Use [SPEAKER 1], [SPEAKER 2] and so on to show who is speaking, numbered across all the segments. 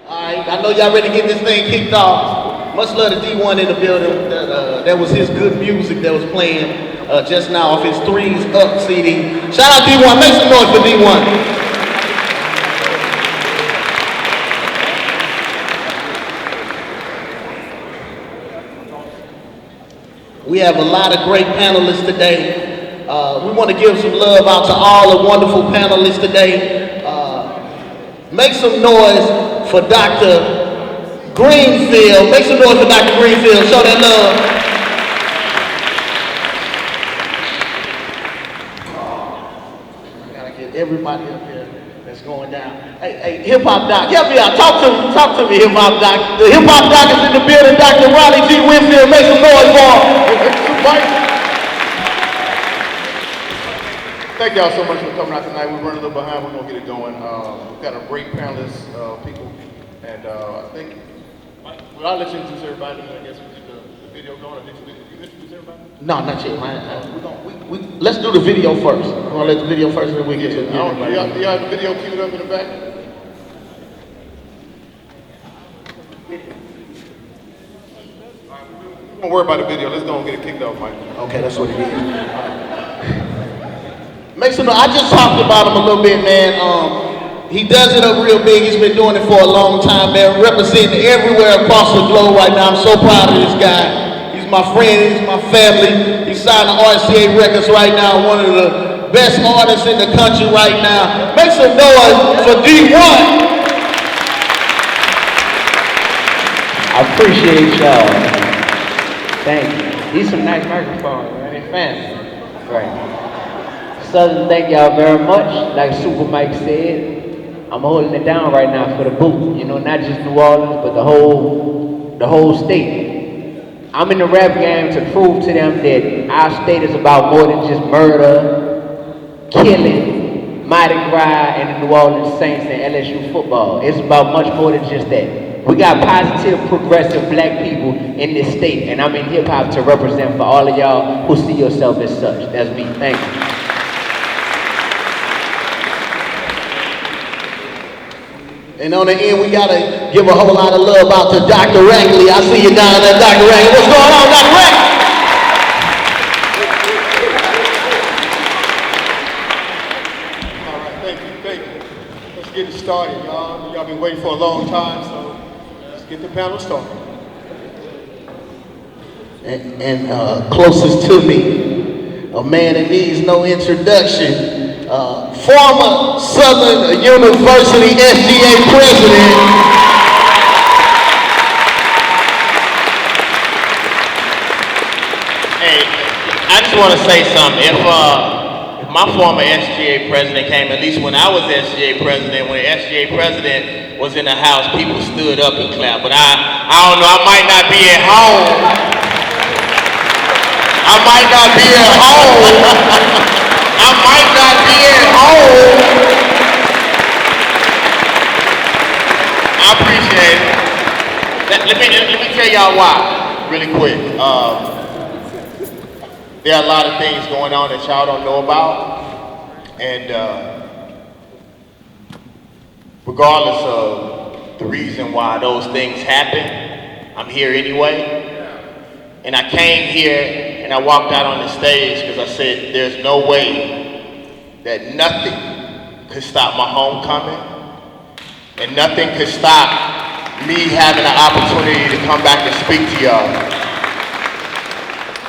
[SPEAKER 1] Alright, I know y'all ready to get this thing kicked off. Much love to D1 in the building. That was his good music that was playing just now off his Threes Up CD. Shout out D1, make some noise for D1. We have a lot of great panelists today. We want to give some love out to all the wonderful panelists today. Make some noise for Dr. Greenfield. Make some noise for Dr. Greenfield. Show that love. I gotta get everybody up here that's going down. Hey, Hip Hop Doc, help me out. Talk to me, Hip Hop Doc. The Hip Hop Doc is in the building. Dr. Ronnie G. Winfield, make some noise for him.
[SPEAKER 2] Thank y'all so much for coming out tonight. We're running a little behind. We're gonna get it going. We've got a great panelist, people, and I think I'll let you introduce everybody. I guess we get the video going. Did you introduce everybody?
[SPEAKER 1] No, not yet. Let's do the video first. We're gonna let the video first, and then we get to everybody.
[SPEAKER 2] Do y'all have the video queued up in the back? Don't worry about the video. Let's go and get it kicked off, Mike.
[SPEAKER 1] Okay, that's what it is. Make some noise. I just talked about him a little bit, man. He does it up real big. He's been doing it for a long time, man. Representing everywhere across the globe right now. I'm so proud of this guy. He's my friend. He's my family. He's signing RCA Records right now. One of the best artists in the country right now. Make some noise for D1.
[SPEAKER 3] I appreciate y'all. Thank you. These some nice microphones, man. They're fancy. Right. Southern, thank y'all very much. Like Super Mike said, I'm holding it down right now for the boot. You know, not just New Orleans, but the whole state. I'm in the rap game to prove to them that our state is about more than just murder, killing, Mardi Gras, and the New Orleans Saints and LSU football. It's about much more than just that. We got positive, progressive black people in this state, and I'm in hip hop to represent for all of y'all who see yourself as such. That's me. Thank you.
[SPEAKER 1] And on the end, we gotta give a whole lot of love out to Dr. Rackley. I see you down there, Dr. Rackley. What's going on, Dr. Rackley?
[SPEAKER 2] All right, thank you. Let's get it started, y'all. Y'all been waiting for a long time, so let's get the panel started.
[SPEAKER 1] And closest to me, a man that needs no introduction. Former Southern University SGA president.
[SPEAKER 4] Hey, I just want to say something. If my former SGA president came, at least when I was SGA president, when the SGA president was in the house, people stood up and clapped. But I don't know, I might not be at home. I might not be at home. I might not be at home. I appreciate it. Let me tell y'all why, really quick. There are a lot of things going on that y'all don't know about, and regardless of the reason why those things happen, I'm here anyway. And I came here and I walked out on the stage because I said there's no way that nothing could stop my homecoming, and nothing could stop me having an opportunity to come back and speak to y'all.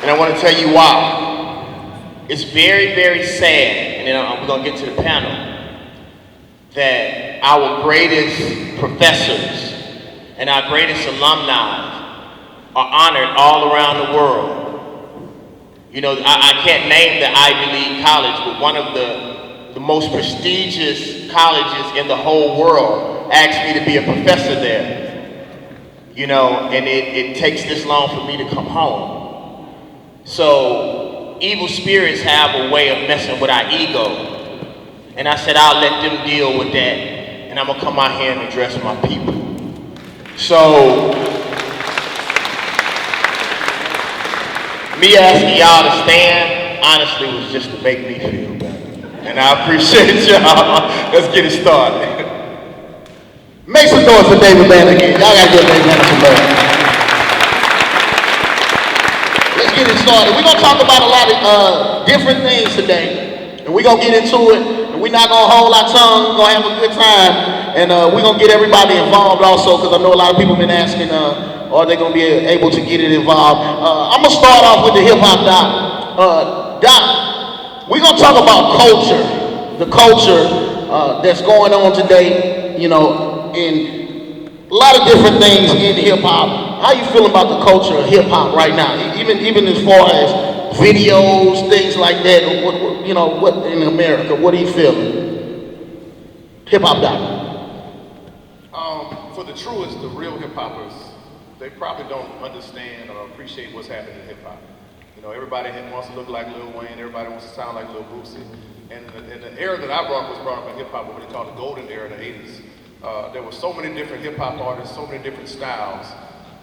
[SPEAKER 4] And I want to tell you why. It's very, very sad, and then we're going to get to the panel, that our greatest professors and our greatest alumni are honored all around the world. You know, I can't name the Ivy League college, but one of the most prestigious colleges in the whole world asked me to be a professor there. You know, and it takes this long for me to come home. So evil spirits have a way of messing with our ego. And I said, I'll let them deal with that, and I'm gonna come out here and address my people. So, me asking y'all to stand, honestly, was just to make me feel better. And I appreciate y'all. Let's get it started.
[SPEAKER 1] Make some noise for David Banner again. Y'all gotta give David Banner some love. Let's get it started. We're gonna talk about a lot of different things today, and we're gonna get into it. And we're not gonna hold our tongue. We're gonna have a good time, and we're gonna get everybody involved also, because I know a lot of people been asking, are they gonna be able to get it involved? I'm gonna start off with the hip hop doc. Doc, we're gonna talk about culture, the culture that's going on today. You know. In a lot of different things in hip hop. How you feel about the culture of hip hop right now? Even as far as videos, things like that. What in America? What are you feeling? Hip hop doc.
[SPEAKER 2] For the truest, the real hip hoppers, they probably don't understand or appreciate what's happening in hip hop. You know, everybody wants to look like Lil Wayne. Everybody wants to sound like Lil Boosie. And the era that I was brought up in hip hop, what they call the golden era in the '80s. There were so many different hip hop artists, so many different styles.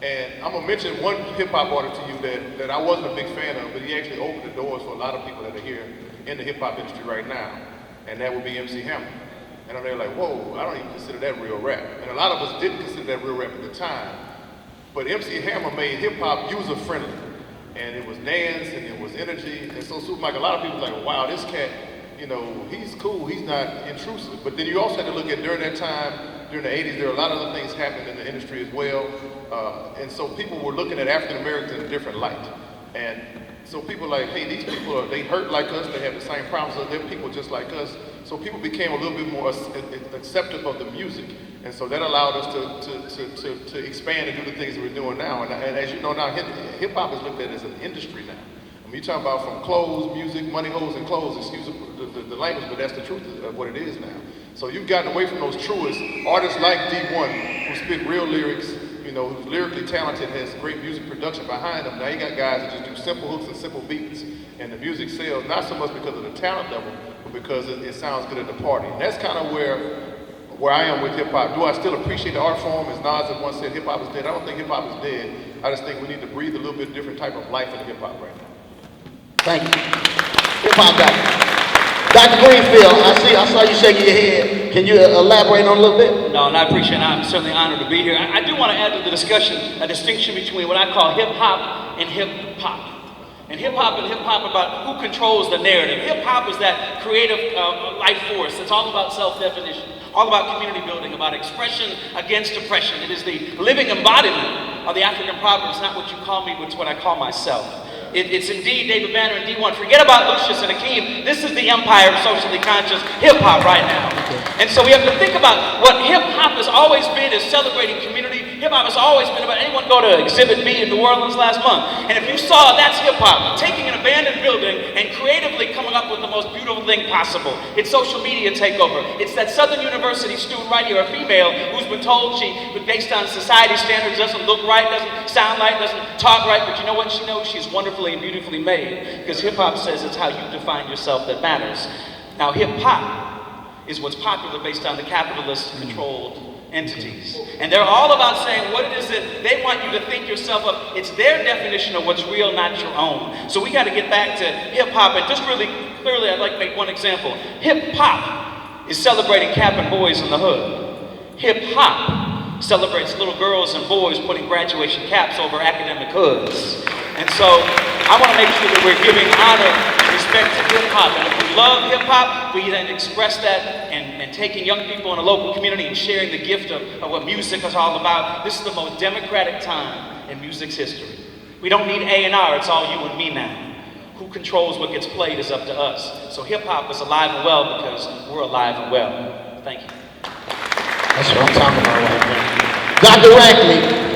[SPEAKER 2] And I'm gonna mention one hip hop artist to you that I wasn't a big fan of, but he actually opened the doors for a lot of people that are here in the hip hop industry right now. And that would be MC Hammer. And they're like, whoa, I don't even consider that real rap. And a lot of us didn't consider that real rap at the time. But MC Hammer made hip hop user friendly. And it was dance and it was energy. And so Super Mike, a lot of people were like, wow, this cat, you know, he's cool, he's not intrusive. But then you also had to look at during that time, during the '80s, there were a lot of other things happening in the industry as well. And so people were looking at African Americans in a different light. And so people were like, hey, these people, they hurt like us, they have the same problems, so they're people just like us. So people became a little bit more accepting of the music. And so that allowed us to expand and do the things that we're doing now. And as you know now, hip hop is looked at as an industry now. I mean, you're talking about from clothes, music, money, hoes, and clothes, excuse the language, but that's the truth of what it is now. So you've gotten away from those truest artists like D1, who spit real lyrics, you know, who's lyrically talented, has great music production behind them. Now you got guys that just do simple hooks and simple beats, and the music sells, not so much because of the talent level, but because it sounds good at the party. And that's kind of where I am with hip hop. Do I still appreciate the art form? As Nas had once said, hip hop is dead. I don't think hip hop is dead. I just think we need to breathe a little bit different type of life in hip hop right now.
[SPEAKER 1] Thank you. Hip hop doc. Dr. Greenfield, I saw you shaking your head. Can you elaborate on a little bit?
[SPEAKER 5] No, and I appreciate it. I'm certainly honored to be here. I do want to add to the discussion a distinction between what I call hip hop and hip hop. And hip hop about who controls the narrative. Hip hop is that creative life force. It's all about self-definition, all about community building, about expression against oppression. It is the living embodiment of the African proverb. It's not what you call me, but it's what I call myself. It's indeed David Banner and D1. Forget about Lucius and Akeem. This is the empire of socially conscious hip-hop right now. And so we have to think about what hip-hop has always been is celebrating community. Hip-hop has always been about, anyone go to Exhibit B in New Orleans last month? And if you saw, that's hip-hop. Taking an abandoned building and creatively coming up with the most beautiful thing possible. It's social media takeover. It's that Southern University student right here, a female, who's been told she, based on society standards, doesn't look right, doesn't sound right, doesn't talk right, but you know what she knows? She's wonderful and beautifully made, because hip-hop says it's how you define yourself that matters. Now, hip-hop is what's popular based on the capitalist-controlled entities. And they're all about saying what it is that they want you to think yourself up. It's their definition of what's real, not your own. So we got to get back to hip-hop, and just really clearly, I'd like to make one example. Hip-hop is celebrating capping boys in the hood. Hip-hop celebrates little girls and boys putting graduation caps over academic hoods. And so I want to make sure that we're giving honor and respect to hip-hop. And if we love hip-hop, we then express that and taking young people in a local community and sharing the gift of what music is all about. This is the most democratic time in music's history. We don't need A&R, it's all you and me now. Who controls what gets played is up to us. So hip-hop is alive and well because we're alive and well. Thank you.
[SPEAKER 1] That's what I'm talking about right now. Dr. Rackley,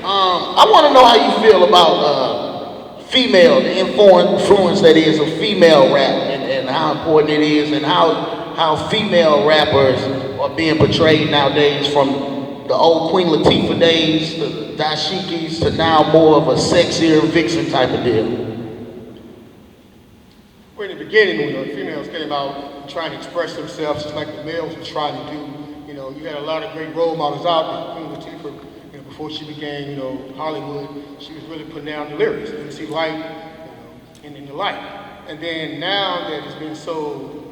[SPEAKER 1] I want to know how you feel about female, the influence that is of female rap, and how important it is, and how female rappers are being portrayed nowadays, from the old Queen Latifah days, the dashikis, to now more of a sexier vixen type of deal.
[SPEAKER 6] Well, in the beginning, when the females came out trying to express themselves just like the males were trying to do, you know, you had a lot of great role models out there. Queen Latifah, you know, before she became, you know, Hollywood, she was really putting down the lyrics, MC Light, you know, and in the light. And then now that it's been so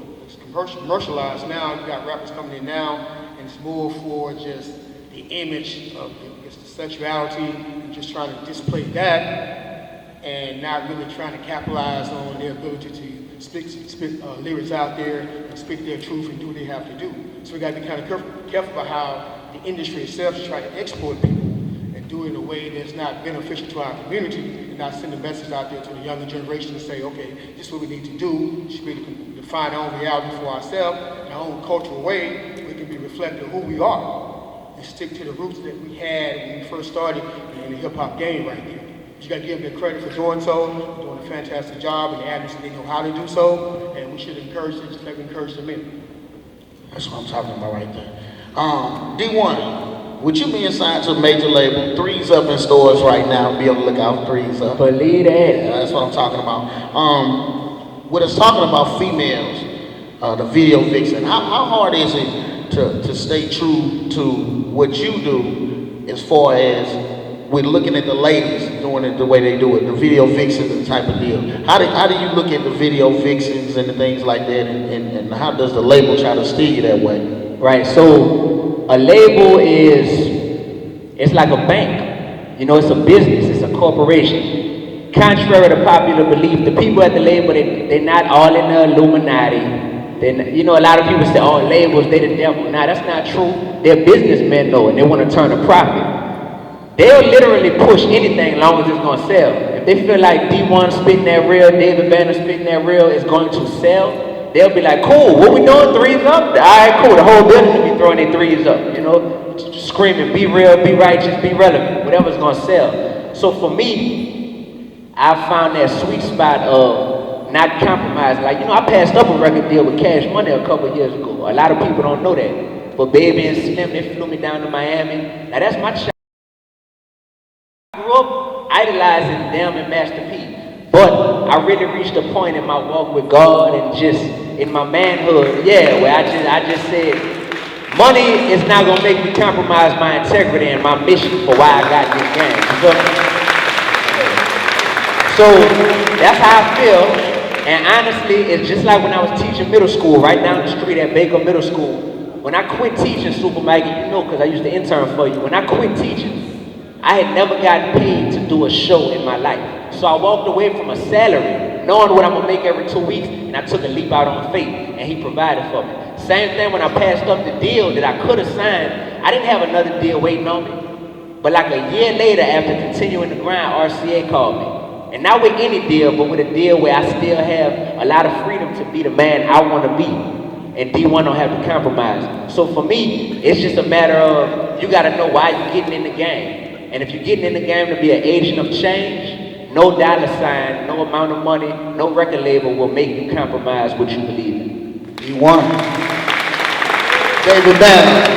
[SPEAKER 6] commercialized, now you got rappers coming in now and it's more for just the image of the sexuality and just trying to display that, and not really trying to capitalize on their ability to spit lyrics out there and speak their truth and do what they have to do. So we got to be kind of careful about how the industry itself is trying to exploit people and do it in a way that's not beneficial to our community, and not send a message out there to the younger generation to say, okay, this is what we need to do. We should be able to define our own reality for ourselves in our own cultural way. We can be reflective of who we are and stick to the roots that we had when we first started in the hip-hop game right there. You got to give them the credit for doing so. They're doing a fantastic job, and the advocacy, they know how to do so, and we should encourage them just like we encourage the men.
[SPEAKER 1] That's what I'm talking about right there. D1, would you be assigned to a major label? 3's up in stores right now. Be able to look out, 3's up.
[SPEAKER 3] Believe that.
[SPEAKER 1] Yeah, that's what I'm talking about. When it's talking about females, the video vixen, how hard is it to stay true to what you do as far as we're looking at the ladies doing it the way they do it, the video vixens and type of deal? How do you look at the video vixens and the things like that, and how does the label try to steer you that way?
[SPEAKER 3] Right, so a label it's like a bank. You know, it's a business, it's a corporation. Contrary to popular belief, the people at the label, they're not all in the Illuminati. You know, a lot of people say, oh, labels, they the devil. Nah, that's not true. They're businessmen though, and they want to turn a profit. They'll literally push anything as long as it's going to sell. If they feel like D1 spitting that real, David Banner spitting that real is going to sell, they'll be like, cool, what we doing, 3's up? All right, cool, the whole building will be throwing their 3's up, you know, screaming, be real, be righteous, be relevant, whatever's going to sell. So for me, I found that sweet spot of not compromising. Like, you know, I passed up a record deal with Cash Money a couple years ago. A lot of people don't know that. But Baby and Slim, they flew me down to Miami. Now that's my shot. I grew up idolizing them and Master P, but I really reached a point in my walk with God and just in my manhood, where I just said, money is not gonna make me compromise my integrity and my mission for why I got this game. So that's how I feel, and honestly, it's just like when I was teaching middle school, right down the street at Baker Middle School. When I quit teaching, Super Mike, and you know, because I used to intern for you, when I quit teaching, I had never gotten paid to do a show in my life. So I walked away from a salary, knowing what I'm gonna make every 2 weeks, and I took a leap out on faith, and he provided for me. Same thing when I passed up the deal that I could have signed. I didn't have another deal waiting on me. But like a year later, after continuing the grind, RCA called me. And not with any deal, but with a deal where I still have a lot of freedom to be the man I wanna be. And D1 don't have to compromise. So for me, it's just a matter of, you gotta know why you're getting in the game. And if you're getting in the game to be an agent of change, no dollar sign, no amount of money, no record label will make you compromise what you believe in.
[SPEAKER 1] D1. David Banner.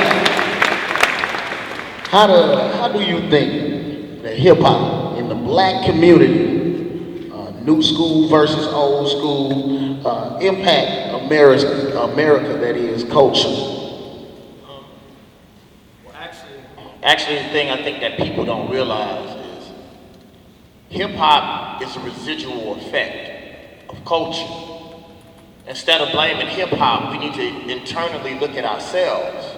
[SPEAKER 1] How do you think that hip hop in the black community, new school versus old school, impact America that is culture?
[SPEAKER 4] Actually, the thing I think that people don't realize is hip-hop is a residual effect of culture. Instead of blaming hip-hop, we need to internally look at ourselves.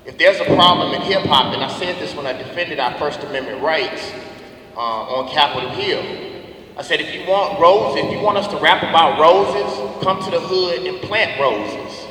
[SPEAKER 4] If there's a problem in hip-hop, and I said this when I defended our First Amendment rights on Capitol Hill, I said, if you want roses, if you want us to rap about roses, come to the hood and plant roses.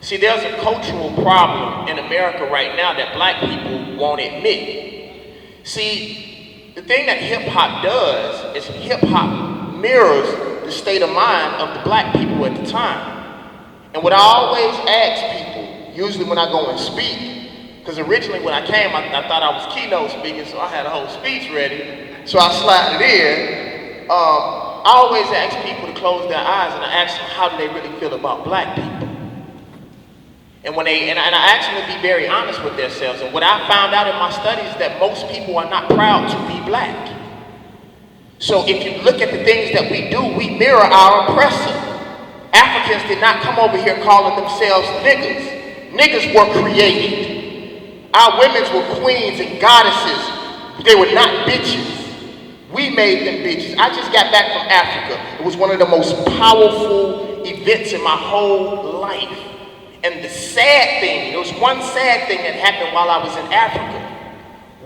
[SPEAKER 4] See, there's a cultural problem in America right now that black people won't admit. See, the thing that hip-hop does is hip-hop mirrors the state of mind of the black people at the time. And what I always ask people, usually when I go and speak, because originally when I came, I thought I was keynote speaking, so I had a whole speech ready, so I slid it in. I always ask people to close their eyes and I ask them how do they really feel about black people. And I ask them to be very honest with themselves. And what I found out in my studies is that most people are not proud to be black. So if you look at the things that we do, we mirror our oppressor. Africans did not come over here calling themselves niggas. Niggas were created. Our women were queens and goddesses. They were not bitches. We made them bitches. I just got back from Africa. It was one of the most powerful events in my whole life. And the sad thing, there was one sad thing that happened while I was in Africa.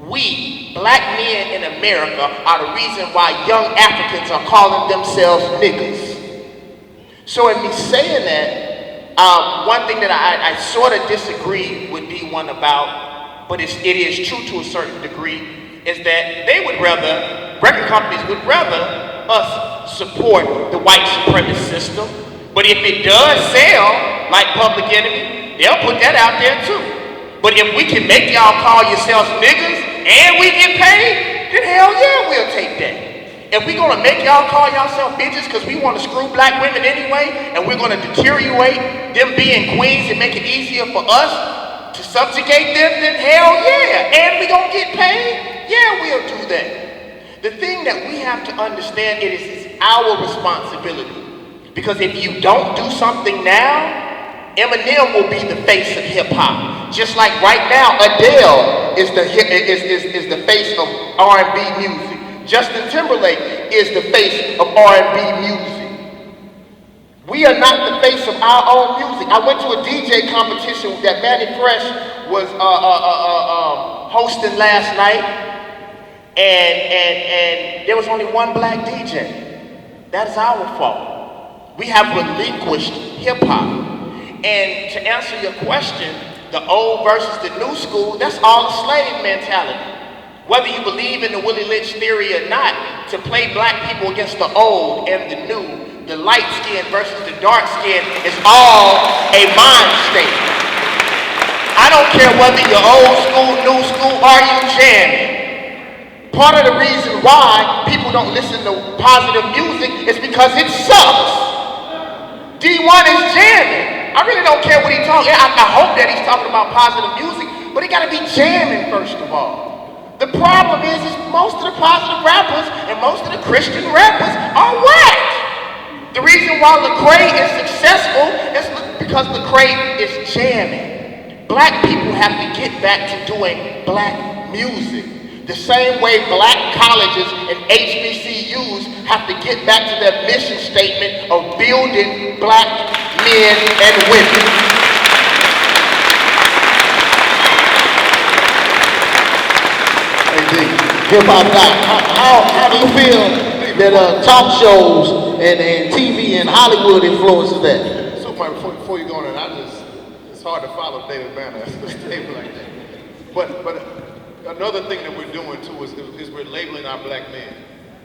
[SPEAKER 4] We, black men in America, are the reason why young Africans are calling themselves niggas. So in me saying that, one thing that I sort of disagree with D1 about, but it is true to a certain degree, is that they would rather, record companies would rather us support the white supremacist system. But if it does sell, like Public Enemy, they'll put that out there too. But if we can make y'all call yourselves niggas and we get paid, then hell yeah, we'll take that. If we're gonna make y'all call yourselves bitches because we want to screw black women anyway, and we're gonna deteriorate them being queens and make it easier for us to subjugate them, then hell yeah. And we gonna get paid? Yeah, we'll do that. The thing that we have to understand is our responsibility. Because if you don't do something now, Eminem will be the face of hip hop. Just like right now, Adele is the face of R&B music. Justin Timberlake is the face of R&B music. We are not the face of our own music. I went to a DJ competition that Manny Fresh was hosting last night, and there was only one black DJ. That is our fault. We have relinquished hip-hop. And to answer your question, the old versus the new school, that's all a slave mentality. Whether you believe in the Willie Lynch theory or not, to play black people against the old and the new, the light skin versus the dark skin is all a mind state. I don't care whether you're old school, new school, or you jamming. Part of the reason why people don't listen to positive music is because it sucks. D1 is jamming. I really don't care what he's talking. I hope that he's talking about positive music, but he gotta be jamming first of all. The problem is most of the positive rappers and most of the Christian rappers are whack. The reason why Lecrae is successful is because Lecrae is jamming. Black people have to get back to doing black music. The same way black colleges and HBCUs have to get back to their mission statement of building black men and women.
[SPEAKER 1] Hip hop guy, how do you feel that talk shows and TV and Hollywood influences that?
[SPEAKER 2] So Mike, before you go on, it's hard to follow David Banner as a statement like that. But another thing that we're doing too is we're labeling our black men.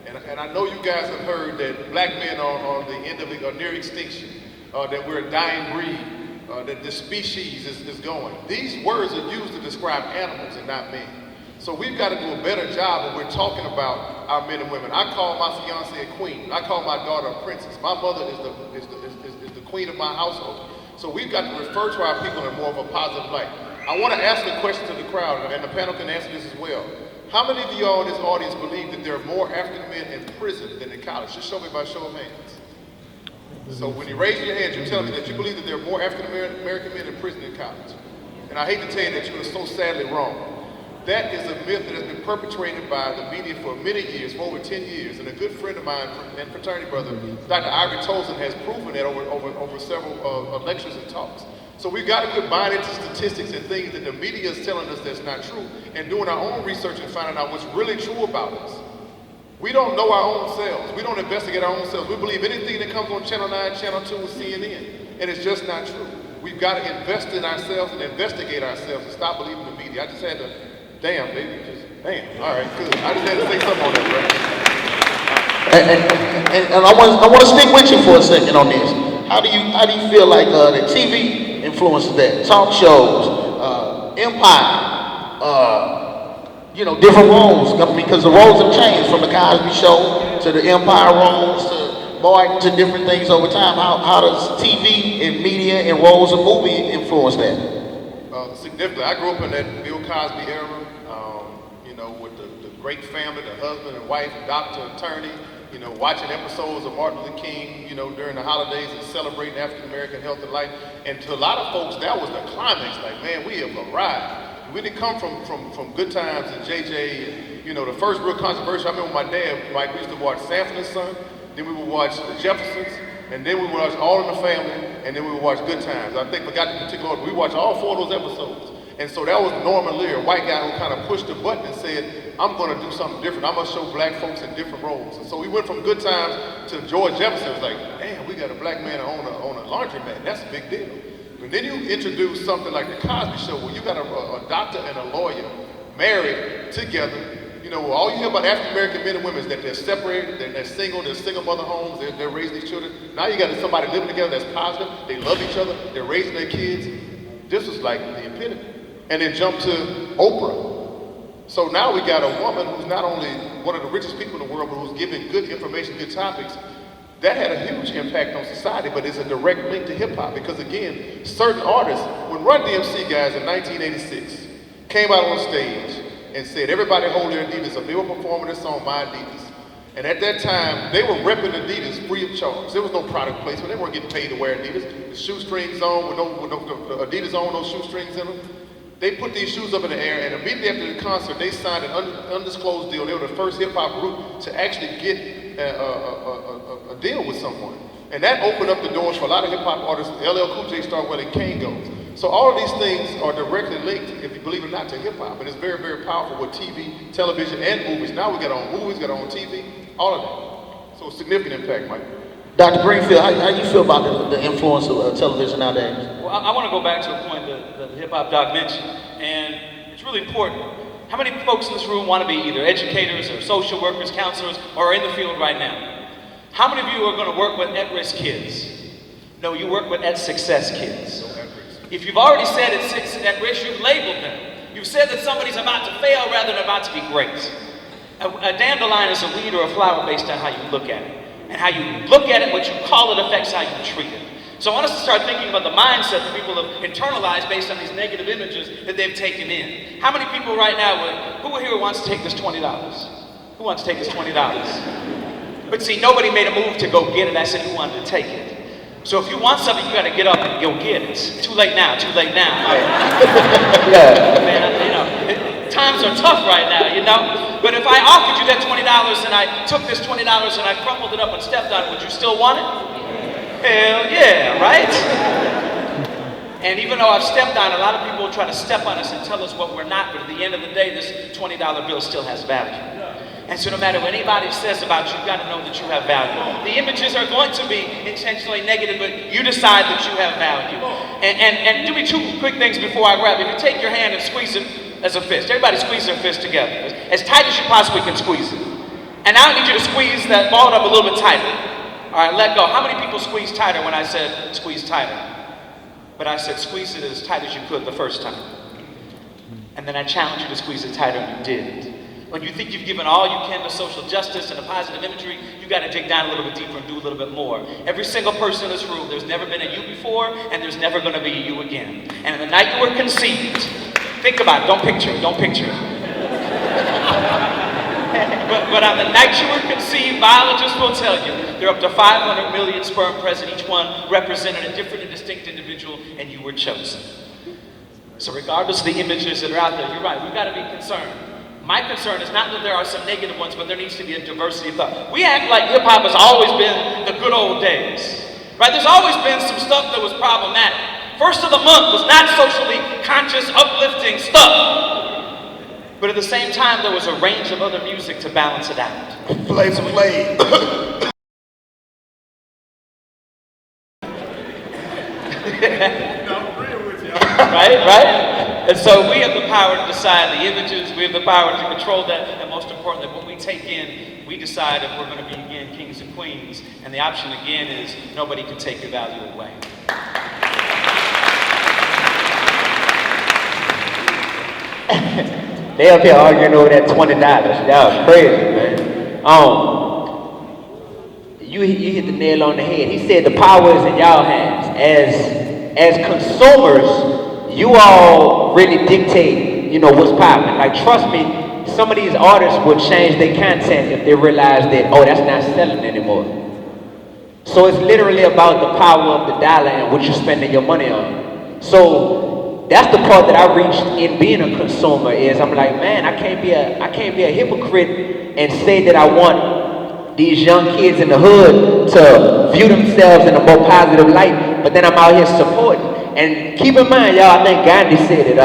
[SPEAKER 2] And I know you guys have heard that black men are on the end of it, are near extinction, that we're a dying breed, that the species is going. These words are used to describe animals and not men. So we've got to do a better job when we're talking about our men and women. I call my fiance a queen. I call my daughter a princess. My mother is the queen of my household. So we've got to refer to our people in more of a positive light. I want to ask a question to the crowd, and the panel can answer this as well. How many of y'all in this audience believe that there are more African men in prison than in college? Just show me by show of hands. So when you raise your hand, you're telling me that you believe that there are more African American men in prison than in college. And I hate to tell you that you are so sadly wrong. That is a myth that has been perpetrated by the media for many years, for over 10 years. And a good friend of mine and fraternity brother, Dr. Ivory Tolson, has proven that over several lectures and talks. So we've got to quit buying into statistics and things that the media is telling us that's not true, and doing our own research and finding out what's really true about us. We don't know our own selves. We don't investigate our own selves. We believe anything that comes on Channel 9, Channel 2, and CNN, and it's just not true. We've got to invest in ourselves and investigate ourselves and stop believing the media. I just had to, damn, baby, damn. All right, good. I just had to say something on that,
[SPEAKER 1] And I want to stick with you for a second on this. How do you feel like the TV influences that? Talk shows, Empire, different roles, because the roles have changed from the Cosby Show to the Empire roles to Martin to different things over time. How does TV and media and roles of movie influence that?
[SPEAKER 2] Significantly. I grew up in that Bill Cosby era, with the great family, the husband and wife, doctor, attorney, watching episodes of Martin Luther King, during the holidays and celebrating African American health and life. And to a lot of folks, that was the climax. Like, man, we have arrived. We didn't come from Good Times and JJ. And, the first real controversy, I remember my dad, Mike, we used to watch Sanford and Son, then we would watch The Jeffersons, and then we would watch All in the Family, and then we would watch Good Times. I think, forgot the particular order, we watched all 4 of those episodes. And so that was Norman Lear, a white guy who kind of pushed the button and said, I'm going to do something different. I'm going to show black folks in different roles. And so we went from Good Times to George Jefferson. It was like, damn, we got a black man on a laundromat. That's a big deal. And then you introduce something like the Cosby Show, where you got a doctor and a lawyer married together. You know, all you hear about African American men and women is that they're separated, they're single mother homes, they're raising these children. Now you got somebody living together that's positive, they love each other, they're raising their kids. This was like the epitome. And then jump to Oprah. So now we got a woman who's not only one of the richest people in the world, but who's giving good information, good topics. That had a huge impact on society, but it's a direct link to hip hop because again, certain artists, when Run DMC guys in 1986 came out on stage and said, everybody hold their Adidas up, they were performing this song, My Adidas. And at that time, they were repping Adidas free of charge. There was no product placement, they weren't getting paid to wear Adidas. The shoestrings on with no Adidas on, no shoestrings in them. They put these shoes up in the air, and immediately after the concert, they signed an undisclosed deal. They were the first hip-hop group to actually get a deal with someone. And that opened up the doors for a lot of hip-hop artists. LL Cool J started wearing Kangos. So all of these things are directly linked, if you believe it or not, to hip-hop. And it's very, very powerful with TV, television, and movies. Now we got our own movies, got our own TV, all of that. So significant impact, Mike.
[SPEAKER 1] Dr. Greenfield, how you feel about the influence of television nowadays?
[SPEAKER 5] Well, I want to go back to a point that the hip-hop doc mentioned, and it's really important. How many folks in this room want to be either educators or social workers, counselors, or are in the field right now? How many of you are going to work with at-risk kids? No, you work with at-success kids. If you've already said it's at-risk, you've labeled them. You've said that somebody's about to fail rather than about to be great. A dandelion is a weed or a flower based on how you look at it. And how you look at it, what you call it, affects how you treat it. So I want us to start thinking about the mindset that people have internalized based on these negative images that they've taken in. How many people right now who here wants to take this $20? Who wants to take this $20? But see, nobody made a move to go get it. I said you wanted to take it. So if you want something, you got to get up and go get it. Too late now, too late now. Yeah. Man, you know, times are tough right now, you know. But if I offered you that $20 and I took this $20 and I crumpled it up and stepped on it, would you still want it? Hell yeah, right? And even though I've stepped on it, a lot of people will try to step on us and tell us what we're not, but at the end of the day, this $20 bill still has value. And so no matter what anybody says about you, you've got to know that you have value. The images are going to be intentionally negative, but you decide that you have value. And do me 2 quick things before I grab it. If you take your hand and squeeze it as a fist, everybody squeeze their fist together, as tight as you possibly can squeeze it. And now I need you to squeeze that ball up a little bit tighter. All right, let go. How many people squeeze tighter when I said squeeze tighter? But I said squeeze it as tight as you could the first time. And then I challenged you to squeeze it tighter and you did. When you think you've given all you can to social justice and to positive imagery, you got to dig down a little bit deeper and do a little bit more. Every single person in this room, there's never been a you before and there's never going to be a you again. And the night you were conceived, think about it, don't picture it. But on the night you were conceived, biologists will tell you, there are up to 500 million sperm present, each one represented a different and distinct individual, and you were chosen. So regardless of the images that are out there, you're right, we've got to be concerned. My concern is not that there are some negative ones, but there needs to be a diversity of thought. We act like hip-hop has always been the good old days, right? There's always been some stuff that was problematic. First of the month was not socially conscious, uplifting stuff. But at the same time, there was a range of other music to balance it out.
[SPEAKER 2] Flavor Flav.
[SPEAKER 5] Right? And so we have the power to decide the images, we have the power to control that, and most importantly, what we take in, we decide if we're going to be, again, kings and queens. And the option, again, is nobody can take your value away.
[SPEAKER 3] They up here arguing over that $20. That was crazy, man. You hit the nail on the head. He said the power is in y'all hands. As consumers, you all really dictate, you know, what's popping. Like, trust me, some of these artists will change their content if they realize that, oh, that's not selling anymore. So it's literally about the power of the dollar and what you're spending your money on. So that's the part that I reached in being a consumer is I'm like, man, I can't be a hypocrite and say that I want these young kids in the hood to view themselves in a more positive light, but then I'm out here supporting. And keep in mind, y'all, I think Gandhi said it,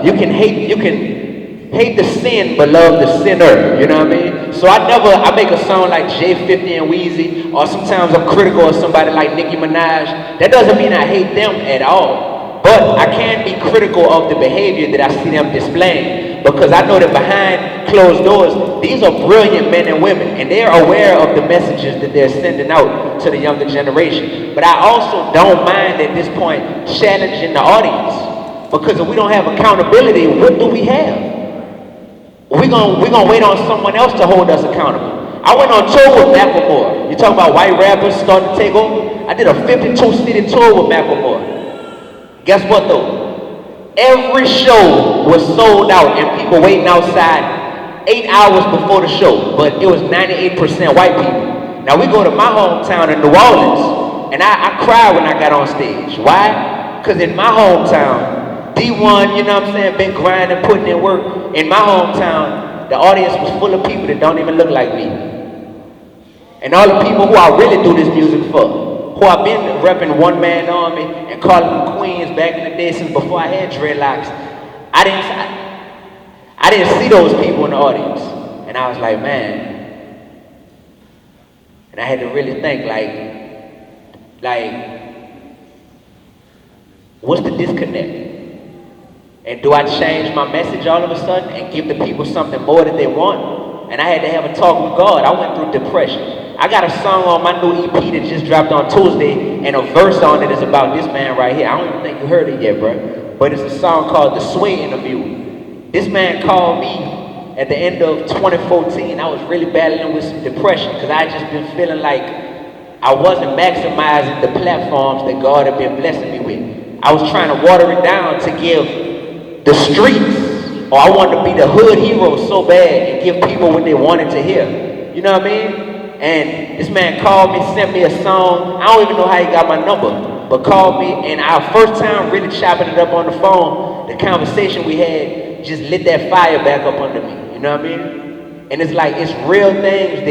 [SPEAKER 3] you can hate the sin, but love the sinner, you know what I mean? So I make a song like J50 and Wheezy, or sometimes I'm critical of somebody like Nicki Minaj. That doesn't mean I hate them at all, but I can be critical of the behavior that I see them displaying, because I know that behind closed doors, these are brilliant men and women, and they're aware of the messages that they're sending out to the younger generation. But I also don't mind at this point challenging the audience, because if we don't have accountability, what do we have? We're gonna wait on someone else to hold us accountable. I went on tour with Macklemore. You talk about white rappers starting to take over? I did a 52-city tour with Macklemore. Guess what though? Every show was sold out and people waiting outside 8 hours before the show, but it was 98% white people. Now we go to my hometown in New Orleans, and I cried when I got on stage. Why? Because in my hometown, D1, you know what I'm saying, been grinding, putting in work. In my hometown, the audience was full of people that don't even look like me. And all the people who I really do this music for, who I've been repping One Man Army and calling them queens back in the day since before I had dreadlocks, I didn't see those people in the audience. And I was like, man. And I had to really think, like, what's the disconnect? And do I change my message all of a sudden and give the people something more that they want? And I had to have a talk with God. I went through depression. I got a song on my new EP that just dropped on Tuesday, and a verse on it is about this man right here. I don't even think you heard it yet, bro. But it's a song called The Sway Interview. This man called me at the end of 2014. I was really battling with some depression because I had just been feeling like I wasn't maximizing the platforms that God had been blessing me with. I was trying to water it down to give the streets, or I wanted to be the hood hero so bad and give people what they wanted to hear. You know what I mean? And this man called me, sent me a song. I don't even know how he got my number, but called me, and our first time really chopping it up on the phone, the conversation we had just lit that fire back up under me. You know what I mean? And it's like, it's real things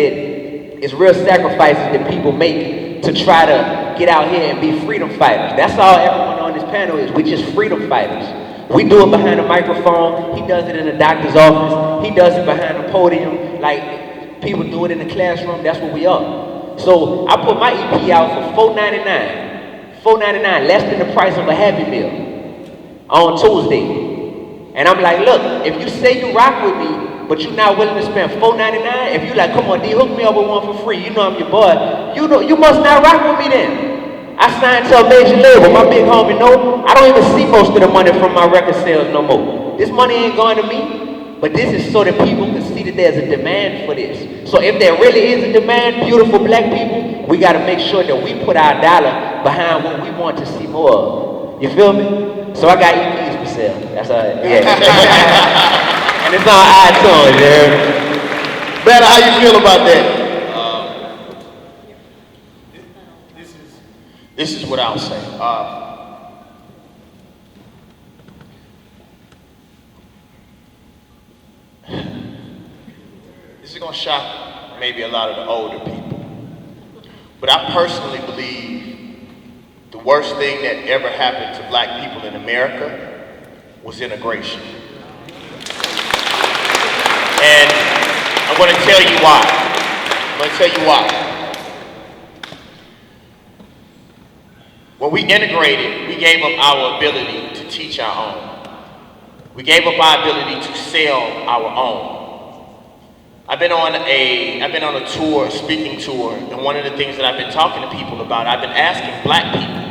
[SPEAKER 3] it's real sacrifices that people make to try to get out here and be freedom fighters. That's all everyone on this panel is. We're just freedom fighters. We do it behind a microphone. He does it in the doctor's office. He does it behind a podium. Like, people do it in the classroom. That's what we are. So I put my EP out for $4.99. $4.99, less than the price of a Happy Meal on Tuesday. And I'm like, look, if you say you rock with me, but you're not willing to spend $4.99, if you like, come on, D, hook me up with one for free. You know I'm your boy. You must not rock with me then. I signed to a major label. My big homie know I don't even see most of the money from my record sales no more. This money ain't going to me, but this is so that people can see that there's a demand for this. So if there really is a demand, beautiful black people, we got to make sure that we put our dollar behind what we want to see more of. You feel me? So I got EPs for sale. That's all. Yeah. And it's on iTunes, yeah.
[SPEAKER 1] Better, how you feel about that?
[SPEAKER 4] This is what I'll say. This is going to shock maybe a lot of the older people. But I personally believe the worst thing that ever happened to black people in America was integration. And I'm going to tell you why. When we integrated, we gave up our ability to teach our own. We gave up our ability to sell our own. I've been on a tour, a speaking tour, and one of the things that I've been talking to people about, I've been asking black people,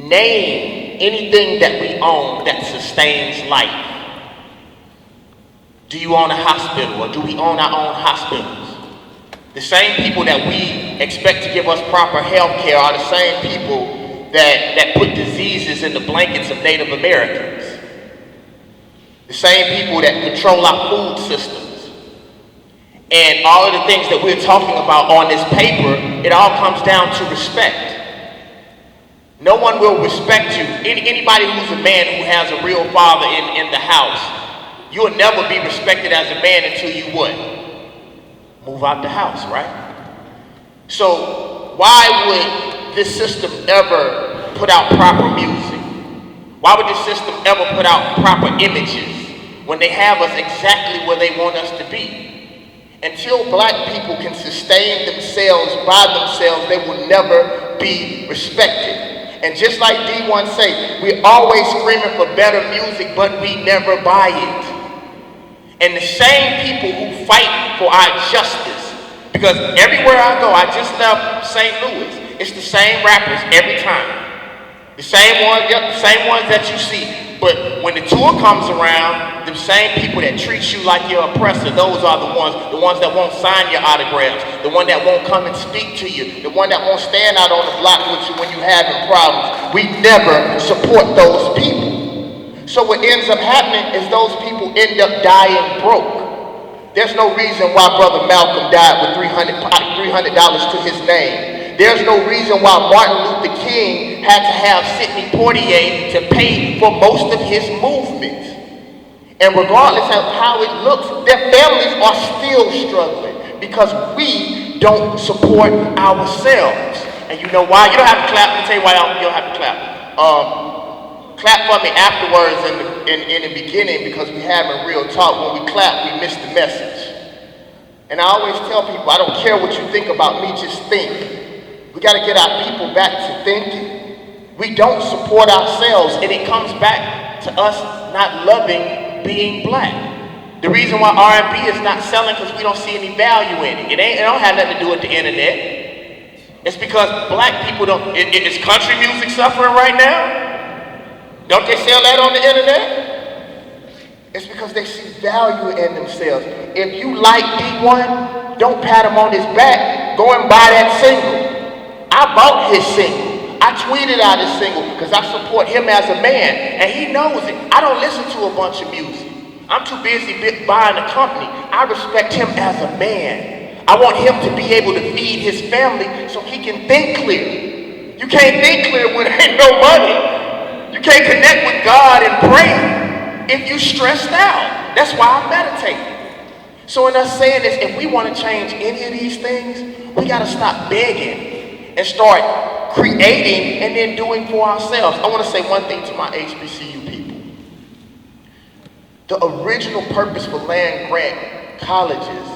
[SPEAKER 4] name anything that we own that sustains life. Do you own a hospital, or do we own our own hospitals? The same people that we expect to give us proper health care are the same people that put diseases in the blankets of Native Americans. The same people that control our food systems. And all of the things that we're talking about on this paper, it all comes down to respect. No one will respect you. Anybody who's a man who has a real father in the house, you will never be respected as a man until you what? move out the house, right? So why would this system ever put out proper music? Why would this system ever put out proper images when they have us exactly where they want us to be? Until black people can sustain themselves by themselves, they will never be respected. And just like D1 say, we're always screaming for better music, but we never buy it. And the same people who fight for our justice, because everywhere I go, I just left St. Louis, it's the same rappers every time. The same ones, yep, the same ones that you see. But when the tour comes around, the same people that treat you like your oppressor, those are the ones that won't sign your autographs, the one that won't come and speak to you, the one that won't stand out on the block with you when you're having problems. We never support those people. So what ends up happening is those people end up dying broke. There's no reason why Brother Malcolm died with $300 to his name. There's no reason why Martin Luther King had to have Sidney Poitier to pay for most of his movement. And regardless of how it looks, their families are still struggling because we don't support ourselves. And you know why? You don't have to clap. Let me tell you why you don't have to clap. Clap for me afterwards in the beginning because we having real talk. When we clap, we miss the message. And I always tell people, I don't care what you think about me, just think. We got to get our people back to thinking. We don't support ourselves, and it comes back to us not loving being black. The reason why R&B is not selling because we don't see any value in it. It don't have nothing to do with the internet. It's because black people don't. Is country music suffering right now? Don't they sell that on the internet? It's because they see value in themselves. If you like D1, don't pat him on his back. Go and buy that single. I bought his single. I tweeted out his single because I support him as a man, and he knows it. I don't listen to a bunch of music. I'm too busy buying a company. I respect him as a man. I want him to be able to feed his family so he can think clear. You can't think clear when there ain't no money. You can't connect with God and pray if you stressed out. That's why I meditate. So in us saying this, if we want to change any of these things, we got to stop begging and start creating and then doing for ourselves. I want to say one thing to my HBCU people. The original purpose for land grant colleges,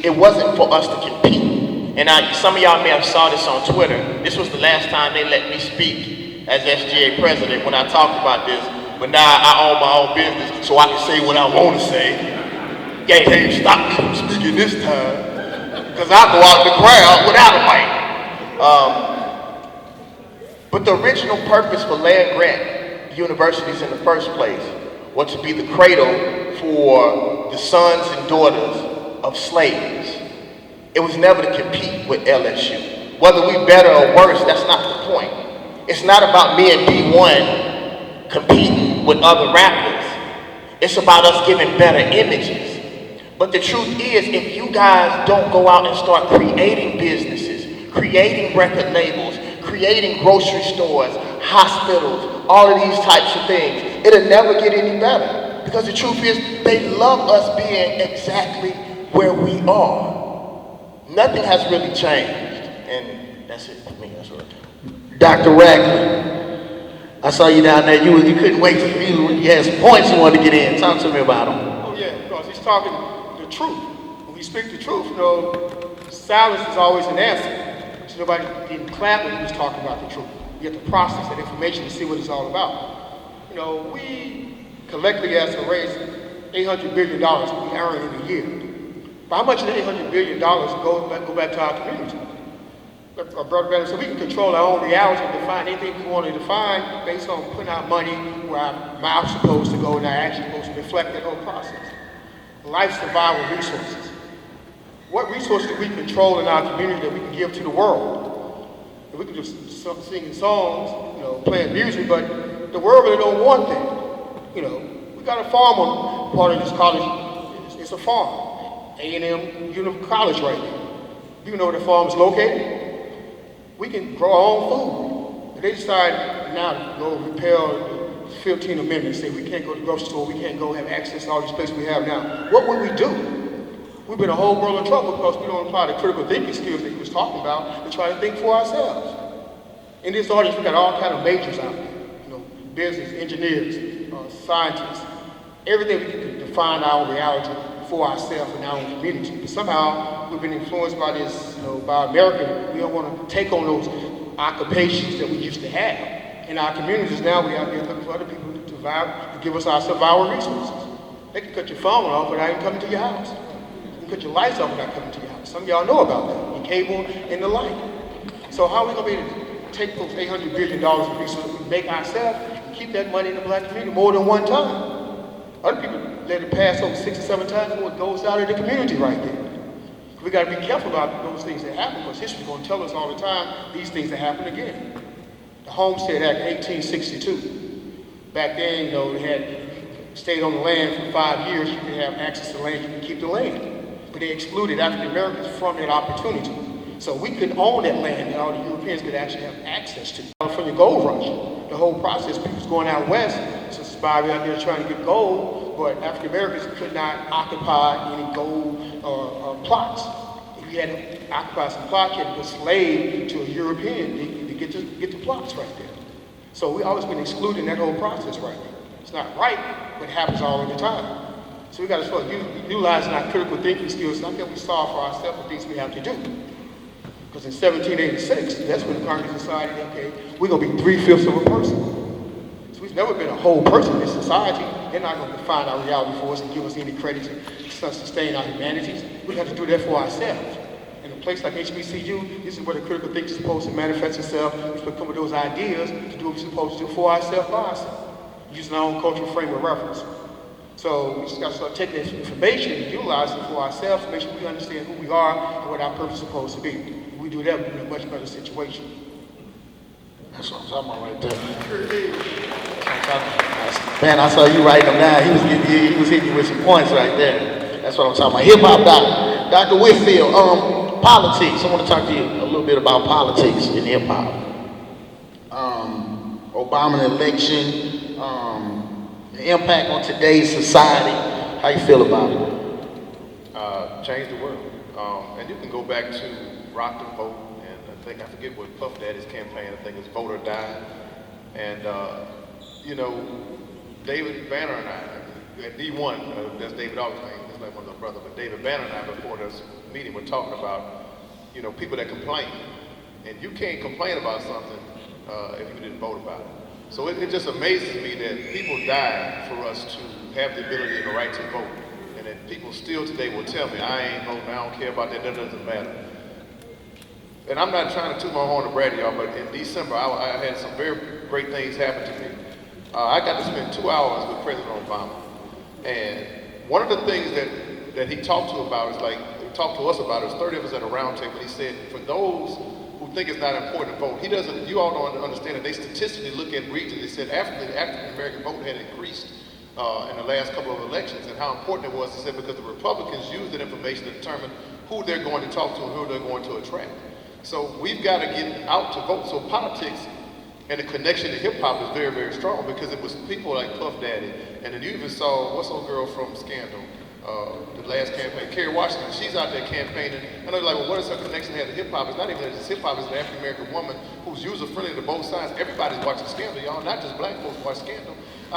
[SPEAKER 4] it wasn't for us to compete. And some of y'all may have saw this on Twitter. This was the last time they let me speak as SGA president when I talked about this. But now I own my own business, so I can say what I want to say. You can't stop me from speaking this time, because I go out in the crowd without a mic. But the original purpose for land grant universities in the first place was to be the cradle for the sons and daughters of slaves. It was never to compete with LSU. Whether we better or worse, that's not the point. It's not about me and D1 competing with other rappers. It's about us giving better images. But the truth is, if you guys don't go out and start creating businesses, creating record labels, creating grocery stores, hospitals, all of these types of things, it'll never get any better. Because the truth is, they love us being exactly where we are. Nothing has really changed. And that's it for me, that's right.
[SPEAKER 1] Dr. Rackley, I saw you down there. You couldn't wait to feel when you had some points you wanted to get in. Talk to me about them.
[SPEAKER 6] Oh yeah, because he's talking the truth. When we speak the truth, silence is always an answer. So nobody didn't clap when he was talking about the truth. You have to process that information to see what it's all about. We collectively as a race, $800 billion we earn in a year. But how much of the $800 billion go back to our community? Our brother Reginald said we can control our own reality and define anything we want to define based on putting our money where our mouth's supposed to go and our action's supposed to reflect that whole process. Life survival resources. What resources do we control in our community that we can give to the world? And we can just sing songs, playing music, but the world really don't want that. We got a farm on part of this college. It's a farm. A&M Union College right now. Do you know where the farm is located? We can grow our own food. But they decide now to go repeal the 15th Amendment, say we can't go to the grocery store, we can't go have access to all these places we have now. What would we do? we've been a whole world of trouble because we don't apply the critical thinking skills that he was talking about to try to think for ourselves. In this audience, we got all kind of majors out there, business, engineers, scientists, everything we can define our own reality for ourselves and our own community. But somehow we've been influenced by this, by American. We don't want to take on those occupations that we used to have. In our communities now, we out there looking for other people to give us our resources. They can cut your phone off without even coming to your house. They can cut your lights off without coming to your house. Some of y'all know about that, your cable and the light. So how are we going to be able to take those $800 billion of resources we make ourselves and keep that money in the black community more than one time? Other people let it pass over 6 or 7 times before it goes out of the community right there. We got to be careful about those things that happen because history is going to tell us all the time these things that happen again. The Homestead Act, 1862. Back then, they had stayed on the land for 5 years. You could have access to land, you could keep the land. But they excluded African Americans from that opportunity. So we couldn't own that land that all the Europeans could actually have access to. California gold rush, the whole process, people's going out west, so somebody out there trying to get gold, but African Americans could not occupy any gold plots. If you had to occupy some plots, you had to be a slave to a European to get the plots right there. So we've always been excluding that whole process right there. It's not right, but it happens all of the time. So we got to start utilizing our critical thinking skills. Not that we solve for ourselves the things we have to do. Because in 1786, that's when Congress decided, okay, we're going to be 3/5 of a person. So we've never been a whole person in this society. They're not going to define our reality for us and give us any credit to sustain our humanities. We have to do that for ourselves. In a place like HBCU, this is where the critical thinking is supposed to manifest itself. We're supposed to come with those ideas to do what we're supposed to do for ourselves, by ourselves, using our own cultural frame of reference. So we just got to start taking this information and utilizing it for ourselves to make sure we understand who we are and what our purpose is supposed to be. If we do that, we'll be in a much better situation.
[SPEAKER 1] That's what I'm talking about right there. Man, I saw you writing them down. He was hitting you with some points right there. That's what I'm talking about. Hip hop doctor, Dr. Whitfield. Politics. I want to talk to you a little bit about politics in hip hop. Obama election. The impact on today's society. How you feel about it?
[SPEAKER 2] Change the world. And you can go back to Rock the Vote, and I forget what Puff Daddy's campaign, I think it's Vote or Die. And, David Banner and I, at D1, that's David Augustine, that's like one of the brothers, but David Banner and I, before this meeting, were talking about, people that complain. And you can't complain about something if you didn't vote about it. So it just amazes me that people died for us to have the ability and the right to vote. And that people still today will tell me, I ain't voting, I don't care about that doesn't matter. And I'm not trying to toot my horn to brag to y'all, but in December, I had some very great things happen to me. I got to spend 2 hours with President Obama. And one of the things that he talked to us about, is 30 of us at a round table, he said, for those who think it's not important to vote, you all don't understand that they statistically look at regions. They said after the African American vote had increased in the last couple of elections, and how important it was, he said, because the Republicans use that information to determine who they're going to talk to and who they're going to attract. So we've got to get out to vote. So politics and the connection to hip hop is very, very strong, because it was people like Puff Daddy, and then you even saw, what's old girl from Scandal, the last campaign, Kerry Washington, she's out there campaigning. I know you're like, well, what does her connection have to hip hop? It's not even just hip hop, it's an African American woman who's user-friendly to both sides. Everybody's watching Scandal, y'all, not just black folks watch Scandal.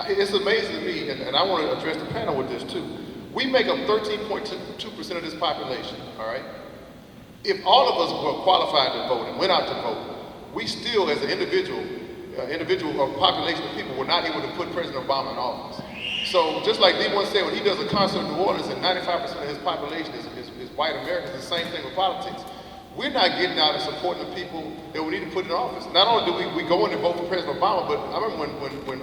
[SPEAKER 2] It's amazing to me, and I want to address the panel with this too. We make up 13.2% of this population, all right? If all of us were qualified to vote and went out to vote, we still, as an individual or population of people, were not able to put President Obama in office. So just like D1 said, when he does a concert in New Orleans and 95% of his population is white Americans, the same thing with politics. We're not getting out and supporting the people that we need to put in office. Not only do we go in and vote for President Obama, but I remember when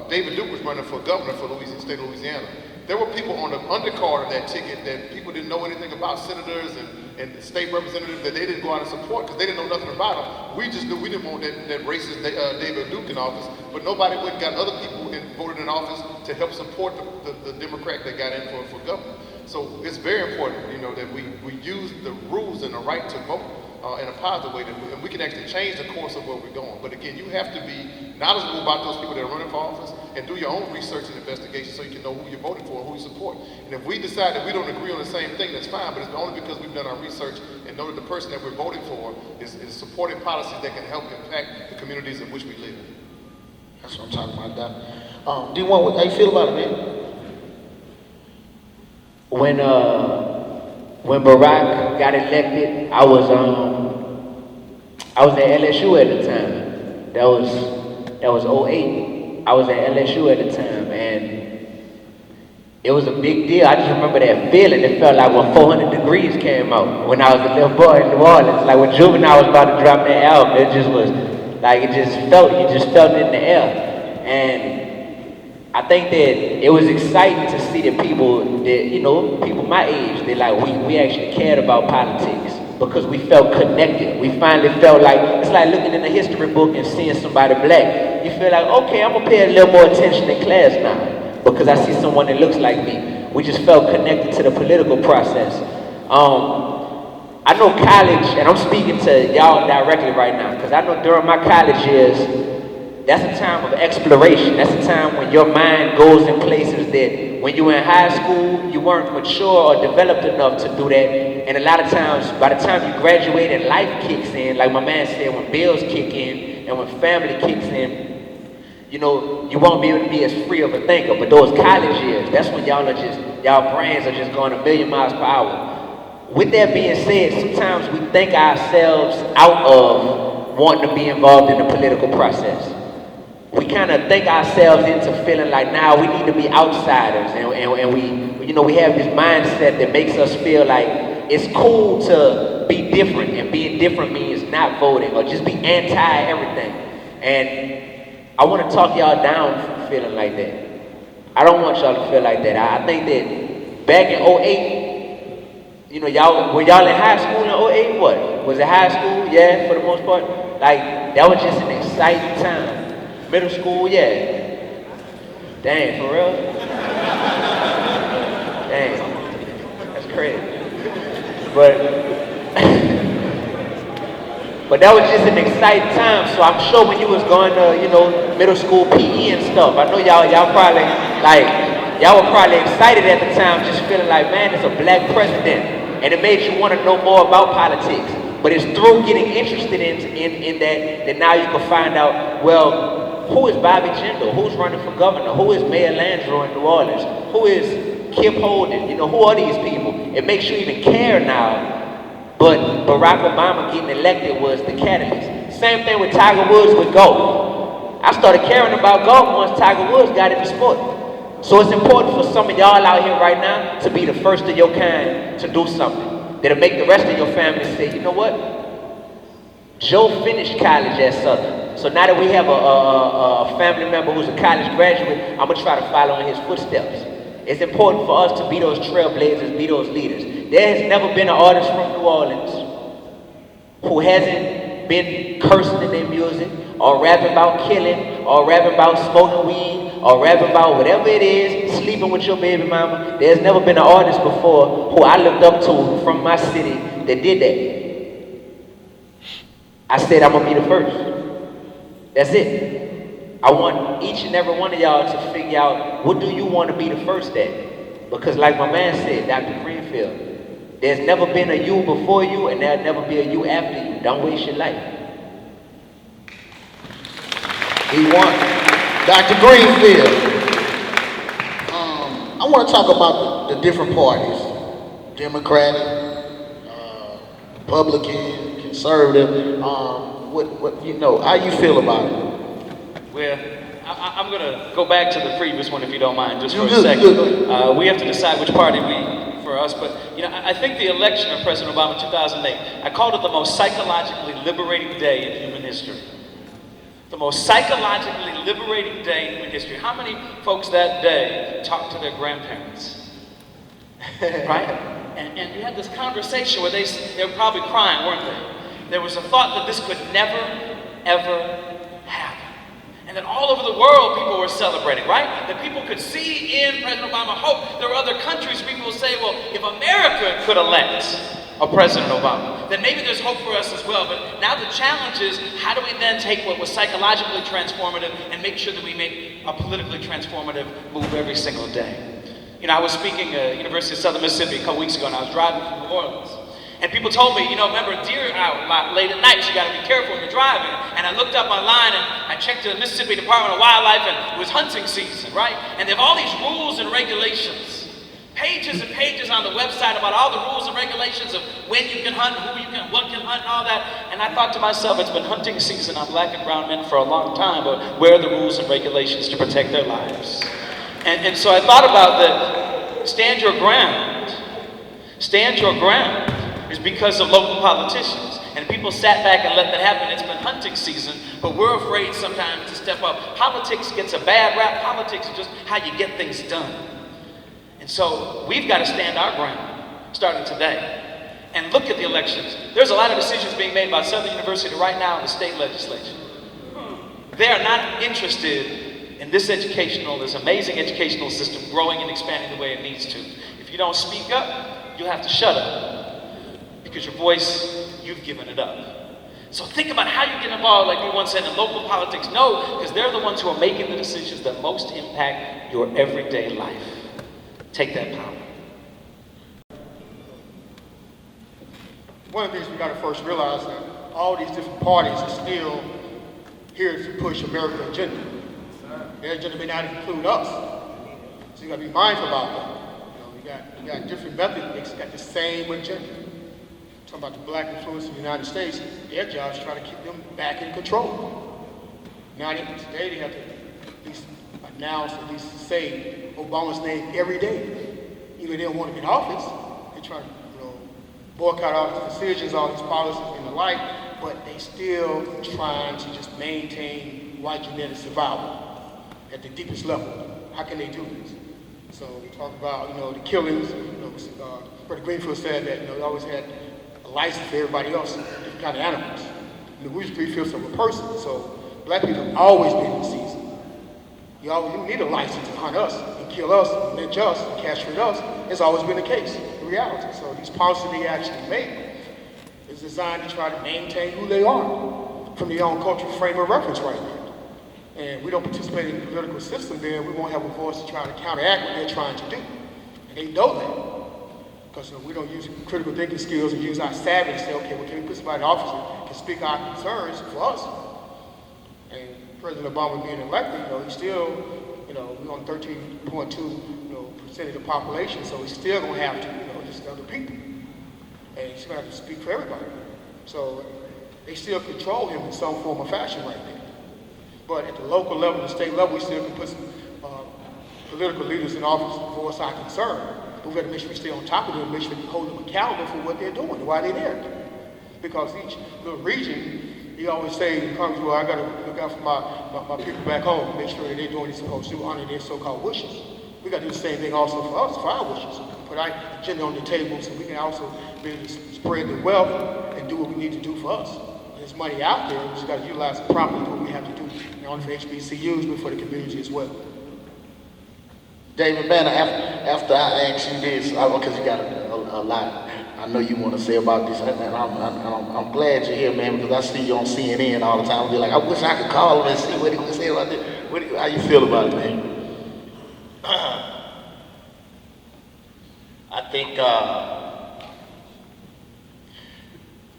[SPEAKER 2] David Duke was running for governor for state of Louisiana, there were people on the undercard of that ticket that people didn't know anything about, senators and state representatives, that they didn't go out and support because they didn't know nothing about them. We just knew we didn't want that racist David Duke in office, but nobody went and got other people voted in office to help support the Democrat that got in for governor. So it's very important, that we use the rules and the right to vote in a positive way, and we can actually change the course of where we're going. But again, you have to be knowledgeable about those people that are running for office and do your own research and investigation so you can know who you're voting for and who you support. And if we decide that we don't agree on the same thing, that's fine, but it's only because we've done our research and know that the person that we're voting for is supporting policies that can help impact the communities in which we live.
[SPEAKER 1] That's what I'm talking about, Doc. D1, how you feel about it, man?
[SPEAKER 3] When Barack got elected, I was at LSU at the time. That was 08. I was at LSU at the time, and it was a big deal. I just remember that feeling. It felt like when 400 Degrees came out when I was a little boy in New Orleans. Like when Juvenile was about to drop that album, it just was like you just felt it in the air. And I think that it was exciting to see that people my age, we actually cared about politics because we felt connected. We finally felt like, it's like looking in a history book and seeing somebody black. You feel like, okay, I'm gonna pay a little more attention in class now because I see someone that looks like me. We just felt connected to the political process. I know college, and I'm speaking to y'all directly right now, because I know during my college years, that's a time of exploration. That's a time when your mind goes in places that when you were in high school, you weren't mature or developed enough to do that. And a lot of times, by the time you graduate and life kicks in, like my man said, when bills kick in and when family kicks in, you won't be able to be as free of a thinker. But those college years, that's when y'all brains are just going a million miles per hour. With that being said, sometimes we think ourselves out of wanting to be involved in the political process. We kind of think ourselves into feeling like now we need to be outsiders, and we have this mindset that makes us feel like it's cool to be different, and being different means not voting or just be anti-everything. And I want to talk y'all down from feeling like that. I don't want y'all to feel like that. I think that back in 08, were y'all in high school in 08? What? Was it high school? Yeah, for the most part. Like, that was just an exciting time. Middle school, yeah. Dang, for real? Dang, that's crazy. But that was just an exciting time. So I'm sure when you was going to, middle school PE and stuff, I know y'all were probably excited at the time, just feeling like, man, it's a black president, and it made you want to know more about politics. But it's through getting interested in that now you can find out, well, who is Bobby Jindal? Who's running for governor? Who is Mayor Landrieu in New Orleans? Who is Kip Holden? Who are these people? It makes you even care now. But Barack Obama getting elected was the catalyst. Same thing with Tiger Woods with golf. I started caring about golf once Tiger Woods got into sport. So it's important for some of y'all out here right now to be the first of your kind to do something that'll make the rest of your family say, you know what? Joe finished college at Southern. So now that we have a family member who's a college graduate, I'm gonna try to follow in his footsteps. It's important for us to be those trailblazers, be those leaders. There has never been an artist from New Orleans who hasn't been cursing in their music, or rapping about killing, or rapping about smoking weed, or rapping about whatever it is, sleeping with your baby mama. There's never been an artist before who I looked up to from my city that did that. I said I'm gonna be the first. That's it. I want each and every one of y'all to figure out, what do you want to be the first at? Because like my man said, Dr. Greenfield, there's never been a you before you, and there'll never be a you after you. Don't waste your life.
[SPEAKER 1] He won. Dr. Greenfield. I want to talk about the different parties. Democratic, Republican, conservative. How you feel about it?
[SPEAKER 5] Well, I'm going to go back to the previous one if you don't mind, just for a
[SPEAKER 1] Good.
[SPEAKER 5] second. We have to decide which party for us, but I think the election of President Obama in 2008, I called it the most psychologically liberating day in human history. The most psychologically liberating day in human history. How many folks that day talked to their grandparents? Right? And we had this conversation where they were probably crying, weren't they? There was a thought that this could never, ever happen. And that all over the world people were celebrating, right? That people could see in President Obama hope. There were other countries where people would say, well, if America could elect of President Obama, then maybe there's hope for us as well. But now the challenge is, how do we then take what was psychologically transformative and make sure that we make a politically transformative move every single day? You know, I was speaking at University of Southern Mississippi a couple weeks ago, and I was driving from New Orleans. And people told me, you know, remember, deer out a lot late at night, so you gotta be careful when you're driving. And I looked up online and I checked the Mississippi Department of Wildlife, and it was hunting season, right? And they have all these rules and regulations. Pages and pages on the website about all the rules and regulations of when you can hunt, who you can, what can hunt, and all that. And I thought to myself, it's been hunting season on black and brown men for a long time, but where are the rules and regulations to protect their lives? And so I thought about that, stand your ground. Stand your ground is because of local politicians. And people sat back and let that happen. It's been hunting season, but we're afraid sometimes to step up. Politics gets a bad rap. Politics is just how you get things done. And so we've got to stand our ground, starting today. And look at the elections. There's a lot of decisions being made by Southern University right now in the state legislature. They are not interested in this amazing educational system growing and expanding the way it needs to. If you don't speak up, you'll have to shut up. Because your voice, you've given it up. So think about how you get involved, like we once said, in local politics. No, because they're the ones who are making the decisions that most impact your everyday life. Take that power.
[SPEAKER 6] One of the things we got to first realize that all these different parties are still here to push America's agenda. Their agenda may not include us. So you got to be mindful about that. You know, we got different methods. They got the same agenda. Talking about the black influence in the United States, their job is trying to keep them back in control. Now today they have to at least announce, at least say Obama's name every day. Even they don't want to get in office, they try to boycott all his decisions, all his policies and the like, but they still trying to just maintain white genetic survival at the deepest level. How can they do this? So we talk about the killings. Brother Greenfield said that they always had a license for everybody else, different kind of animals. We use 3/5 of a person, so black people have always been in season. You don't need a license to hunt us and kill us, and lynch us, and castrate us. It's always been the case, in reality. So these policies they actually make is designed to try to maintain who they are from their own cultural frame of reference right now. And we don't participate in the political system there, we won't have a voice to try to counteract what they're trying to do. And they know that. Because we don't use critical thinking skills and use our savvy to say, okay, well, can we put somebody in office that can speak our concerns for us? And President Obama being elected, he's still, we're on 13.2% of the population, so he's still going to have to, listen to other people. And he's going to have to speak for everybody. So they still control him in some form or fashion right now. But at the local level, the state level, we still can put some political leaders in office to voice our concern. But we've got to make sure we stay on top of them, make sure we hold them accountable for what they're doing and why they're there. Because each little region, he always say in Congress, well, I got to look out for my people back home, make sure that they're doing what they're supposed to, honor their so-called wishes. We got to do the same thing also for us, for our wishes. Put our agenda on the table so we can also be able to spread the wealth and do what we need to do for us. There's money out there, we just got to utilize it properly, do what we have to do, not only for HBCUs, but for the community as well.
[SPEAKER 1] David Banner, after I ask you this, because you got a lot I know you want to say about this, and I'm glad you're here, man, because I see you on CNN all the time. I'll be like, I wish I could call him and see what he would say about this. How you feel about it, man?
[SPEAKER 4] I think,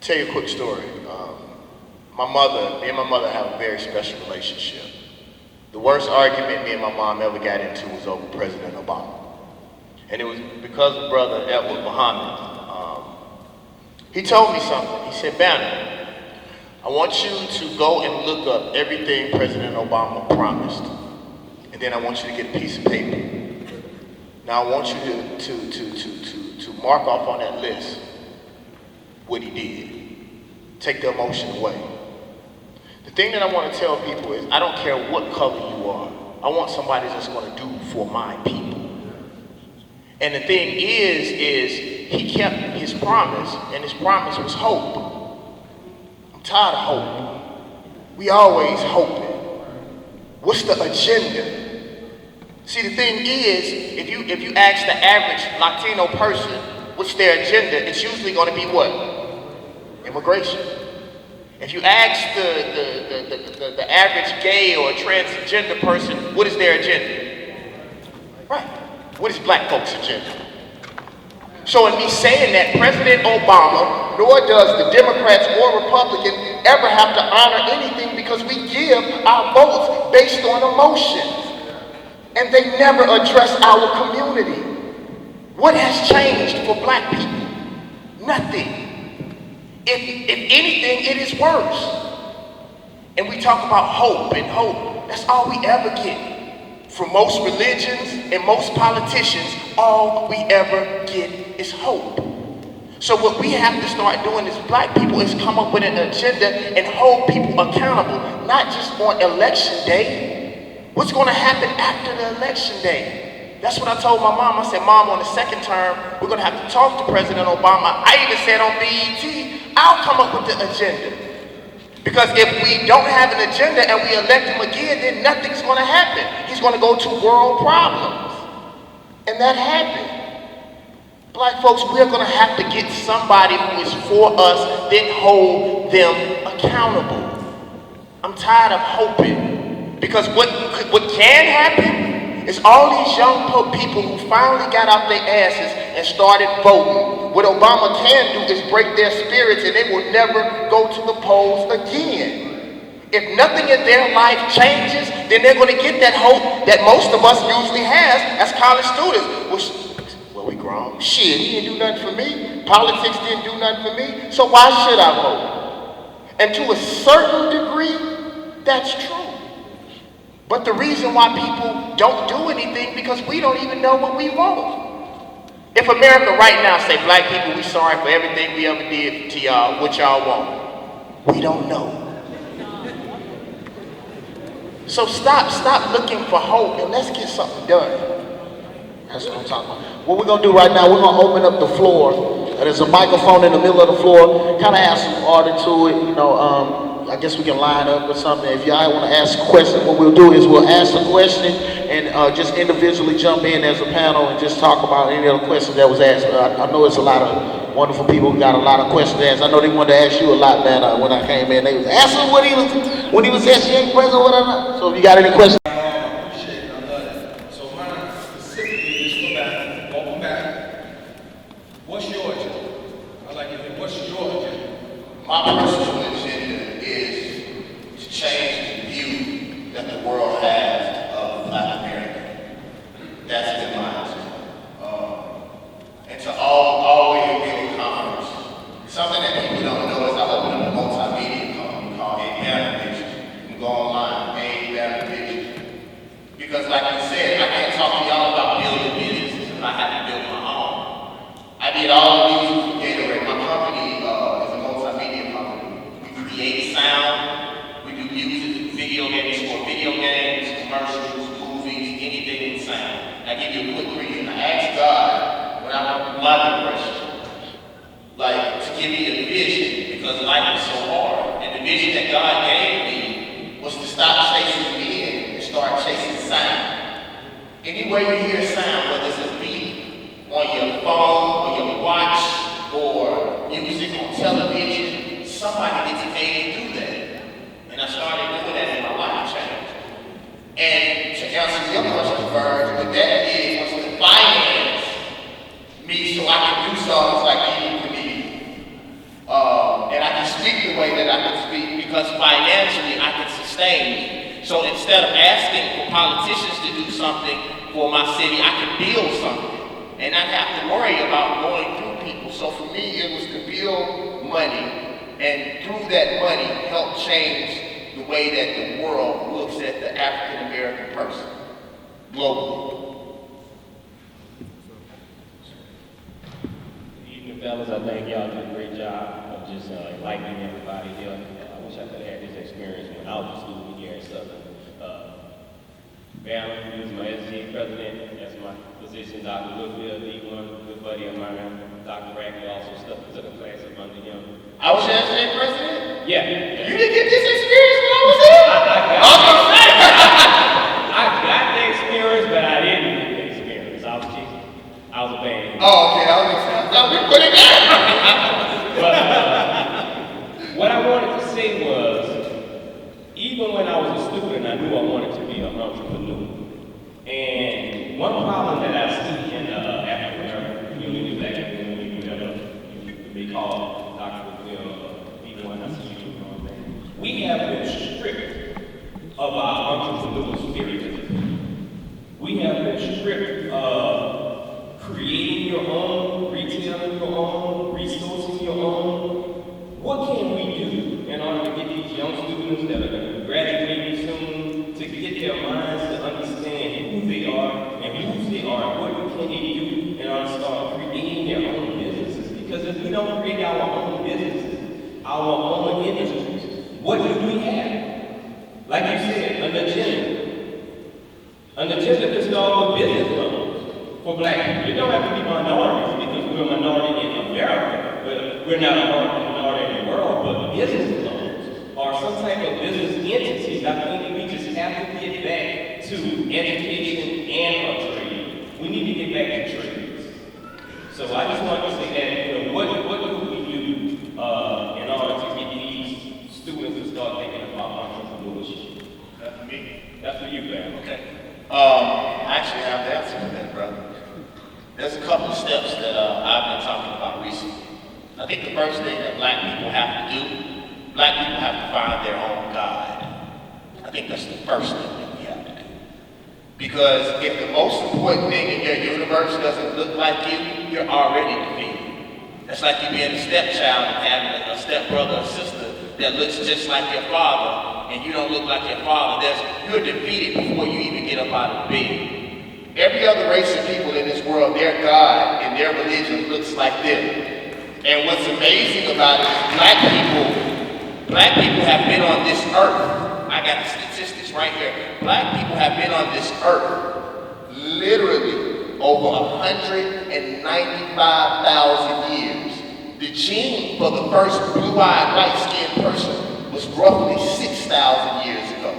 [SPEAKER 4] tell you a quick story. Me and my mother have a very special relationship. The worst argument me and my mom ever got into was over President Obama. And it was because of Brother Edward Muhammad. He told me something. He said, Banner, I want you to go and look up everything President Obama promised. And then I want you to get a piece of paper. Now I want you to mark off on that list what he did. Take the emotion away. The thing that I want to tell people is, I don't care what color you are. I want somebody that's going to do for my people. And the thing is he kept his promise, and his promise was hope. I'm tired of hope. We always hoping. What's the agenda? See, the thing is, if you ask the average Latino person, what's their agenda, it's usually going to be what? Immigration. If you ask the average gay or transgender person, what is their agenda? Right. What is black folks' agenda? So in me saying that, President Obama, nor does the Democrats or Republicans ever have to honor anything because we give our votes based on emotions. And they never address our community. What has changed for black people? Nothing. If anything, it is worse. And we talk about hope and hope. That's all we ever get. From most religions and most politicians, all we ever get is hope. So what we have to start doing as black people is come up with an agenda and hold people accountable, not just on election day. What's going to happen after the election day? That's what I told my mom. I said, Mom, on the second term, we're going to have to talk to President Obama. I even said on BET, I'll come up with the agenda. Because if we don't have an agenda and we elect him again, then nothing's going to happen. He's going to go to world problems. And that happened. Black folks, we're going to have to get somebody who is for us, then hold them accountable. I'm tired of hoping. Because what can happen is all these young people who finally got out their asses and started voting. What Obama can do is break their spirits and they will never go to the polls again. If nothing in their life changes, then they're going to get that hope that most of us usually has as college students. Well, we grown. Shit, he didn't do nothing for me. Politics didn't do nothing for me. So why should I vote? And to a certain degree, that's true. But the reason why people don't do anything because we don't even know what we want. If America right now say, black people, we sorry for everything we ever did to y'all, what y'all want, we don't know. So stop looking for hope and let's get something done. That's what I'm talking about. What we're going to do right now, we're going to open up the floor. There's a microphone in the middle of the floor. Kind of add some order to it, I guess we can line up with something. If y'all want to ask a question, what we'll do is we'll ask a question and just individually jump in as a panel and just talk about any other questions that was asked. I know it's a lot of wonderful people who got a lot of questions asked. I know they wanted to ask you a lot, man, when I came in. They was asking when he was SGA president or whatever. So if you got any questions.
[SPEAKER 7] So mine specifically is go back, welcome back. What's your agenda? I like it. What's your agenda?
[SPEAKER 4] My personal agenda is to change the view that the world has of Black America. That's been my agenda. And to always build commerce. Something that people don't know is I opened up a multimedia company called Advocacy. You can go online, Advocacy. Because like you said, I can't talk to y'all about building businesses if I had to build my own. I did all of these for Gatorade. My company is a multimedia company. We create sound, we do music, video games, for video games, commercials, movies, anything with sound. I give you a quick reason. I asked God when I went through my depression, like to give me a vision because life was so hard. And the vision that God gave me was to stop chasing men and start chasing sound. Anywhere you hear sound, whether it's a beat on your phone, or your watch, or music on television, somebody gets paid to do that. And I started doing that and my life changed. And to answer your question, Vern, what that did was to finance me so I can do songs like you for me. And I can speak the way that I can speak because financially I can sustain me. So instead of asking for politicians to do something for my city, I can build something and not have to worry about going through people. So for me, it was to build money and through that money help change the way that the world looks at the African American person globally.
[SPEAKER 8] Evening, fellas. I think y'all did a great job of just enlightening everybody here. I wish I could have had this experience when I was a student here in Southern. Bama, he was my SG president. That's my position. Dr. Woodfield, D1, good buddy of mine. Dr. Rackley also took a class up under him.
[SPEAKER 4] I was SJ president?
[SPEAKER 8] Yeah.
[SPEAKER 4] You didn't get this experience when I was there?
[SPEAKER 8] I got the experience, but I didn't get the experience. I was a band.
[SPEAKER 4] Oh, okay. I was
[SPEAKER 1] put it down.
[SPEAKER 8] What I wanted to say was, even when I was a student, I knew I wanted to be an entrepreneur. And one problem that I see in African American community, black community, whatever you may call Dr. people and I see you doing all that, we have been stripped of our entrepreneurial spirit. We have been stripped of creating your own, retailing your own, resourcing your own. What can we do in order to get these young students that are going to be graduating soon to get their minds to understand who they are and whose they are? What can they do in order to start creating their own businesses? Because if we don't create our own businesses, our own industries, what do we have? Like you said, an agenda. An agenda to start business loans for black people. You don't have to be minorities because we're a minority in America, but we're not a minority in the world. But business loans or some type of business entities, I think we just have to get back to education and our trade. We need to get back to trades. So I just want to say that, what do we do in order to get these students to start thinking about entrepreneurship?
[SPEAKER 4] That's for me.
[SPEAKER 8] That's for you, man.
[SPEAKER 4] Okay. I actually have the answer to that, brother. There's a couple of steps that I've been talking about recently. I think the first thing that black people have to do, black people have to find their own God. I think that's the first thing that we have to do. Because if the most important thing in your universe doesn't look like you, you're already defeated. That's like you being a stepchild and having a stepbrother or sister that looks just like your father, and you don't look like your father. You're defeated before you even get up out of bed. Every other race of people in this world, their God and their religion looks like them. And what's amazing about it is black people have been on this earth. I got the statistics right here. Black people have been on this earth literally over 195,000 years. The gene for the first blue-eyed, light-skinned person was roughly 6,000 years ago.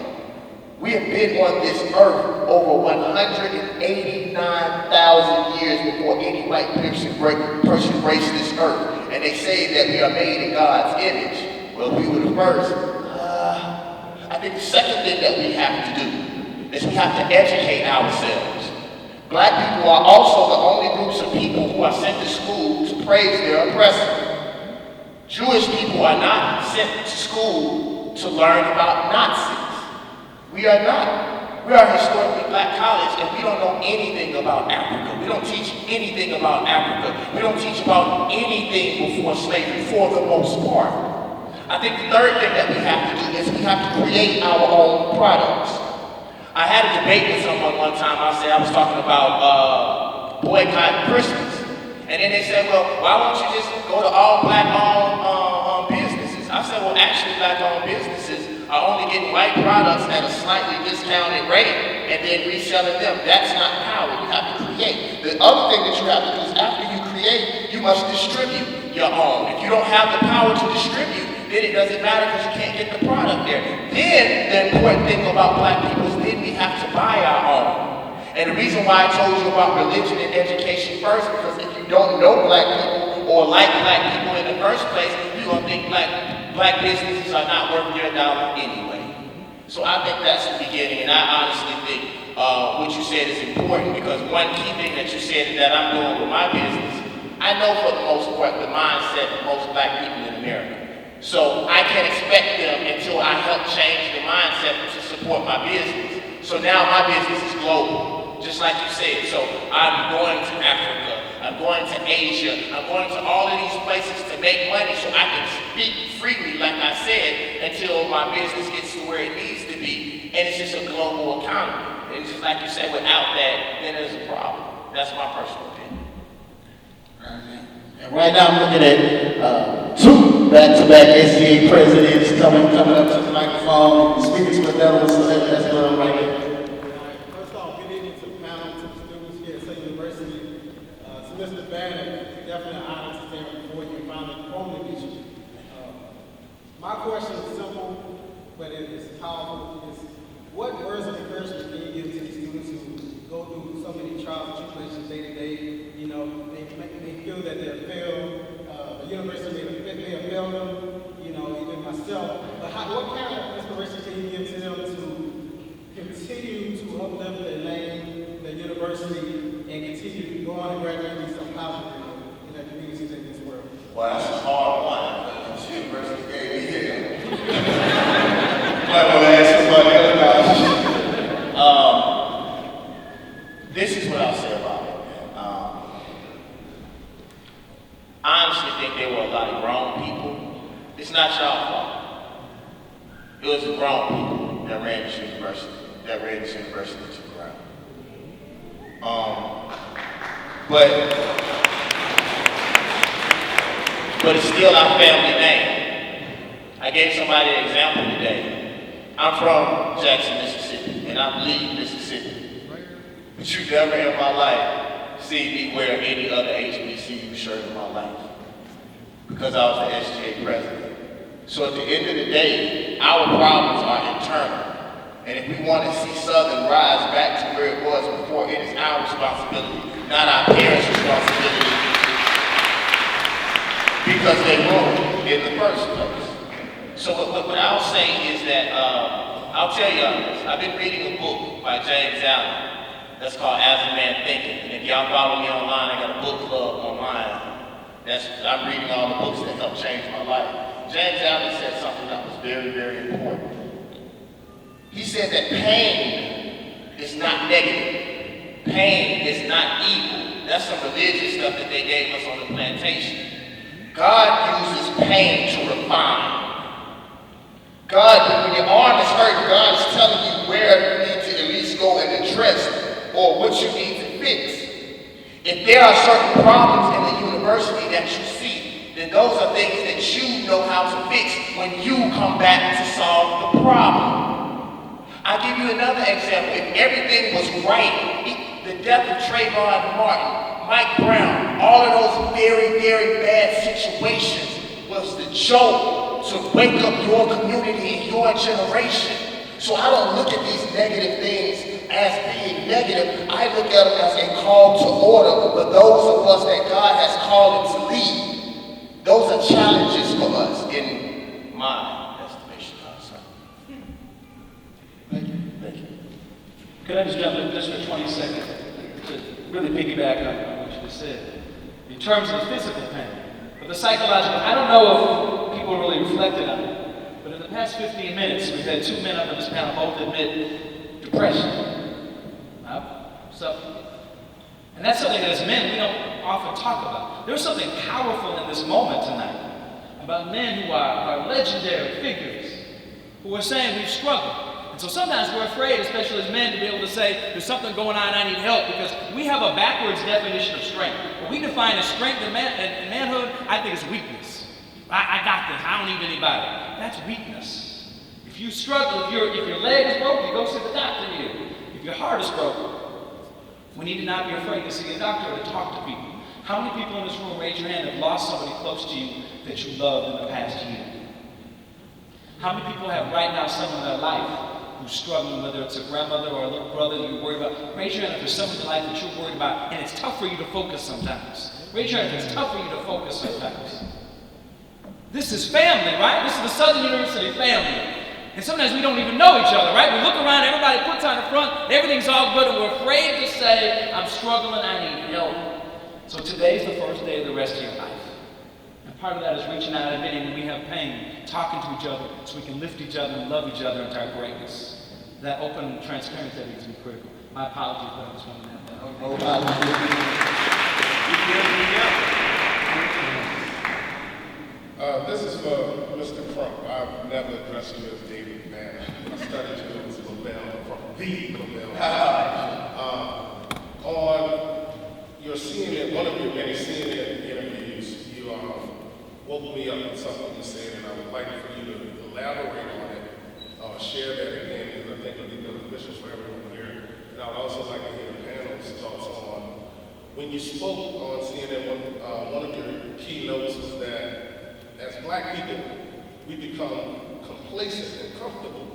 [SPEAKER 4] We have been on this earth over 189,000 years before any white person graced this earth. And they say that we are made in God's image. Well, we were the first. I think the second thing that we have to do is we have to educate ourselves. Black people are also the only groups of people who are sent to school to praise their oppressor. Jewish people are not sent to school to learn about Nazis. We are not. We are a historically black college and we don't know anything about Africa. We don't teach anything about Africa. We don't teach about anything before slavery for the most part. I think the third thing that we have to do is we have to create our own products. I had a debate with someone one time. I was talking about boycotting Christmas. And then they said, well, why won't you just go to all black-owned businesses? I said, well, actually, black-owned businesses are only getting white products at a slightly discounted rate and then reselling them. That's not power. You have to create. The other thing that you have to do is after you create, you must distribute your own. If you don't have the power to distribute, then it doesn't matter because you can't get the product there. Then the important thing about black people is then we have to buy our own. And the reason why I told you about religion and education first, because if you don't know black people or like black people in the first place, you're going to think black businesses are not worth their dollar anyway. So I think that's the beginning, and I honestly think what you said is important because one key thing that you said that I'm doing with my business, I know for the most part the mindset of most black people in America. So I can't expect them until I help change the mindset to support my business. So now my business is global, just like you said. So I'm going to Africa, I'm going to Asia, I'm going to all of these places to make money so I can speak freely, like I said, until my business gets to where it needs to be. And it's just a global economy. And it's just like you said, without that, then there's a problem. That's my personal opinion.
[SPEAKER 1] And right now I'm looking at two back-to-back SCA presidents coming up to the microphone, speaking to the devil, so that's what I'm right there.
[SPEAKER 9] First off, good evening to the panel, to the students here at State University. To Mr. Banner, definitely an honor to stand before you and finally formally meet you. My question is simple, but it is powerful. It's what words of encouragement can you give to these students who go through so many trials and tribulations day to day? You know, they feel that they're failed, diversity and continue to go on and gradually be some positive in the communities in this world?
[SPEAKER 4] Well, that's a hard one, because university gave me here. Might want to ask somebody else about it. This is what I'll say about it, man. I honestly think there were a lot of grown people. It's not y'all fault. It was the grown people that ran this university, to the ground. But it's still our family name. I gave somebody an example today. I'm from Jackson, Mississippi, and I bleed Mississippi. But you never in my life see me wear any other HBCU shirt in my life, because I was the SGA president. So at the end of the day, our problems are internal. And if we want to see Southern rise back to where it was before, it is our responsibility, not our parents' responsibility, because they ruined it in the first place. So what I'll say is that, I'll tell you this. I've been reading a book by James Allen that's called As a Man Thinking. And if y'all follow me online, I got a book club online. I'm reading all the books that helped change my life. James Allen said something that was very, very important. He said that pain is not negative. Pain is not evil. That's some religious stuff that they gave us on the plantation. God uses pain to refine. God, when your arm is hurt, God is telling you where you need to at least go and address or what you need to fix. If there are certain problems in the university that you see, then those are things that you know how to fix when you come back to solve the problem. I'll give you another example. If everything was right, the death of Trayvon Martin, Mike Brown, all of those very, very bad situations was the jolt to wake up your community and your generation. So I don't look at these negative things as being negative. I look at them as a call to order for those of us that God has called to lead. Those are challenges for us in my estimation.
[SPEAKER 5] Thank you. Could I just jump in just for 20 seconds to really piggyback on what you just said? In terms of physical pain, but the psychological, I don't know if people really reflected on it, but in the past 15 minutes, we've had two men up on this panel both admit depression. And that's something that as men we don't often talk about. There's something powerful in this moment tonight about men who are legendary figures, who are saying we've struggled. And so sometimes we're afraid, especially as men, to be able to say, there's something going on, I need help, because we have a backwards definition of strength. What we define as strength in manhood, I think is weakness. I got this, I don't need anybody. That's weakness. If you struggle, if your leg is broken, you go see the doctor here. If your heart is broken, we need to not be afraid to see a doctor or to talk to people. How many people in this room, raise your hand, have lost somebody close to you that you loved in the past year? How many people have right now someone in their life who's struggling, whether it's a grandmother or a little brother that you're worried about? Raise your hand if there's someone in your life that you're worried about, and it's tough for you to focus sometimes. Raise your hand if it's tough for you to focus sometimes. This is family, right? This is the Southern University family. And sometimes we don't even know each other, right? We look around, everybody puts on the front, everything's all good, and we're afraid to say, I'm struggling, I need help. So today's the first day of the rest of your life. And part of that is reaching out and admitting when we have pain, talking to each other so we can lift each other and love each other into our greatness. That open transparency needs to be critical. My apologies, but I just wanted to have that.
[SPEAKER 1] No problem.
[SPEAKER 10] This is for Mr. Crump. I've never addressed you as David Banner. I studied you as Lavelle from the Lavelle. On your CNN, one of your many CNN interviews, you woke me up with something you said, and I would like for you to elaborate on it, share that again, because I think it'll be beneficial for everyone here. And I would also like to hear the panel's thoughts on, when you spoke on CNN, one of your keynotes was that as Black people, we become complacent and comfortable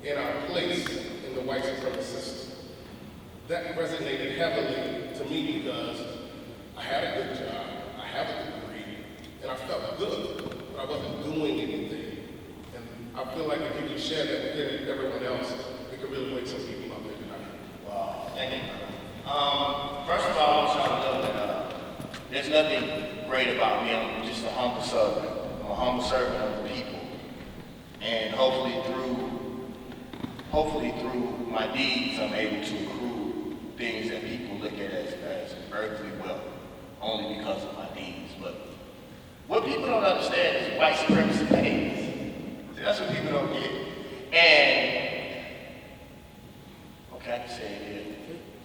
[SPEAKER 10] in our place in the white supremacist system. That resonated heavily to me because I had a good job, I have a degree, and I felt good, but I wasn't doing anything. And I feel like if you can share that with everyone else, it could really wake some people up there tonight.
[SPEAKER 4] Wow, thank you. nothing great about me. I'm just a humble servant. I'm a humble servant of the people. And hopefully through my deeds, I'm able to accrue things that people look at as earthly wealth, only because of my deeds. But what people don't understand is white supremacy pays. See, that's what people don't get. And, okay, I can say it here.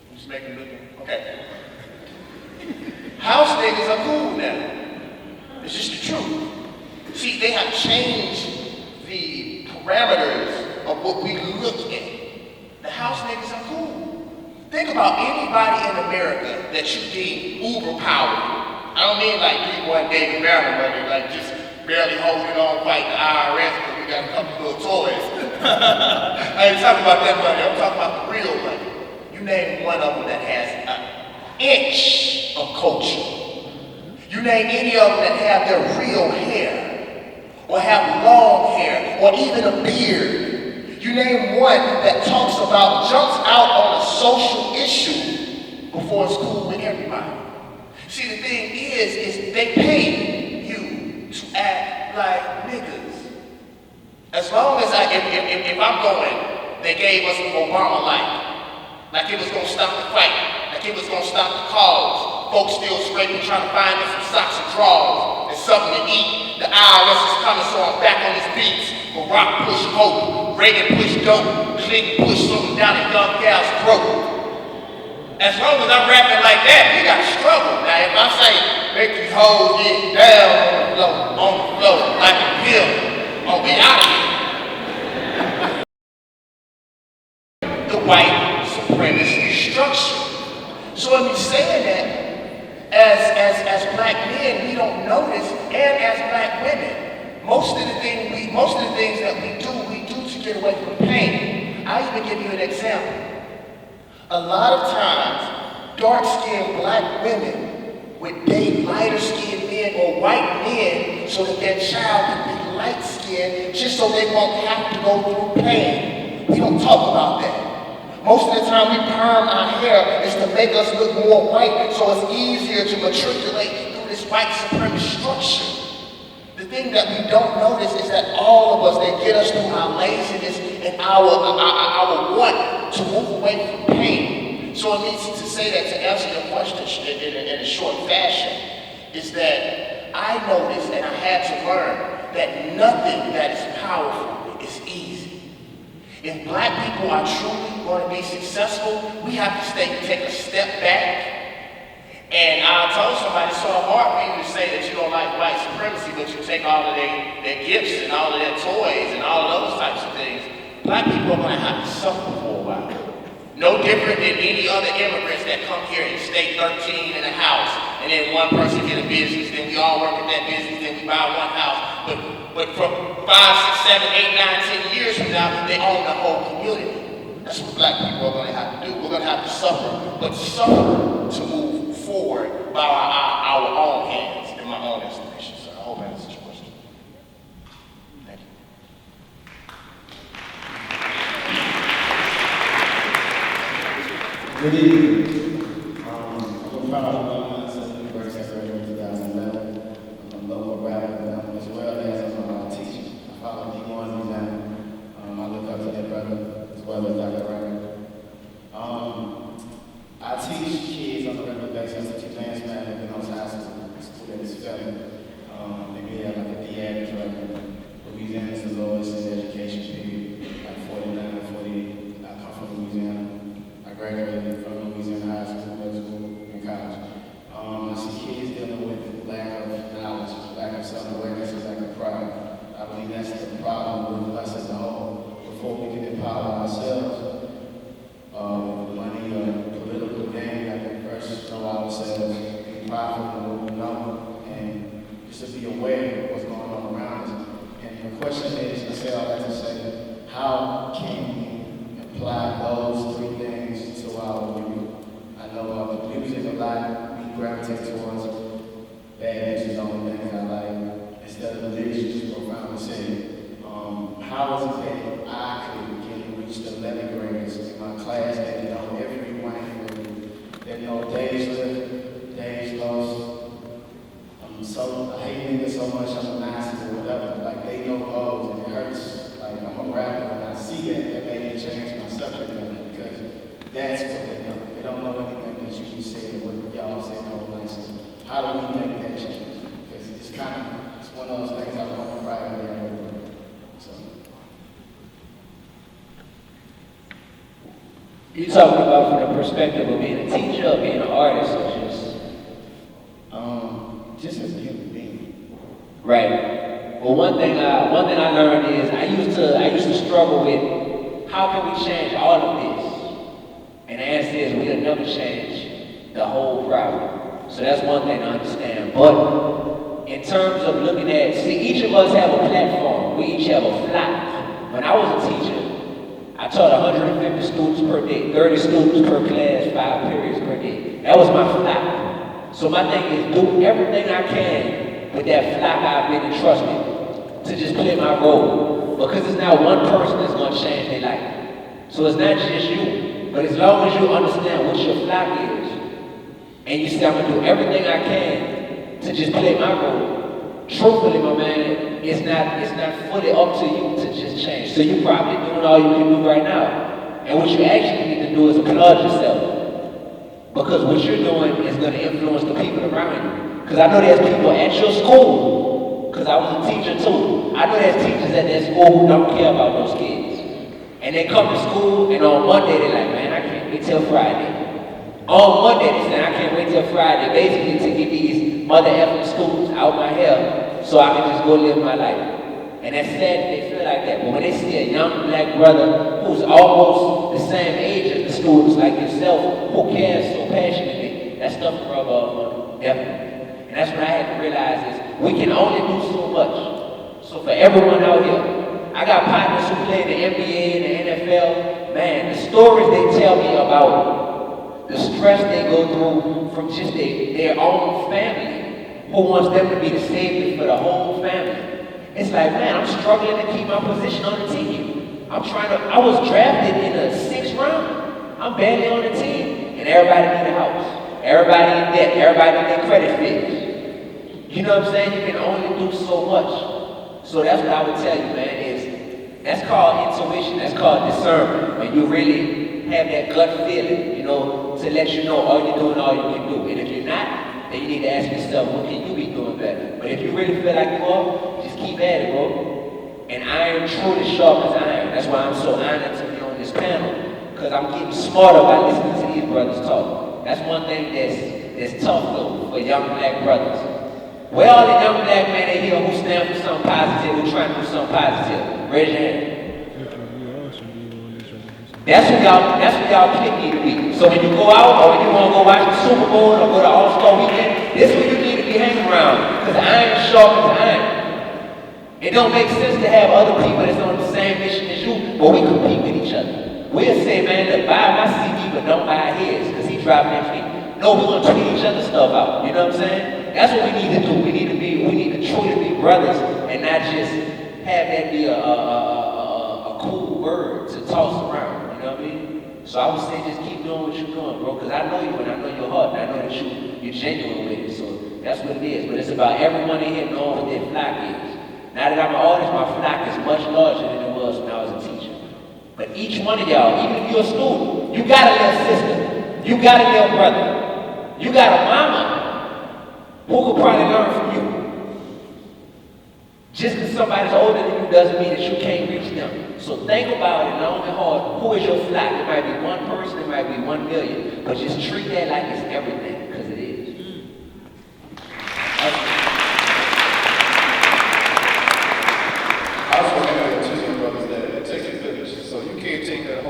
[SPEAKER 4] I'm just making looking, okay. House niggas are cool now. It's just the truth. See, they have changed the parameters of what we look at. The house niggas are cool. Think about anybody in America that you deem uber powerful. I don't mean like D1 David Barron money, like just barely holding on fight the IRS because we got a couple little toys. I ain't talking about that money, I'm talking about the real money. You name one of them that has an inch of culture. You name any of them that have their real hair, or have long hair, or even a beard. You name one that talks about, jumps out on a social issue before it's cool with everybody. See, the thing is they pay you to act like niggas. As long as if I'm going, they gave us Obama like it was gonna stop the fight, like it was gonna stop the cause. Folks still scraping, trying to find me some socks and drawers and something to eat. The IRS is coming, so I'm back on his beats. Barack push hope, Reagan push dope, Clinton push something down a young gal's throat. As long as I'm rapping like that, we gotta struggle. Now if I say, make these hoes get down on the floor, like a pill, oh, we out of here. The white supremacist structure. So in me saying that, as black men, we don't notice, and as black women, most of the things that we do to get away from pain. I'll even give you an example. A lot of times, dark-skinned black women would date lighter-skinned men or white men so that their child can be light-skinned, just so they won't have to go through pain. We don't talk about that. Most of the time we perm our hair is to make us look more white, so it's easier to matriculate through this white supremacist structure. The thing that we don't notice is that all of us, they get us through our laziness and our want to move away from pain. So it means to say that, to answer your question in a short fashion, is that I noticed and I had to learn that nothing that is powerful is easy. If black people are truly going to be successful, we have to take a step back. And I told somebody, it's so hard for you to say that you don't like white supremacy, but you take all of their gifts and all of their toys and all of those types of things. Black people are going to have to suffer for a while. No different than any other immigrants that come here and stay 13 in a house, and then one person get a business, then we all work at that business, then we buy one house. But from 5, 6, 7, 8, 9, 10 years from now, they own the whole community. That's what black people are going to have to do. We're going to have to suffer, but suffer to move forward by our own hands, in my own estimation. So I hope that answers your question. Thank you.
[SPEAKER 11] Good evening. I'm proud of myself. University of Reginald 2011. I'm a local rapper, as well as a teacher. I follow D1 exam. I look up to that brother, as well as Dr. Rackley. I teach kids on a regular basis. I teach advanced math at the high school that is failing. They have like a D average right. Louisiana is the lowest in the education period, like 49, 48. I come from Louisiana. I graduated from Louisiana High School, middle school, and college. I see kids dealing with lack of knowledge, lack of self-awareness, and lack of pride. I believe that's the problem with us as a whole. Before we can empower ourselves, money or political gain, I think first know ourselves, be prideful in what we know, and just to be aware of what's going on around us. And the question is, I say all that to say, how can we apply those three things to our don't know anything that you can say or what y'all say in our lives. How do we make that change? Because it's kind of, it's one of those things I want to privately have. So.
[SPEAKER 3] You talking about from the perspective of being a teacher, or being an artist, or
[SPEAKER 11] just as a human being.
[SPEAKER 3] right? Well, one thing I learned is I used to struggle with how can we change all of this, and the answer is we'll never change the whole problem. So that's one thing to understand. But in terms of looking at, see, each of us have a platform. We each have a flock. When I was a teacher, I taught 150 students per day, 30 students per class, 5 periods per day. That was my flock. So my thing is do everything I can with that flock I've been entrusted to just play my role. Because it's not one person that's going to change their life. So it's not just you. But as long as you understand what your flock is, and you say I'm going to do everything I can to just play my role, truthfully, my man, it's not fully up to you to just change. So you're probably doing all you can do right now. And what you actually need to do is applaud yourself. Because what you're doing is going to influence the people around you. Because I know there's people at your school, because I was a teacher too. I know there's teachers at that school who don't care about those kids. And they come to school, and on Monday they're like, man, I can't wait till Friday. On Monday they say, I can't wait till Friday, basically to get these mother effing students out my hair so I can just go live my life. And that's sad that they feel like that. But when they see a young black brother who's almost the same age as the students like yourself, who cares so passionately, that stuff rub off on them, definitely. And that's what I had to realize is we can only do so much. So for everyone out here, I got partners who play in the NBA and the NFL. Man, the stories they tell me about the stress they go through from just their own family, who wants them to be the savior for the whole family. It's like, man, I'm struggling to keep my position on the team. I was drafted in the 6th round. I'm barely on the team. And everybody need a house. Everybody in debt. Everybody need their credit fixed. You know what I'm saying? You can only do so much. So that's what I would tell you, man, is that's called intuition. That's called discernment. When you really have that gut feeling, you know, to let you know all you're doing, all you can do. And if you're not, then you need to ask yourself, what can you be doing better? But if you really feel like you are, just keep at it, bro. And iron truly sharp as iron. That's why I'm so honored to be on this panel. Because I'm getting smarter by listening to these brothers talk. That's one thing that's tough, though, for young black brothers. Where all the young black men in here who stand for something positive, who trying to do something positive? Raise your hand. That's what y'all pick need to be. So when you go out, or when you want to go watch the Super Bowl, or go to All-Star Weekend, this is what you need to be hanging around. Because iron sharpens iron. It don't make sense to have other people that's on the same mission as you, but we compete with each other. We'll say, man, look, buy my CD, but don't buy his, because he's driving that fleet. No, we're going to tweet each other's stuff out. You know what I'm saying? That's what we need to do. We need to truly be brothers, and not just have that be a cool word to toss around. You know what I mean? So I would say just keep doing what you're doing, bro, because I know you and I know your heart, and I know that you're genuine with it. So that's what it is. But it's about everyone in here knowing what their flock is. Now that I'm an artist, my flock is much larger than it was when I was a teacher. But each one of y'all, even if you're a student, you got a little sister, you got a little brother, you got a mama who could probably learn from you. Just because somebody's older than you doesn't mean that you can't reach them. So think about it long and hard. Who is your flock? It might be one person, it might be 1 million, but just treat that like it's everything, because it is.
[SPEAKER 10] I also want to tell you, brothers, that it takes a village. So you can't take that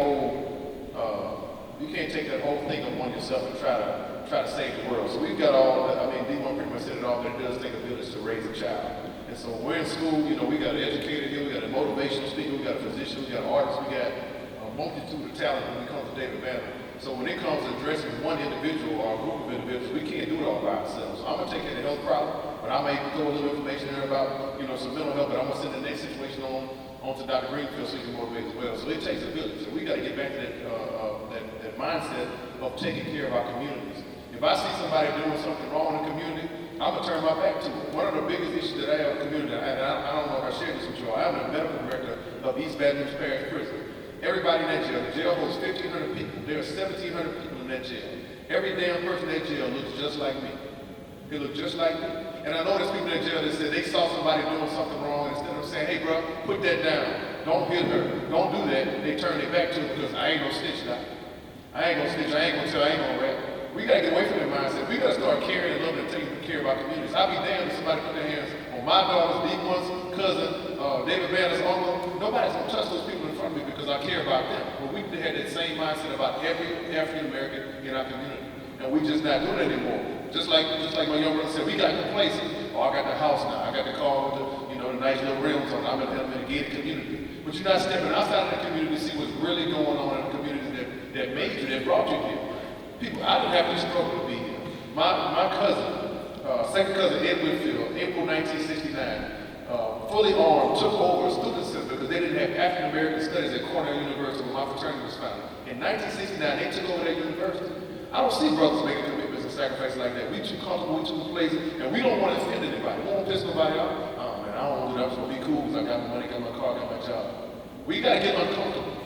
[SPEAKER 10] whole thing upon yourself and try to save the world. So we've got D1 pretty much said it all, but it does take a village to raise a child. And so when we're in school, you know, we got an educator here, we got a motivational speaker, we got a physician, we got artists, we got a multitude of talent when it comes to David Banner. So when it comes to addressing one individual or a group of individuals, we can't do it all by ourselves. So I'm gonna take that health problem, but I may throw a little information there about, you know, some mental health, but I'm gonna send the next situation on to Dr. Greenfield so he can motivate as well. So it takes a village. So we gotta get back to that mindset of taking care of our communities. If I see somebody doing something wrong in the community, I'm gonna turn my back to it. One of the biggest issues that I have in the community, and I don't know if I shared this with you all, I'm the medical director of East Baton Rouge Parish Prison. Everybody in that jail, the jail holds 1,500 people. There are 1,700 people in that jail. Every damn person in that jail looks just like me. They look just like me. And I know there's people in jail that said they saw somebody doing something wrong, and instead of saying, hey bro, put that down, don't hit her, don't do that, they turn their back to it because I ain't gonna snitch now. I ain't gonna snitch, I ain't gonna tell, I ain't gonna rap. We gotta get away from that mindset. We gotta start caring and loving and taking care of our communities. I'll be damned if somebody put their hands on my daughter's, D1's cousin, David Banner's uncle. Nobody's gonna touch those people in front of me because I care about them. But we had that same mindset about every African American in our community. And we just not doing it anymore. Just like my young brother said, we got complacent. Oh, I got the house now. I got the car with the nice little rims on. I'm in a gated community. But you're not stepping outside of the community to see what's really going on in the communities that made you, that brought you here. People, I didn't have to struggle to be here. My cousin, second cousin Ed Whitfield, April 1969, fully armed, took over a student center because they didn't have African American studies at Cornell University when my fraternity was founded. In 1969, they took over that university. I don't see brothers making commitments and sacrifices like that. We too comfortable, we too complacent, and we don't want to offend anybody. We don't want to piss nobody off. Oh man, I don't want to do that. I'm supposed to be cool because I got my money, got my car, got my job. We got to get uncomfortable.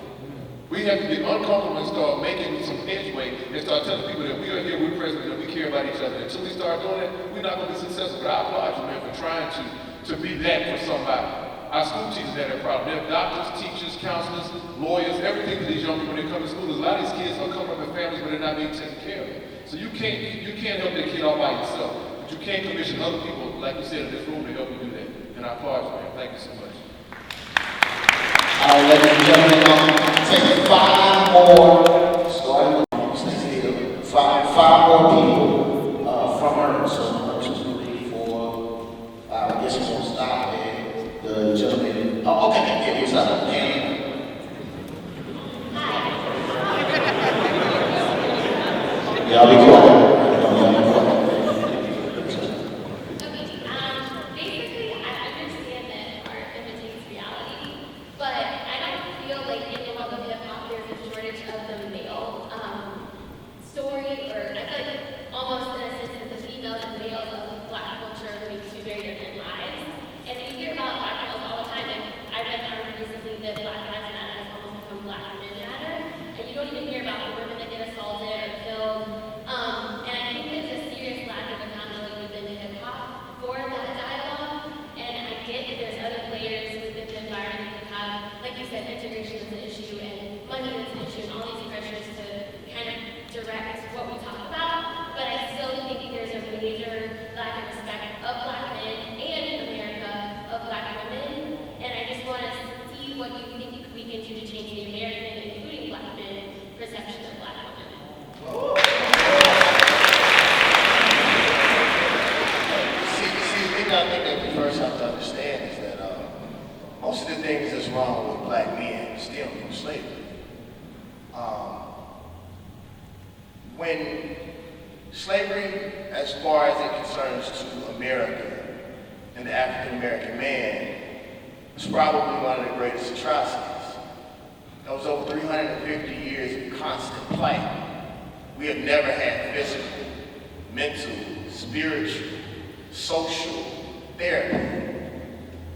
[SPEAKER 10] We have to get uncomfortable and start making some edgeway and start telling people that we are here, we're present, and we care about each other. Until we start doing that, we're not going to be successful. But I applaud you, man, for trying to be that for somebody. Our school teachers had that problem. They have doctors, teachers, counselors, lawyers, everything to these young people when they come to school. A lot of these kids are coming up in families where they're not being taken care of. So you can't help that kid all by yourself. But you can't commission other people, like you said in this room, to help you do that. And I applaud you, man. Thank you so much.
[SPEAKER 1] All right, ladies and gentlemen, take 5 more, starting with five more people from her. So 1, 2, 3, 4, I guess we're gonna stop there. The gentleman, oh, okay, yeah, here's up. Y'all be quiet.
[SPEAKER 12] Basically, I understand that art imitates reality, but I don't feel like in the world of hip-hop there's a shortage of the male story, or I feel like almost in a sense that the females and males of Black culture are living two very different lives. And we hear about Black males all the time, and I read an article recently that Black Lives Matter has almost become Black Men Matter, and you don't even hear about the women that get assaulted or killed. And I think there's a serious lack of accountability within hip-hop for that dialogue, and I get that there's other players within the environment that have, like you said, integration is an issue, and money is an issue, and all these pressures to kind of direct what we talk about, but I still think there's a major lack of respect of Black men and in America of Black women, and I just want to see what you think we can do to change the American, including Black men, perception of Black women.
[SPEAKER 1] See, the thing I think that we first have to understand is that most of the things that's wrong with Black men stem from slavery. When slavery, as far as it concerns to America and the African American man, was probably one of the greatest atrocities. That was over 350 years of constant plight. We have never had physical, mental, spiritual, social therapy.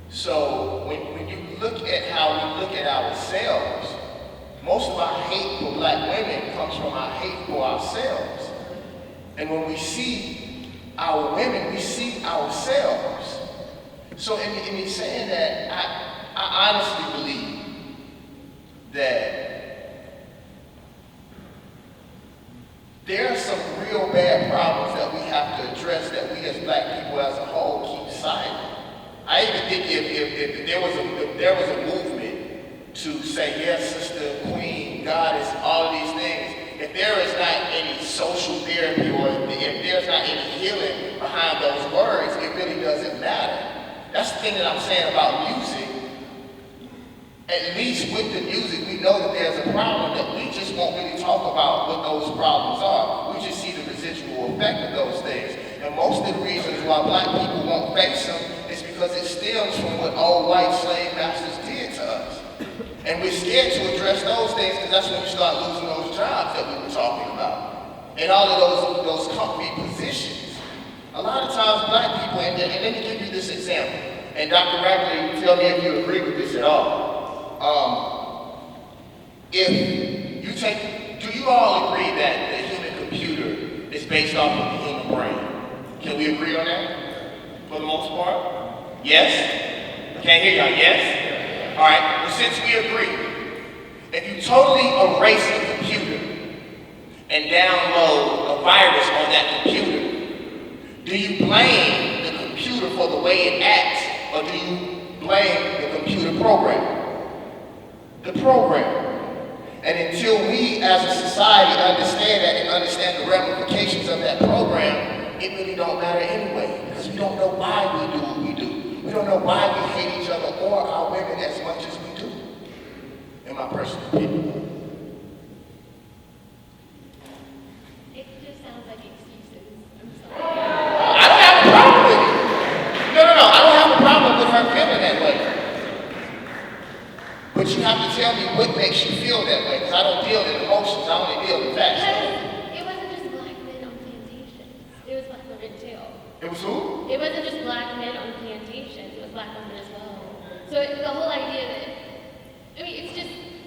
[SPEAKER 1] So when you look at how we look at ourselves, most of our hate for Black women comes from our hate for ourselves. And when we see our women, we see ourselves. So in me saying that, I honestly believe that there are some real bad problems that we have to address that we as Black people as a whole keep silent. I even think if there was a movement to say, yes, sister, queen, goddess, all of these things, if there is not any social therapy or if there's not any healing behind those words, it really doesn't matter. That's the thing that I'm saying about music. At least with the music, we know that there's a problem that we just won't really talk about what those problems are. We just see the residual effect of those things. And most of the reasons why Black people won't face them is because it stems from what old white slave masters did to us. And we're scared to address those things because that's when we start losing those jobs that we were talking about. And all of those comfy positions. A lot of times Black people, and let me give you this example, and Dr. Rackley, tell me if you agree with this at all. If you take, do you all agree that the human
[SPEAKER 4] based off of the human brain. Can we agree on that? For the most part? Yes? I can't hear y'all, yes? All right, well, since we agree, if you totally erase the computer and download a virus on that computer, do you blame the computer for the way it acts, or do you blame the computer program? The program. And until we as a society understand that and understand the ramifications of that program, it really don't matter anyway, because we don't know why we do what we do. We don't know why we hate each other or our women as much as we do, in my personal opinion.
[SPEAKER 12] It just sounds like excuses. I'm sorry.
[SPEAKER 4] I don't have a problem with it. No, I don't have a problem with her feeling that way. But you have to tell me what makes you feel that way, because I don't deal in emotions, I only deal in facts.
[SPEAKER 12] It wasn't just black men on plantations. It was black women too.
[SPEAKER 4] It was who?
[SPEAKER 12] It wasn't just black men on plantations. It was black women as well. So the whole idea that, I mean,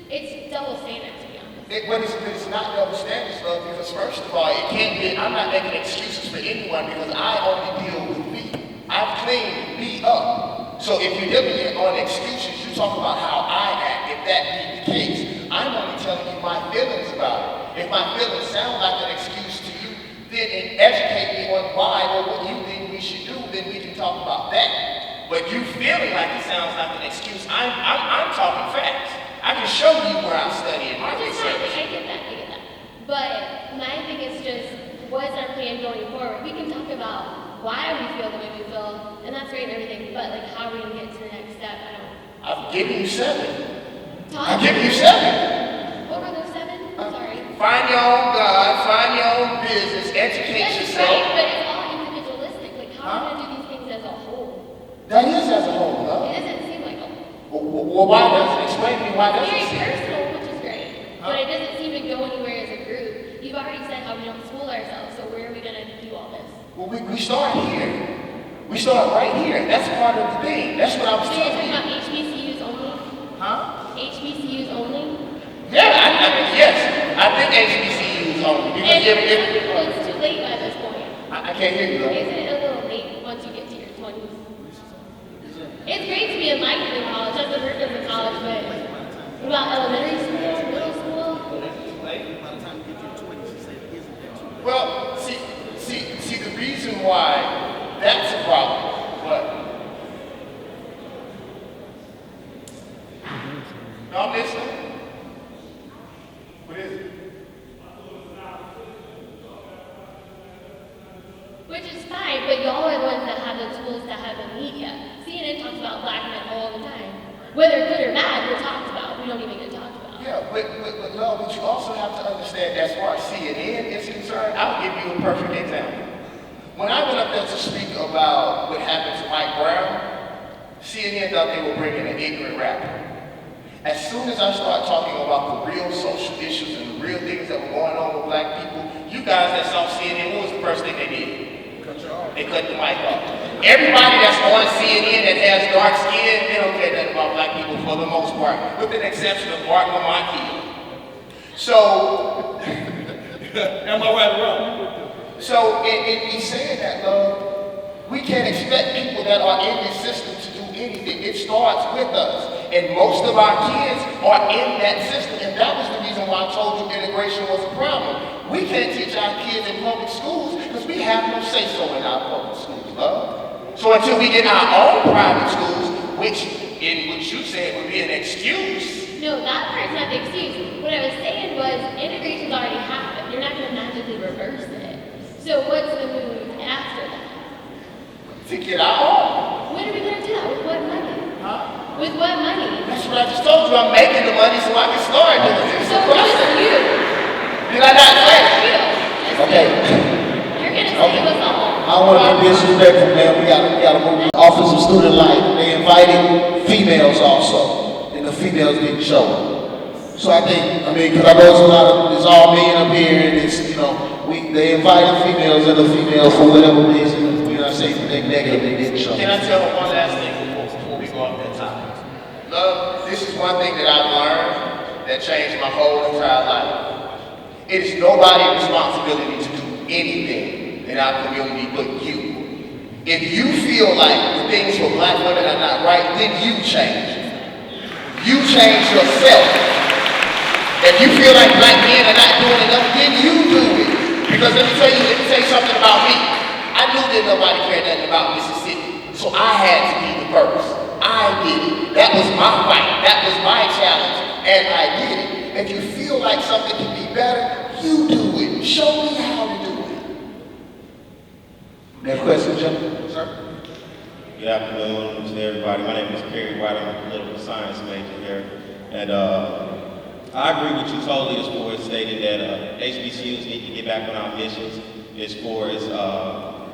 [SPEAKER 12] it's double standard, to be honest.
[SPEAKER 4] It's not double standards, though, because first of all, it can't be, I'm not making excuses for anyone because I only deal with me. I've cleaned me up. So if you're dealing on excuses, you talk about how I act. If that be the case, I'm only telling you my feelings about it. If my feelings sound like an excuse to you, then educate me on why or what you think we should do, then we can talk about that. But you feeling like it sounds like an excuse, I'm talking facts. I can show you where I'm studying my research.
[SPEAKER 12] I get that. But my thing is just, what's our plan going forward? We can talk about why we feel the way we feel, and that's great and everything, but like how are we gonna get to the next step?
[SPEAKER 4] I've given you 7.
[SPEAKER 12] Talk.
[SPEAKER 4] I've given you 7.
[SPEAKER 12] What were those 7? I'm sorry.
[SPEAKER 4] Find your own God, find your own business, educate
[SPEAKER 12] Yes,
[SPEAKER 4] yourself.
[SPEAKER 12] right, but it's all individualistic. Like, how are we gonna do these things as a whole?
[SPEAKER 4] That is as a whole, huh?
[SPEAKER 12] It doesn't seem like a whole.
[SPEAKER 4] Well, why does it? Explain to me why does
[SPEAKER 12] Very
[SPEAKER 4] it?
[SPEAKER 12] personal, which is great, but it doesn't seem to go anywhere as a group. You've already said how we don't school ourselves, so where are we gonna do all this?
[SPEAKER 4] Well, we start here. We start right here. That's part of the thing. That's what I was
[SPEAKER 12] So you're
[SPEAKER 4] telling
[SPEAKER 12] talking
[SPEAKER 4] you.
[SPEAKER 12] about HBCUs only?
[SPEAKER 4] Huh?
[SPEAKER 12] HBCUs only?
[SPEAKER 4] Yeah, yes. I think HBCUs only. Because
[SPEAKER 12] And
[SPEAKER 4] if,
[SPEAKER 12] some people, it's too late by this point.
[SPEAKER 4] I can't hear you though.
[SPEAKER 12] Isn't it a little late once you get to your 20s? It's great to be enlightened in college. That's the purpose of college, but what about elementary school, middle school?
[SPEAKER 4] Well, see the reason why that's a problem. What? No, I'm listening. What is it?
[SPEAKER 12] Which is fine, but y'all are the ones that have the tools to have the media. CNN talks about black men all the time. Whether good or bad, they're talked about. We don't even get talked about.
[SPEAKER 4] Yeah, but you also have to understand as far as CNN is concerned, I'll give you a perfect example. When I went up there to speak about what happened to Mike Brown, CNN thought they were bringing an ignorant rapper. As soon as I start talking about the real social issues and the real things that were going on with black people, you guys that saw CNN, what was the first thing they did? They cut the mic off. Everybody that's on CNN that has dark skin, they don't care nothing about black people for the most part, with the exception of Bart Lamont. So,
[SPEAKER 7] Am I right or wrong?
[SPEAKER 4] so in me saying that, love, we can't expect people that are in this system to do anything. It starts with us. And most of our kids are in that system. And that was the reason why I told you integration was a problem. We can't teach our kids in public schools because we have no say-so in our public schools, love. So until we get our own private schools, which in what you said would be an excuse.
[SPEAKER 12] No, that part's not the excuse. What I was saying was integration's already happened. You're not going to magically reverse it. So what's the move after that?
[SPEAKER 4] To get our own.
[SPEAKER 12] When are we going to do that? With what money?
[SPEAKER 4] Huh?
[SPEAKER 12] With what money?
[SPEAKER 4] That's what I just told you. I'm making the money so I can start doing it.
[SPEAKER 12] So who's you?
[SPEAKER 4] Did I not say?
[SPEAKER 12] You.
[SPEAKER 1] Okay.
[SPEAKER 12] You're going to save us all.
[SPEAKER 1] I don't want to be disrespectful, man. We gotta move. Office of Student Life. They invited females also, and the females didn't show. So I think, because I know there's all men up here, and it's, they invited females and the females for whatever reason. We're not saying anything negative, they didn't show.
[SPEAKER 4] Can I tell them one last thing before we go off that topic? Love, this is one thing that I've learned that changed my whole entire life. It is nobody's responsibility to do anything in our community but you. If you feel like the things for black women are not right, then you change. You change yourself. If you feel like black men are not doing enough, then you do it. Because let me tell you something about me. I knew that nobody cared nothing about Mississippi, so I had to be the first. I did it. That was my fight. That was my challenge, and I did it. If you feel like something can be better, you do it. Show me how to do it.
[SPEAKER 1] Next question, gentlemen.
[SPEAKER 4] Sir?
[SPEAKER 8] Good afternoon to everybody. My name is Kerry White. I'm a political science major here. And I agree with you totally as far as stating that HBCUs need to get back on our missions as far as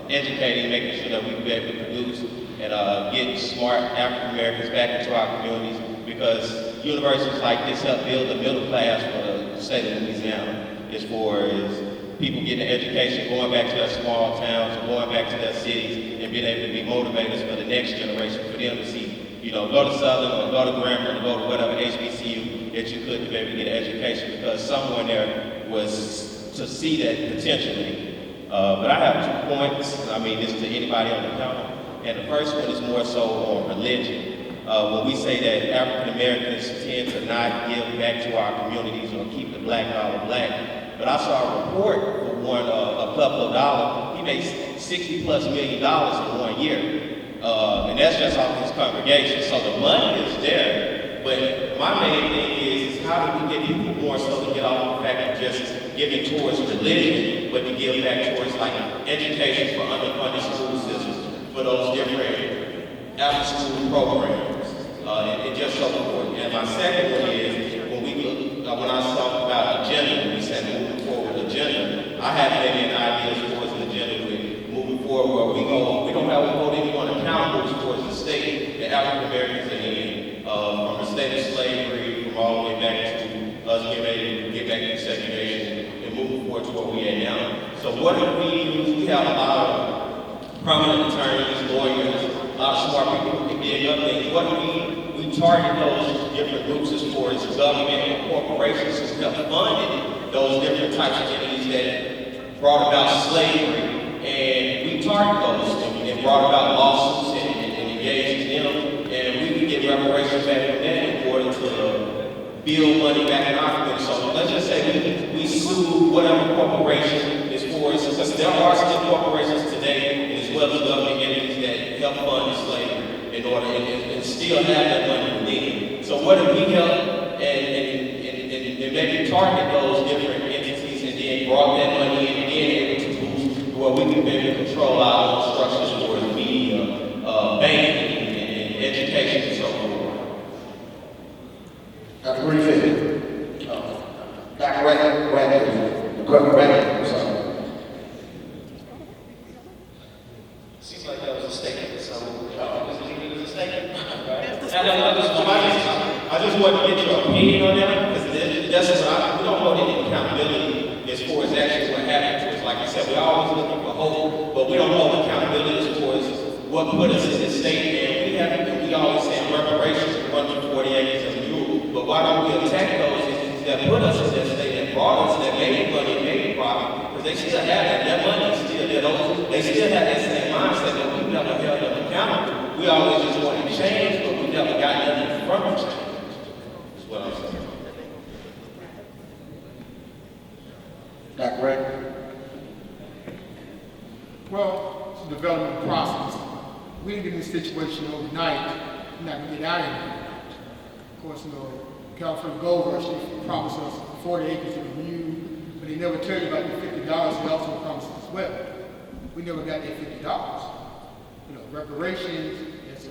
[SPEAKER 8] educating, making sure that we be able to produce and get smart African Americans back into our communities, because universities like this help build a middle class for the state of Louisiana as far as people getting an education, going back to their small towns, or going back to their cities, and being able to be motivators for the next generation, for them to see, go to Southern or go to Greenfield or go to whatever HBCU that you could to be able to get an education, because someone there was to see that potentially. But I have 2 points. I mean, this to anybody on the panel. And the first one is more so on religion. When we say that African Americans tend to not give back to our communities or keep the black dollar black. But I saw a report for one, a couple of dollars. He made $60+ million in 1 year. And that's just off his congregation. So the money is there. But my main thing is how do we get people more so to get off the fact of just giving towards religion, but to give back towards like education for underfunded school systems, for those different after-school programs, and just so forth. And my second one is when I talk about agenda, when we said moving forward agenda, I have maybe an idea towards an agenda with moving forward where we don't have to hold anyone accountable towards the state that African Americans are in, from the state of slavery, from all the way back to us getting ready to get back to segregation and moving forward to where we are now. So what if we have a lot of prominent attorneys, lawyers, a lot of smart people who can dig up things. What if we target those different groups as far as government and corporations who have funded those different types of entities that brought about slavery, and we target those and brought about lawsuits and engaged in them, and we can get reparations back from that in order to build money back in our community. So let's just say we sue whatever corporation as far as, because there are still corporations today as well as government entities that help fund slavery in order and still have that money within. So what if we help and maybe target those different entities and then brought that money in and then able to boost where we can maybe control our own structures for the media, banking, and education and so forth.
[SPEAKER 1] Dr. Greenfield. Dr. Rackley. Sorry.
[SPEAKER 5] Seems like that was a statement, so was it a statement?
[SPEAKER 8] I just want to get your opinion on that, because we don't hold any accountability as far as actually what happened to us. Like I said, we're always looking for hope, but we don't hold accountability as far as what put us in this state. And we always say reparations, 140 acres of mule, but why don't we attack those entities that put us in that state, that brought us, that made money, made profit? Because they still have that money is still there. They still have that same mindset, but we never held them accountable. We always just wanted to change, but we never got nothing from the change. That's what I'm saying.
[SPEAKER 1] Dr. Rackley.
[SPEAKER 6] Well, it's a development process. We didn't get in this situation overnight. We're not going to get out of here. Of course, California Gold Rush, they promised us 40 acres of review, but they never tell you about the $50 they also promised as well. We never got that $50. Reparations, it's a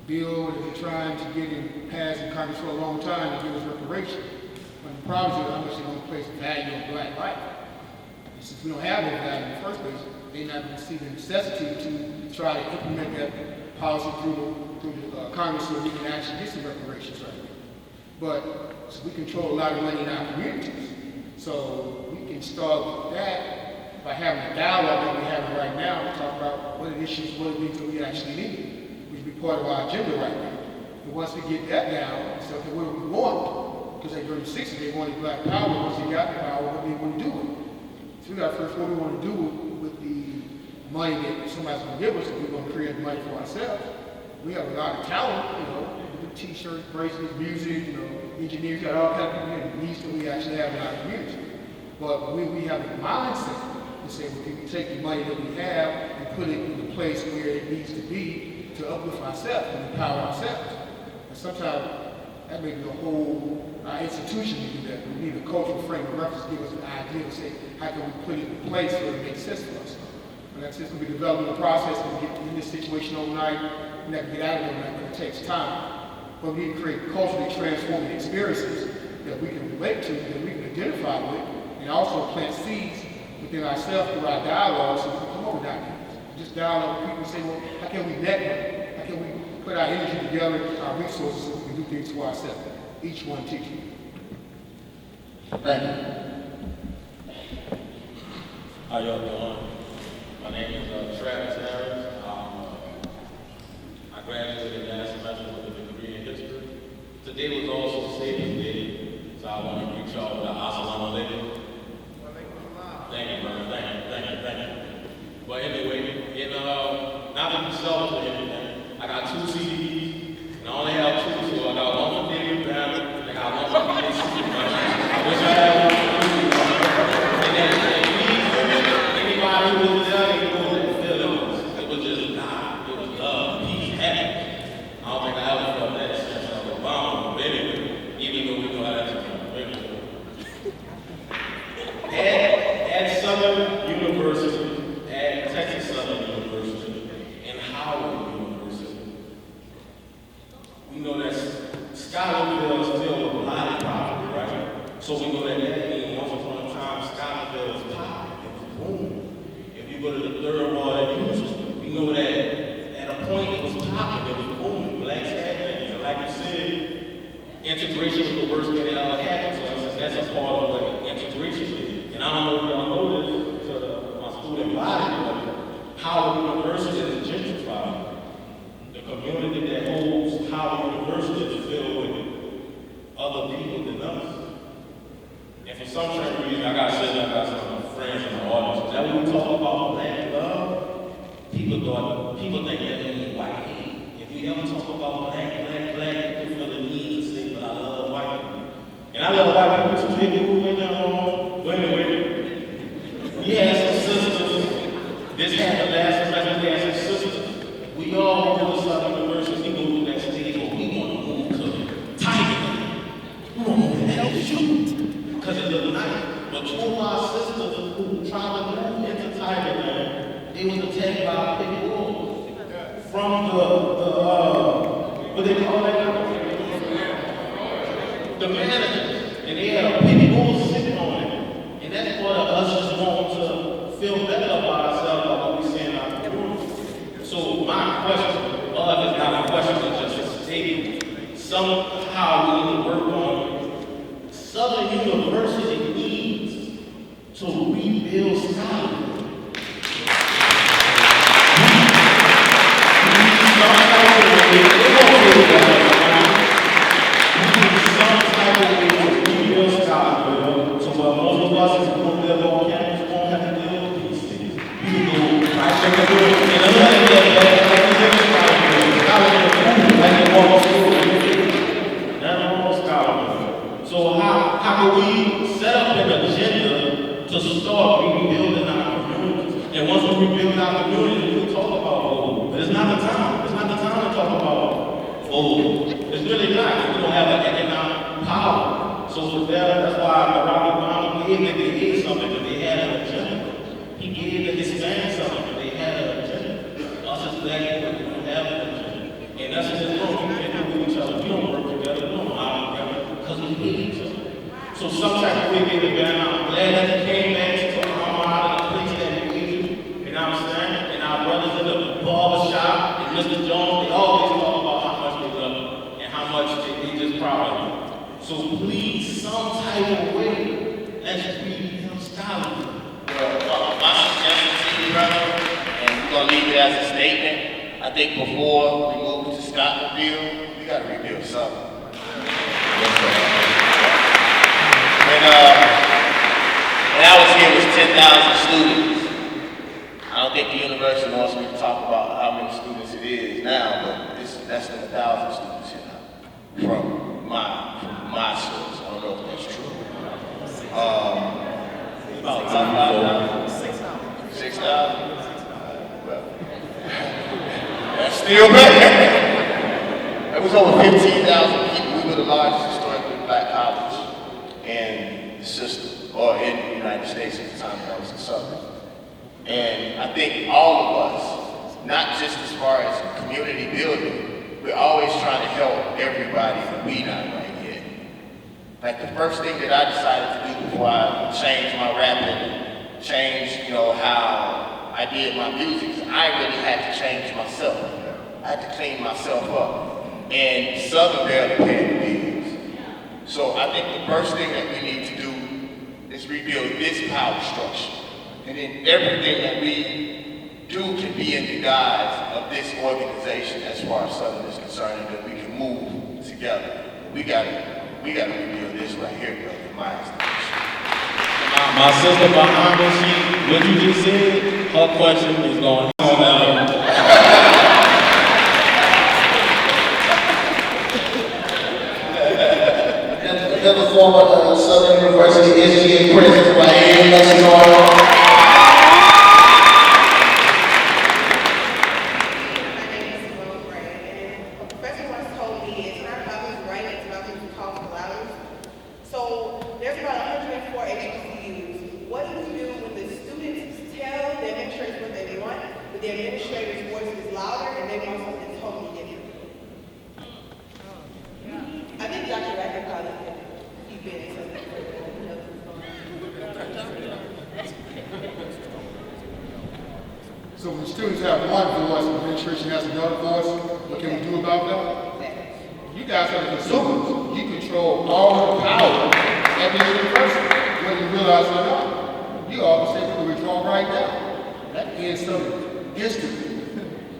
[SPEAKER 6] bill that they're trying to get in passed in Congress for a long time to give us reparations. But the problem is how much they're going to place value on black life. And since we don't have that value in the first place, they're not going to see the necessity to try to implement that policy through the Congress so we can actually get some reparations right now. But so we control a lot of money in our communities. So we can start with that by having a dialogue that we're having right now to talk about what are the issues, what are the things that we actually need, which will be part of our agenda right now. And once we get that down, so okay, what do we want? Because during the 60s, they wanted black power. Once they got the power, what do they want to do with it? So we got to first what we want to do with the money that somebody's going to give us if we're going to create money for ourselves. We have a lot of talent, you know, we do t-shirts, bracelets, music, you know, engineers, got all kinds of people that needs that we actually have in our community. But we have a mindset to say, well, can we take the money that we have and put it in the place where it needs to be to uplift ourselves and empower ourselves. And sometimes that may be the whole institution to do that. We need a cultural frame of reference to give us an idea to say, how can we put it in place where it makes sense for us? And that's just going to be a developmental process to get in this situation overnight. We're not going to get out of it overnight, but it takes time. But we need to create culturally transforming experiences that we can relate to, that we can identify with, and also plant seeds within ourselves through our dialogue so we can come up with ideas. Just dialogue with people and say, well, how can we network? How can we put our energy together, our resources, so we can do things for ourselves? Each one teaching.
[SPEAKER 1] Thank you.
[SPEAKER 13] How y'all doing? My name is Travis Harris. I graduated last semester with a degree in history. Today was also Savings Day, so I want to greet y'all with an assalamu alaikum. Thank you, brother. Thank you. But anyway, not to be selfish or anything, I got 2 CDs, and I only have 2, so I got one for David Banner, and I got one for PAC. I wish I had one for you. And then, please, anybody who was there, they know what the feeling was. It was just, it was love, peace, happiness. I don't think I ever felt that since I was born, but anyway, even though we know how that's at Southern University, at Texas Southern University, and Howard University, we know that Scholarville is still a blighted property, right? So we know that means once upon a time, Scholarville was popping, it was booming. If you go to the third ward at Houston, we know that at a point it was popping, it was booming. Blacks had things, and like you said, integration was the worst thing that ever happened to us, and that's a part of what integration is. And I don't know if y'all know this to my student body, but Howard University is gentrified. The community that holds Howard University is filled with other people than us. And for some strange reason, I got some friends in the audience. Is that when we talk about black love? People think that means white hate. If you ever talk about black, people feel the need to say, but I love white people. And I love white people too. They move in their home. We had some sisters. This happened last semester. We had some sisters. We all go to Southern University. We go to that stage where we want to move to Tiger. We want to move to LSU because it looked nice. But 2 of our sisters who tried to move into Tigerland, they was attacked by pit bulls from what they call that? The managers. And they had a pit bull sitting on it. And that's part of us just wanting to feel better about ourselves, about what we see in our community. So my question, is not a question, it's just a statement. Somehow we need to work on Southern University needs to rebuild scholarship. So how can we set up an agenda to start rebuilding our communities? And once we rebuild our communities, we talk about voting. But it's not the time. It's not the time to talk about voting. It's really not. We don't have an economic power. So for that's why Barack Obama gave that they did something, but they had an agenda. He gave the Hispanic something, but they had an agenda. Us as black people, we don't have an agenda. And that's just wrong. We can't do with each other. We don't work together. We don't lie together because we hate each other. So sometimes we get the ban. I'm glad that he came back to come out of the place that we hate. And I'm saying, and our brothers in the barber shop and Mr. Jones, they always talk about how much they love him and how much they just proud of him. So please, some type of way, let's rebuild scholarship.
[SPEAKER 4] Well, my suggestion to you, brother, and we're going to leave it as a statement. I think before we move to Scotlandville, we got to rebuild something. And I was here was 10,000 students. I don't think the university wants me to talk about how many students it is now, but it's less than 1,000 students here now from my source. I don't know if that's true. About 5,000? 6,000? Well, that's still better. It was over 15,000 people. We were the largest historically black college in the system, or in the United States at the time that I was in Southern. And I think all of us, not just as far as community building, we're always trying to help everybody and we not right yet. Like the first thing that I decided to do before I changed my rapping, changed, how I did my music, I really had to change myself. I had to clean myself up. And Southern barely paid the bills. So I think the first thing that we need to do is rebuild this power structure. And then everything that we do can be in the guise of this organization as far as Southern is concerned, and that we can move together. We gotta rebuild this right here, brother, in my estimation.
[SPEAKER 13] My sister behind me, what you just said, her question is going on now.
[SPEAKER 1] Another former Southern University SGA president, right? Let's go.
[SPEAKER 6] So when students have one voice, administration has another voice, what can we do about that? You guys are the consumers. You control all the power at the university, whether you realize it or not. You all say we can withdraw right now. That ends something instantly.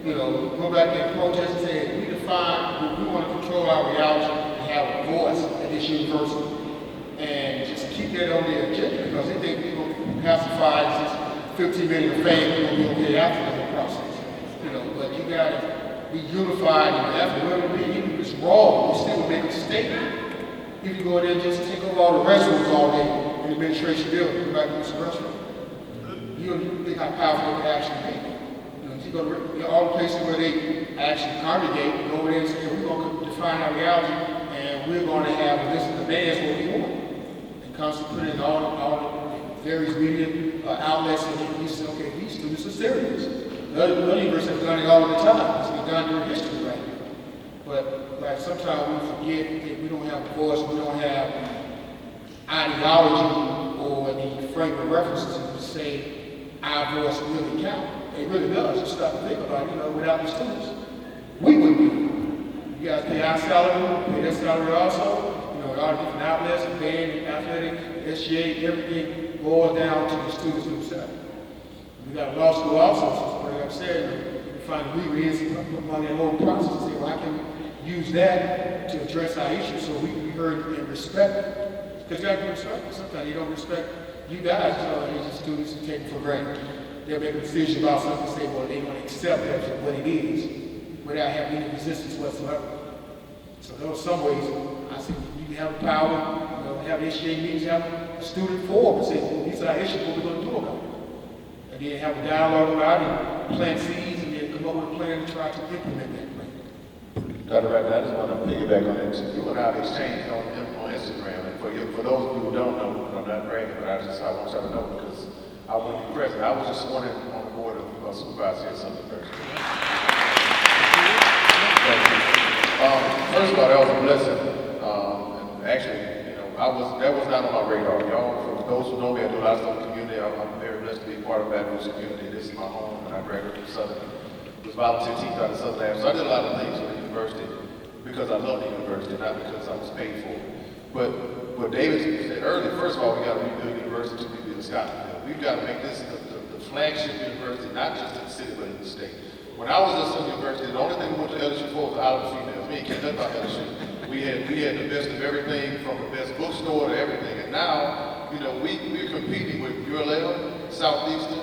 [SPEAKER 6] Go back and protest and say, we define, we want to control our reality and have a voice at this university. And just keep that on the agenda, because they think we're going to pacify this 15 million of fame, we're going to be okay after the process. But you got to be unified in the effort. Whatever it is, even if it's wrong, you still make a statement. You can go in there and just take over all the restrooms all day in the administration building, go back and use the restroom. You don't think how powerful it actually be. You go to all the places where they actually congregate, go over there and say, we're going to define our reality, and we're going to have a list of demands what we want. And constantly put in all the various media outlets, and we say, okay, these students are serious. The other universities have done it all the time. It's been done during history right now. But sometimes we forget that we don't have a voice, we don't have ideology or the frame of references to say our voice really counts. It really does. You stop and think about it, without the students, we wouldn't be. You guys pay our salary, pay their salary also. All the different outlets, band, athletic, SGA, everything boils down to the students themselves. We got a law school also, so like I said, we find reasons among that whole process to say, well, I can use that to address our issues so we can be heard and respected. Because you got to be respected. Sometimes you don't respect you guys, as just students and take it for granted. They'll make a decision about something and say, well, they're going to accept that for what it is without having any resistance whatsoever. So there are some ways I say you can have the power, have SGA meetings, have a student forum and say, well, these are our issues, what we're going to do about it. And then have a dialogue about it, plant seeds, and then come up with a plan to try to implement that plan.
[SPEAKER 2] Dr. Rackley, I just want to piggyback on that. You and I have exchanged on Instagram, and for those of you who don't know, I'm not bragging, but I want y'all to know because I want to be present. I was just sworn in on the board of supervisors here at Southern University. First of all, that was a blessing. And actually, that was not on my radar. Y'all, for those who know me, I do a lot of stuff in the community. I'm very blessed to be a part of that community. This is my home, and I graduated from Southern. It was volunteer team out of Southern Lab. So I did a lot of things with the university because I love the university, not because I was paid for it. But what David said earlier, first of all, we got to rebuild the university to be in Scotland. We've got to make this the flagship university, not just in the city, but in the state. When I was at Southern University, the only thing we went to LSU for was the Island of Females. We ain't care nothing about LSU. We had the best of everything, from the best bookstore to everything. And now, we're competing with ULL, Southeastern,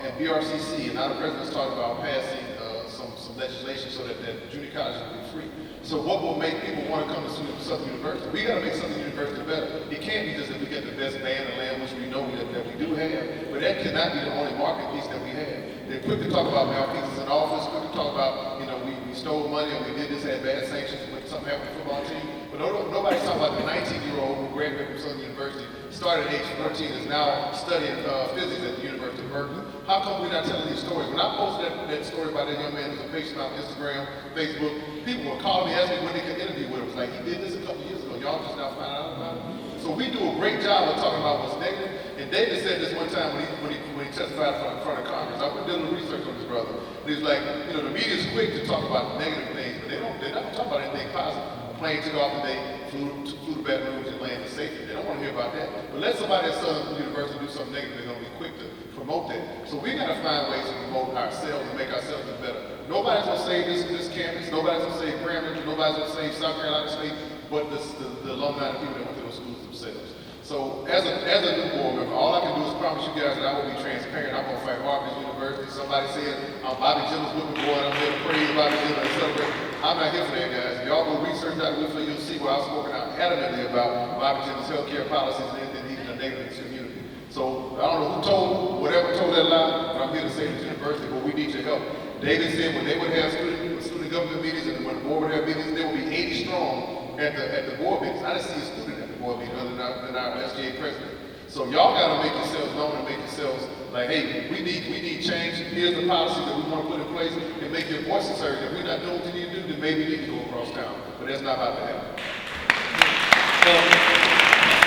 [SPEAKER 2] and BRCC, and now the president's talking about passing some legislation so that junior colleges will be free. So what will make people want to come to Southern University? We got to make Southern University better. It can't be just that we get the best band and land, which we know that we do have, but that cannot be the only market piece that we have. They're quick to talk about malfeasance in office, quick to talk about, we stole money and we did this, had bad sanctions when something happened to the football team. But nobody's talking about the 19-year-old who graduated from Southern University, started at age 14, is now studying physics at the University of Berkeley. How come we're not telling these stories? When I posted that story about that young man who's a patient on Instagram, Facebook, people were calling me, asking me when they could interview with him. It was like, he did this a couple years ago. Y'all just now found out about it. So we do a great job of talking about what's negative. And David said this one time when he testified in front of Congress. I've been doing a little research on this brother. And he's like, the media's quick to talk about negative things, but they're not talking about anything positive. A plane took off today, flew to Baton Rouge and landed safely. They don't want to hear about that. But let somebody at Southern University do something negative, they're going to be quick to promote that. So we got to find ways to promote ourselves and make ourselves do better. Nobody's going to save this campus. Nobody's going to save Grand Ridge. Nobody's going to save South Carolina State, but the alumni and people that went to those schools themselves. So as a new board member, all I can do is promise you guys that I will be transparent. I'm going to fight hard for this university. Somebody said I'm Bobby Jim's looking boy and I'm here to praise Bobby Jim and celebrate. I'm not here for that, guys. If y'all go research that with me, you'll see where I've spoken out adamantly about Bobby Jim's healthcare policies and even the negative community. So I don't know whoever told that lie, but I'm here to say to the university, but we need your help. David said when they would have student government meetings and when the board would have meetings, there would be 80 strong at the board meetings. I didn't see a student at the board meeting other than our SGA president. So y'all got to make yourselves known and make yourselves like, hey, we need change. Here's the policy that we want to put in place and make your voices heard. If we're not doing what you need to do, then maybe you need to go across town. But that's not about to happen.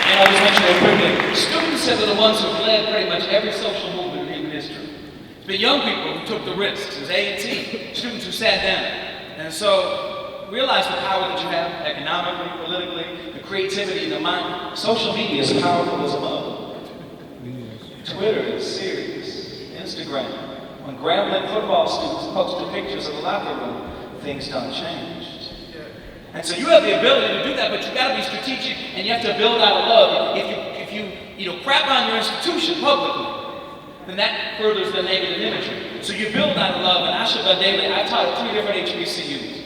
[SPEAKER 5] And I was mentioning quickly, students have been the ones who've led pretty much every social movement in human history. It's been young people who took the risks. It was A&T, students who sat down. And so realize the power that you have economically, politically, the creativity, the mind. Social media is powerful as a mother. Twitter is serious. Instagram. When Grambling football students posted pictures of the locker room, things done changed. And so you have the ability to do that, but you got to be strategic and you have to build out of love. If you crap on your institution publicly, then that furthers the negative imagery. So you build out of love. And I taught at 3 different HBCUs.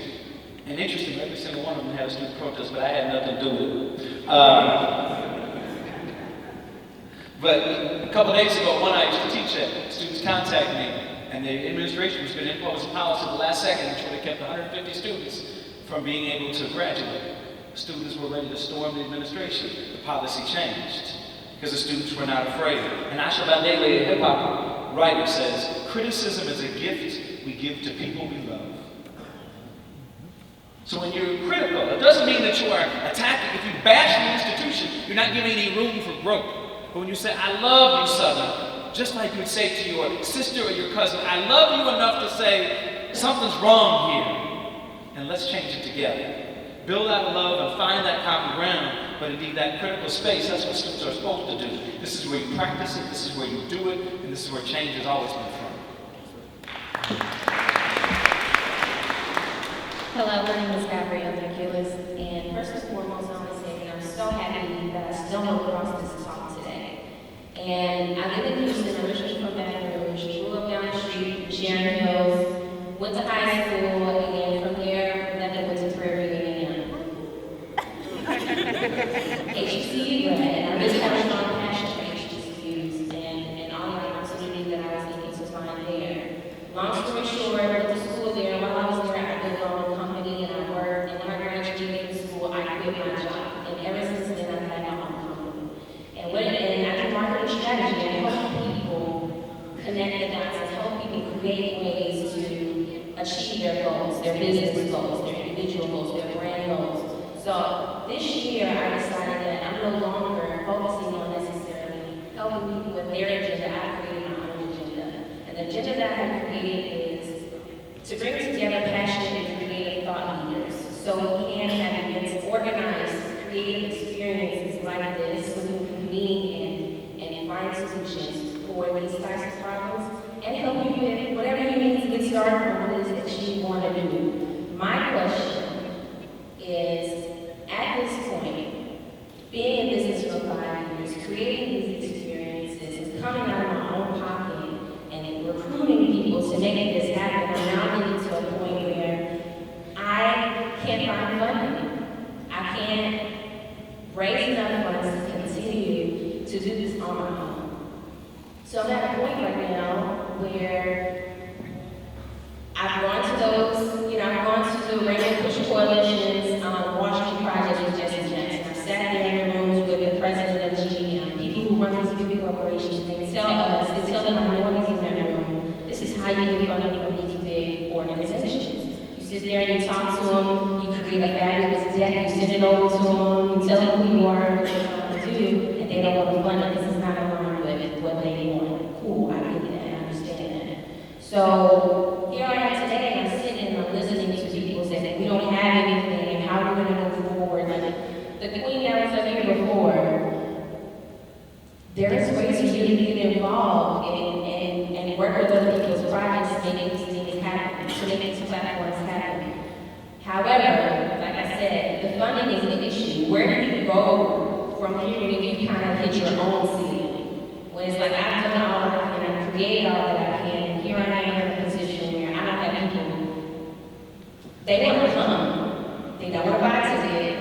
[SPEAKER 5] And interestingly, every single one of them had a student protest, but I had nothing to do with it. But a couple of days ago, one I used to teach at, students contacted me, and the administration was going to impose a policy at the last second, which would have kept 150 students from being able to graduate. Students were ready to storm the administration. The policy changed because the students were not afraid. And Asha Bandele, a hip-hop writer, says, criticism is a gift we give to people we love. So when you're critical, it doesn't mean that you are attacking. If you bash the institution, you're not giving any room for growth. But when you say, I love you, Southern, just like you would say to your sister or your cousin, I love you enough to say, something's wrong here, and let's change it together. Build out of love and find that common ground, but indeed that critical space, that's what students are supposed to do. This is where you practice it, this is where you do it, and this is where change has always been from.
[SPEAKER 14] Hello, my name is Gabrielle Nicholas, and first and foremost, I want to say that I'm so happy that I stumbled across this talk today. And I live in Houston, originally from Baton Rouge, grew up down the street, Sharon Hills, went to high school, and from there, then went to Prairie Union. HBCU grad, and I really have a strong passion for HBCUs and all the opportunities that I was able to find there. Long story short, I went to school there. While I was there, I built my own company and I worked. And when I graduated from school, I quit my job. And ever since then, I've had my own company. And I do marketing strategy and help people connect the dots and help people create ways to achieve their goals, their business goals, their individual goals, their brand goals. So this year, I decided that I'm no longer focusing on necessarily helping people with their agenda. I created my own agenda. And the agenda that I have created is to bring together passionate and creative thought leaders so we can have events, organized creative experiences like this so we can convene and find solutions for these types of problems and help you with whatever you need to get started on what it is that you want to do. My question is, at this point, being in business for 5 years, people to make this happen. I'm now getting to a point where I can't find funding. I can't raise enough funds to continue to do this on my own. So I'm at a point right now where I've gone to those, I've gone to the Rainbow Push Coalition's Wall Street Project with Jesse Jackson. I've sat there in the rooms with the president of GM, people who run these big corporations. They tell the minorities in that room, this is how you get funding from these big organizations. You sit there and you talk to them, you create a fabulous deck, you send it over to them, you tell them who you are, what you're trying to do, and they don't want to fund it. This is not aligned with what they want. Cool, I get that, I understand that. So here I am today, and I'm sitting and I'm listening to people say we don't have anything, and how we're going to move forward. Like the queen that was up here before, there is ways for you to get involved and work with other people's projects to make these things happen, to make these platforms happen. However, like I said, the funding is an issue. Where do you go from here when you kind of hit your own ceiling? When it's like I've done all that I can, I've created all that I can, and here I am in a position where I don't have people. They want to come. They don't want to buy a ticket.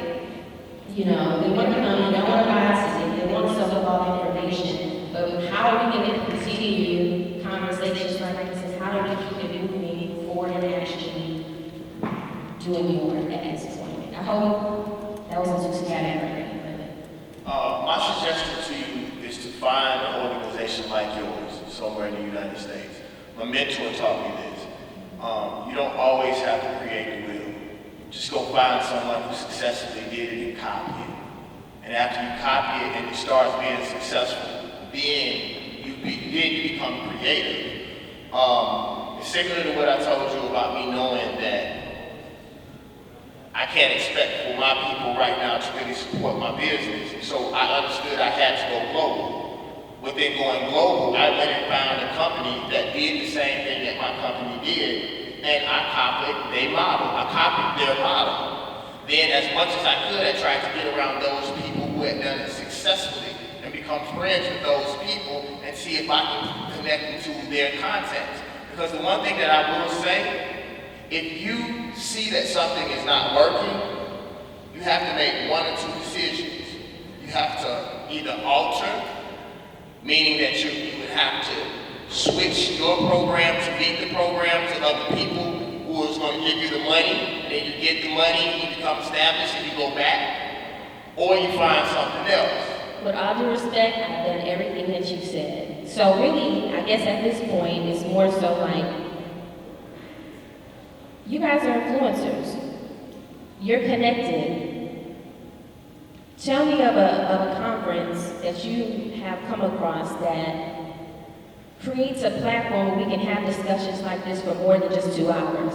[SPEAKER 14] They want to come. They don't want to buy a ticket. They want to sell all the information. But how are we going to continue conversations like this? And how do we keep it moving forward and actually doing more at this point? I hope that wasn't too scattered.
[SPEAKER 4] My suggestion to you is to find an organization like yours somewhere in the United States. My mentor taught me this. You don't always have to create the wheel. Just go find someone who successfully did it and copy it. And after you copy it and it starts being successful, then you become creative. It's similar to what I told you about me knowing that I can't expect for my people right now to really support my business. So I understood I had to go global. Within going global, I went and found a company that did the same thing that my company did, and I copied their model. I copied their model. Then as much as I could, I tried to get around those people who had done it successfully and become friends with those people and see if I can connect them to their content. Because the one thing that I will say, if you see that something is not working, you have to make one or two decisions. You have to either alter, meaning that you would have to switch your program to beat the program to other people who is going to give you the money, and then you get the money, you become established, and you go back, or you find something else.
[SPEAKER 14] With all due respect, I've done everything that you said. So really, I guess at this point, it's more so like, you guys are influencers. You're connected. Tell me of a conference that you have come across that creates a platform where we can have discussions like this for more than just 2 hours.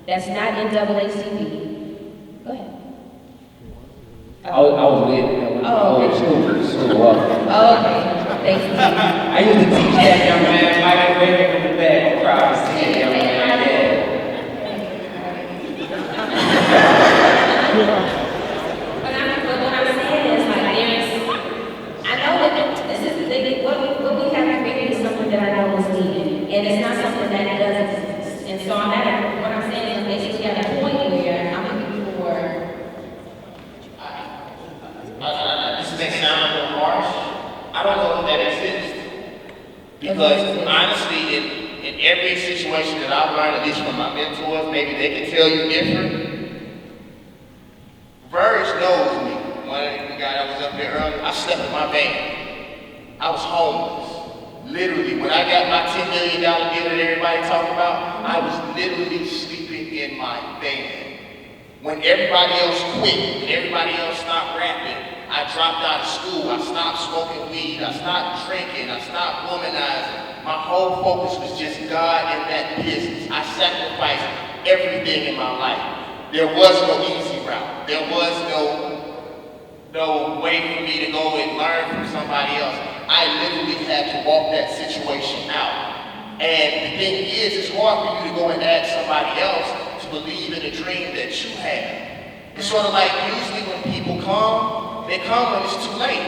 [SPEAKER 14] That's not NAACP. Go ahead.
[SPEAKER 3] I was with
[SPEAKER 14] okay.
[SPEAKER 3] school.
[SPEAKER 14] Okay. Thank you.
[SPEAKER 3] I used to teach that young man, Michael Reagan from the back, proud to see that young man.
[SPEAKER 14] But what I'm saying is, like, I know that this is, what we have created is something that I know is needed, and it's not something that doesn't exist. And so what I'm saying is, I'm basically at a point where I'm looking for.
[SPEAKER 4] This may sound a little harsh. I don't know if that exists. Because honestly, in every situation that I've learned, at least from my mentors, maybe they can tell you different. Verge knows me. The guy that was up there earlier, I slept in my van. I was homeless. Literally, when I got my $10 million deal that everybody talked about, I was literally sleeping in my van. When everybody else quit, when everybody else stopped rapping, I dropped out of school. I stopped smoking weed. I stopped drinking. I stopped womanizing. My whole focus was just God and that business. I sacrificed everything in my life. There was no easy route. There was no way for me to go and learn from somebody else. I literally had to walk that situation out. And the thing is, it's hard for you to go and ask somebody else to believe in a dream that you have. It's sort of like usually when people come, they come when it's too late.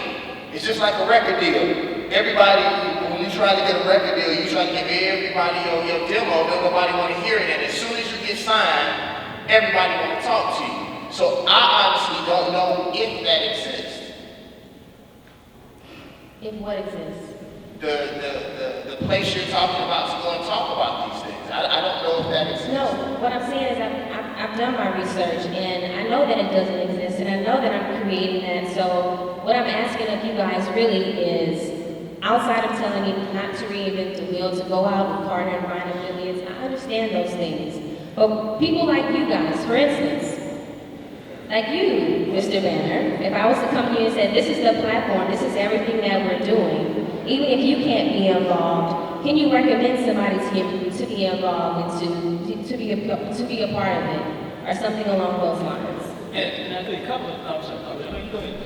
[SPEAKER 4] It's just like a record deal. Everybody, when you try to get a record deal, you try to give everybody your demo, then nobody want to hear it. And as soon as you get signed, everybody want to talk to you. So I honestly don't know if that exists.
[SPEAKER 14] If what exists?
[SPEAKER 4] The place you're talking about is going to talk about these things. I don't know if that exists.
[SPEAKER 14] No, what I'm saying is I've done my research and I know that it doesn't exist and I know that I'm creating that. So what I'm asking of you guys really is, outside of telling you not to reinvent the wheel, to go out and partner and find affiliates, I understand those things. But people like you guys, for instance, like you, Mr. Banner, if I was to come to you and say, this is the platform, this is everything that we're doing, even if you can't be involved, can you recommend somebody to be involved and to be a part of it, or something along those lines?
[SPEAKER 5] And I think a couple of, go ahead.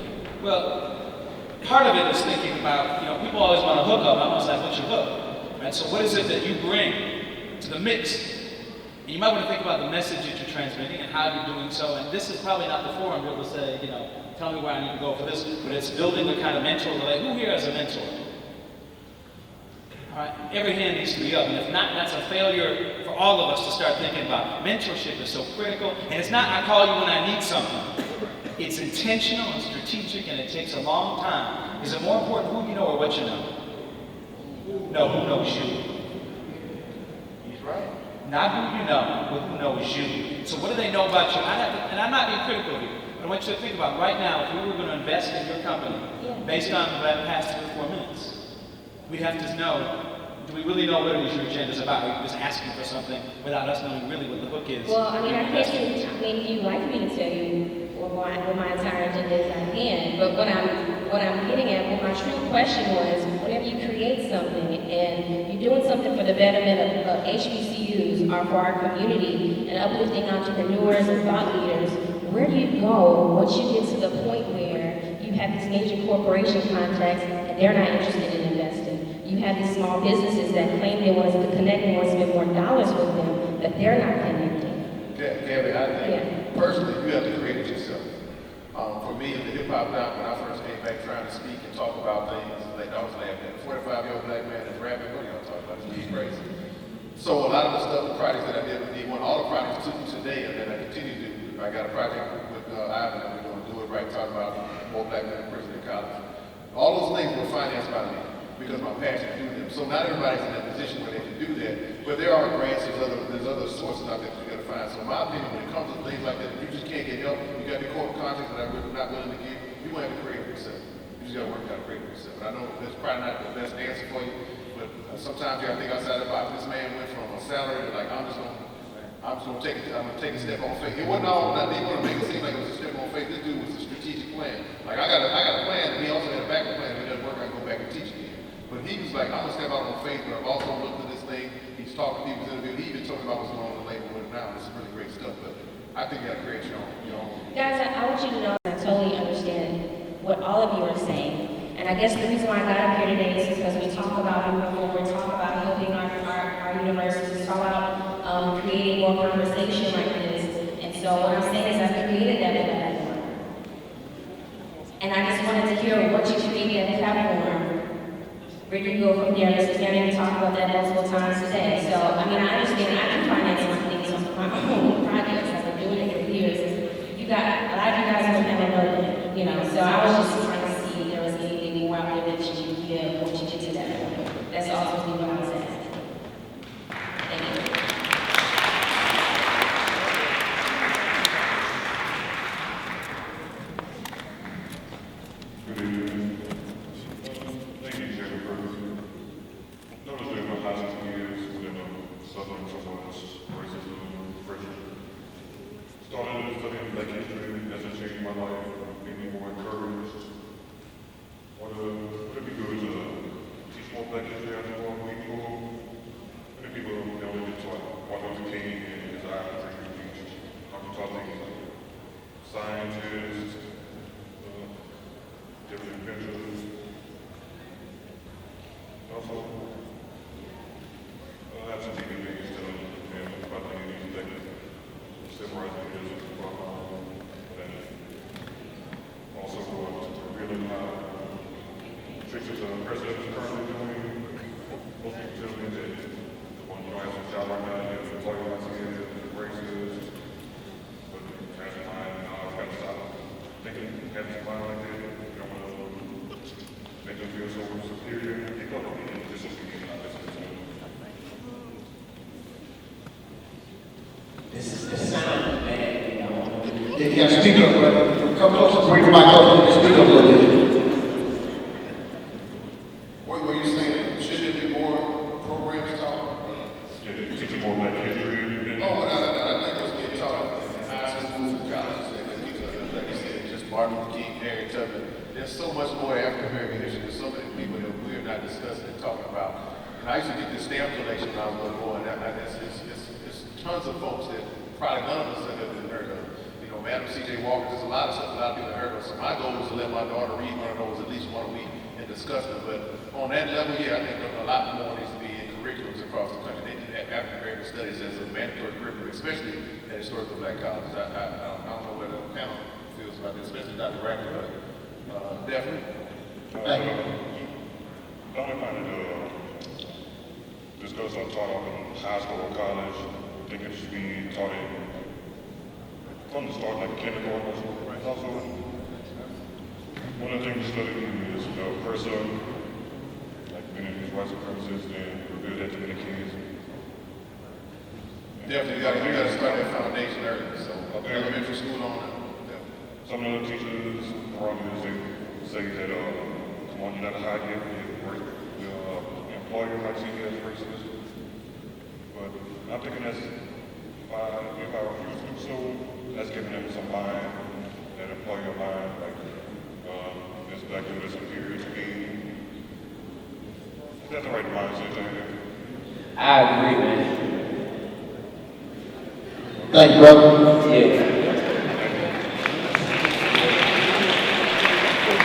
[SPEAKER 5] Well, part of it is thinking about, people always want to hook up. I'm almost like, what's your hook? Right? So what is it that you bring to the mix? And you might want to think about the message that you're transmitting and how you're doing so. And this is probably not the forum to be able to say, tell me where I need to go for this, but it's building the kind of mentor relay. Who here has a mentor? All right, every hand needs to be up, and if not, that's a failure for all of us to start thinking about. Mentorship is so critical, and it's not I call you when I need something. It's intentional and strategic, and it takes a long time. Is it more important who you know or what you know? No, who knows you?
[SPEAKER 4] He's right.
[SPEAKER 5] Not who you know, but who knows you. So what do they know about you? And I'm not being critical here, but I want you to think about right now, if we were going to invest in your company, based on the past 3 or 4 minutes, we'd have to know, do we really know what it is your agenda is about? Are you just asking for something without us knowing really what the hook is?
[SPEAKER 14] Well, I mean, if you'd like me to tell you what my entire agenda is, I can. But what I'm getting at, what my true question was, whenever you create something and you're doing something for the betterment of HBCUs or for our community and uplifting entrepreneurs and thought leaders, where do you go once you get to the point where you have these major corporation contacts and they're not interested in investing? You have these small businesses that claim they want us to connect and want to spend more dollars with them, but they're not connecting.
[SPEAKER 2] Gabby, I think personally you have to create it yourself. For me, in the hip hop doc, when I first came back trying to speak and talk about things, like I was laughing at a 45-year-old black man that's rapping, what are y'all talking about? He's crazy. So a lot of the stuff, the projects that I did with D1, all the projects took me today, and then I continue to do. I got a project with Ivan that we're going to do it right, talking about more black men in prison and college. All those things were financed by me, because my passion to do them. So not everybody's in that position where they can do that, but there are grants, there's other sources out there that you got to find. So in my opinion, when it comes to things like that, if you just can't get help, you got to be corporate contracts that I'm not willing to give, you're going to have to create it yourself. You just got to work out to create it yourself. And I know that's probably not the best answer for you, but sometimes you got to think outside the box. This man went from a salary to like, I'm just going to take a step on faith. It wasn't all that they want to make it seem like it was a step on faith. This dude was a strategic plan. Like I got a plan, and he also had a backup plan. If it doesn't work, I can go back and teach again. But he was like, I'm gonna step out on faith, but I've also looked at this thing. He's talking to people, he even talking about what's going on in the labor with it now. This is really great stuff, but I think you gotta create your own.
[SPEAKER 14] Guys, I want you to know I totally understand what all of you are saying. And I guess the reason why I got up here today is because we talk about moving forward, talk about helping our universities, talk about creating more conversation like this. And so what I'm saying is I've created that platform. And I just wanted to hear what you created that platform. Where do you go from there? Mr. Cannon talked about that multiple times today. So, I mean, I understand I can finance my things on my own projects. I've been doing it for years. A lot of you guys don't have another, so I was just trying to see if there was anything more out there that you could give once you get to that point. That's ultimately what I was asking. Thank you.
[SPEAKER 15] Good evening. Thank you, Jerry, for noticing in my last 2 years within a southern Southwest racism, started studying Black history as it changed my life, made me more encouraged,
[SPEAKER 1] Come closer, bring the mic closer, speak up a little bit.
[SPEAKER 10] What were you saying? Should there be more programs taught?
[SPEAKER 15] Yeah, teaching more Black history.
[SPEAKER 10] Oh, I think those get taught in high schools and colleges. Because, like you said, just Martin Luther King, Harriet Tubman. There's so much more African American history. There's so many people that we're not discussing and talking about. And I used to get this stamp collection when I was a little boy, and it's tons of folks that probably none of us have ever heard of. You know, Madam C.J. Walker, there's a lot of stuff a lot of people have heard of. So my goal was to let my daughter read one of those at least one a week and discuss them. But on that level, yeah, I think a lot more needs to be in curriculums across the country. They need to have African American studies as a mandatory curriculum, especially at historical Black colleges. I don't know what the panel feels about this, especially Dr. Rackley, but definitely.
[SPEAKER 15] I don't find it discuss or taught in high school or college. I think it should be taught from the start, like kindergarten or something. Also, one of the things studying is oppressor, like many of these white supremacists, and reveal that to many kids.
[SPEAKER 10] Definitely, you gotta start that foundation early. So elementary school on that.
[SPEAKER 15] Some of the teachers around here say that, come on, you're not a high gift, your employer might see you as racist. But I'm thinking that's fine. If I refuse to do so, that's giving them some line, that employer line, like, this black dude is superior to me. Is that the right mindset to have?
[SPEAKER 3] I agree, man.
[SPEAKER 1] Thank you, brother.
[SPEAKER 3] Yeah.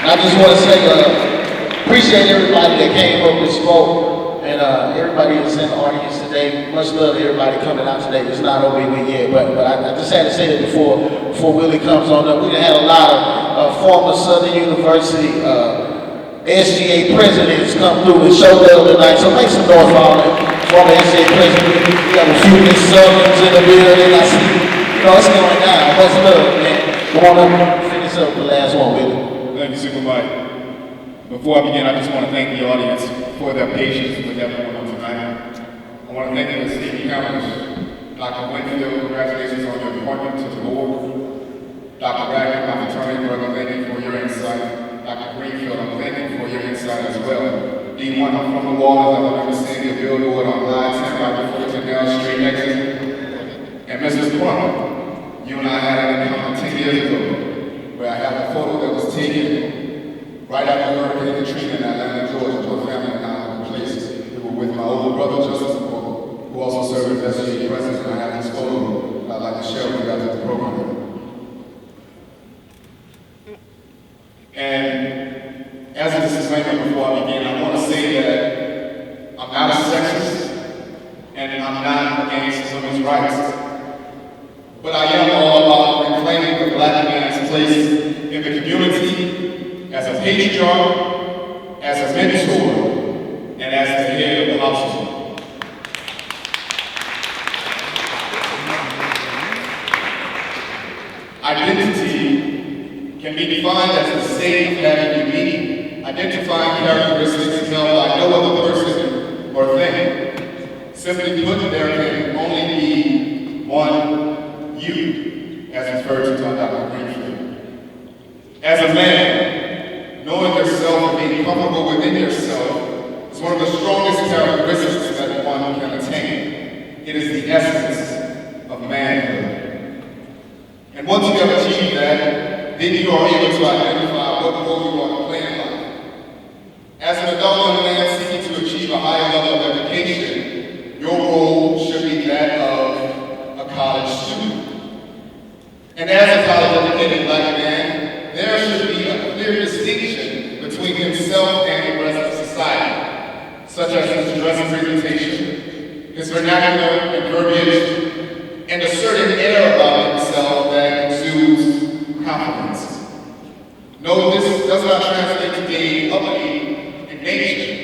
[SPEAKER 1] I just want to say, appreciate everybody that came up and spoke, and everybody that's in the audience today. Much love to everybody coming out today. It's not over with yet, but I just had to say that before Willie comes on up. We had a lot of former Southern University SGA presidents come through and show love tonight, so make some noise for all them former SGA presidents. We got a few Miss Southerns in the building. I see, it's going down. Much love, man. Come on up, finish up the last one, Willie.
[SPEAKER 16] Thank you, Super Mike. Before I begin, I just want to thank the audience for their patience with everyone on tonight. I want to thank the esteemed panelists. Dr. Greenfield, congratulations on your appointment to the board. Dr. Rackley, my fraternity brother, thank you for your insight. Dr. Greenfield, I'm thanking for your insight as well. D1, I'm from the Waters, I remember seeing your billboard on I-10 right before the Canal Street exit. And Mrs. Plummer, you and I had an encounter 10 years ago, where I have a photo that was taken right after Hurricane Katrina in Atlanta, Georgia, to a family in our place. We were with my older brother, Justice Moore, who also served as SGA president. I have this photo I'd like to share with you after the program. And as a disclaimer before I begin, I want to say that I'm not a sexist, and I'm not against women's rights. But I am all about reclaiming the Black man's place in the community as a patriarch, as a mentor, and as the head of the household. Identity can be defined as the state of having unique, identifying characteristics held by no other person or thing. Simply put, there can only be one you, as referred to by Dr. Greenfield. As a man, knowing yourself and being comfortable within yourself is one of the strongest characteristics that one can attain. It is the essence of manhood. And once you have achieved that, then you are able to identify what role you are to play in life. As an adult young man seeking to achieve a higher level of education, your role should be that of a college student. And as a college-educated Black man, there should be a clear distinction between himself and the rest of society, such as his dress and presentation, his vernacular and verbiage, and a certain air about himself that exudes confidence. No, this does not translate to being uppity in nature,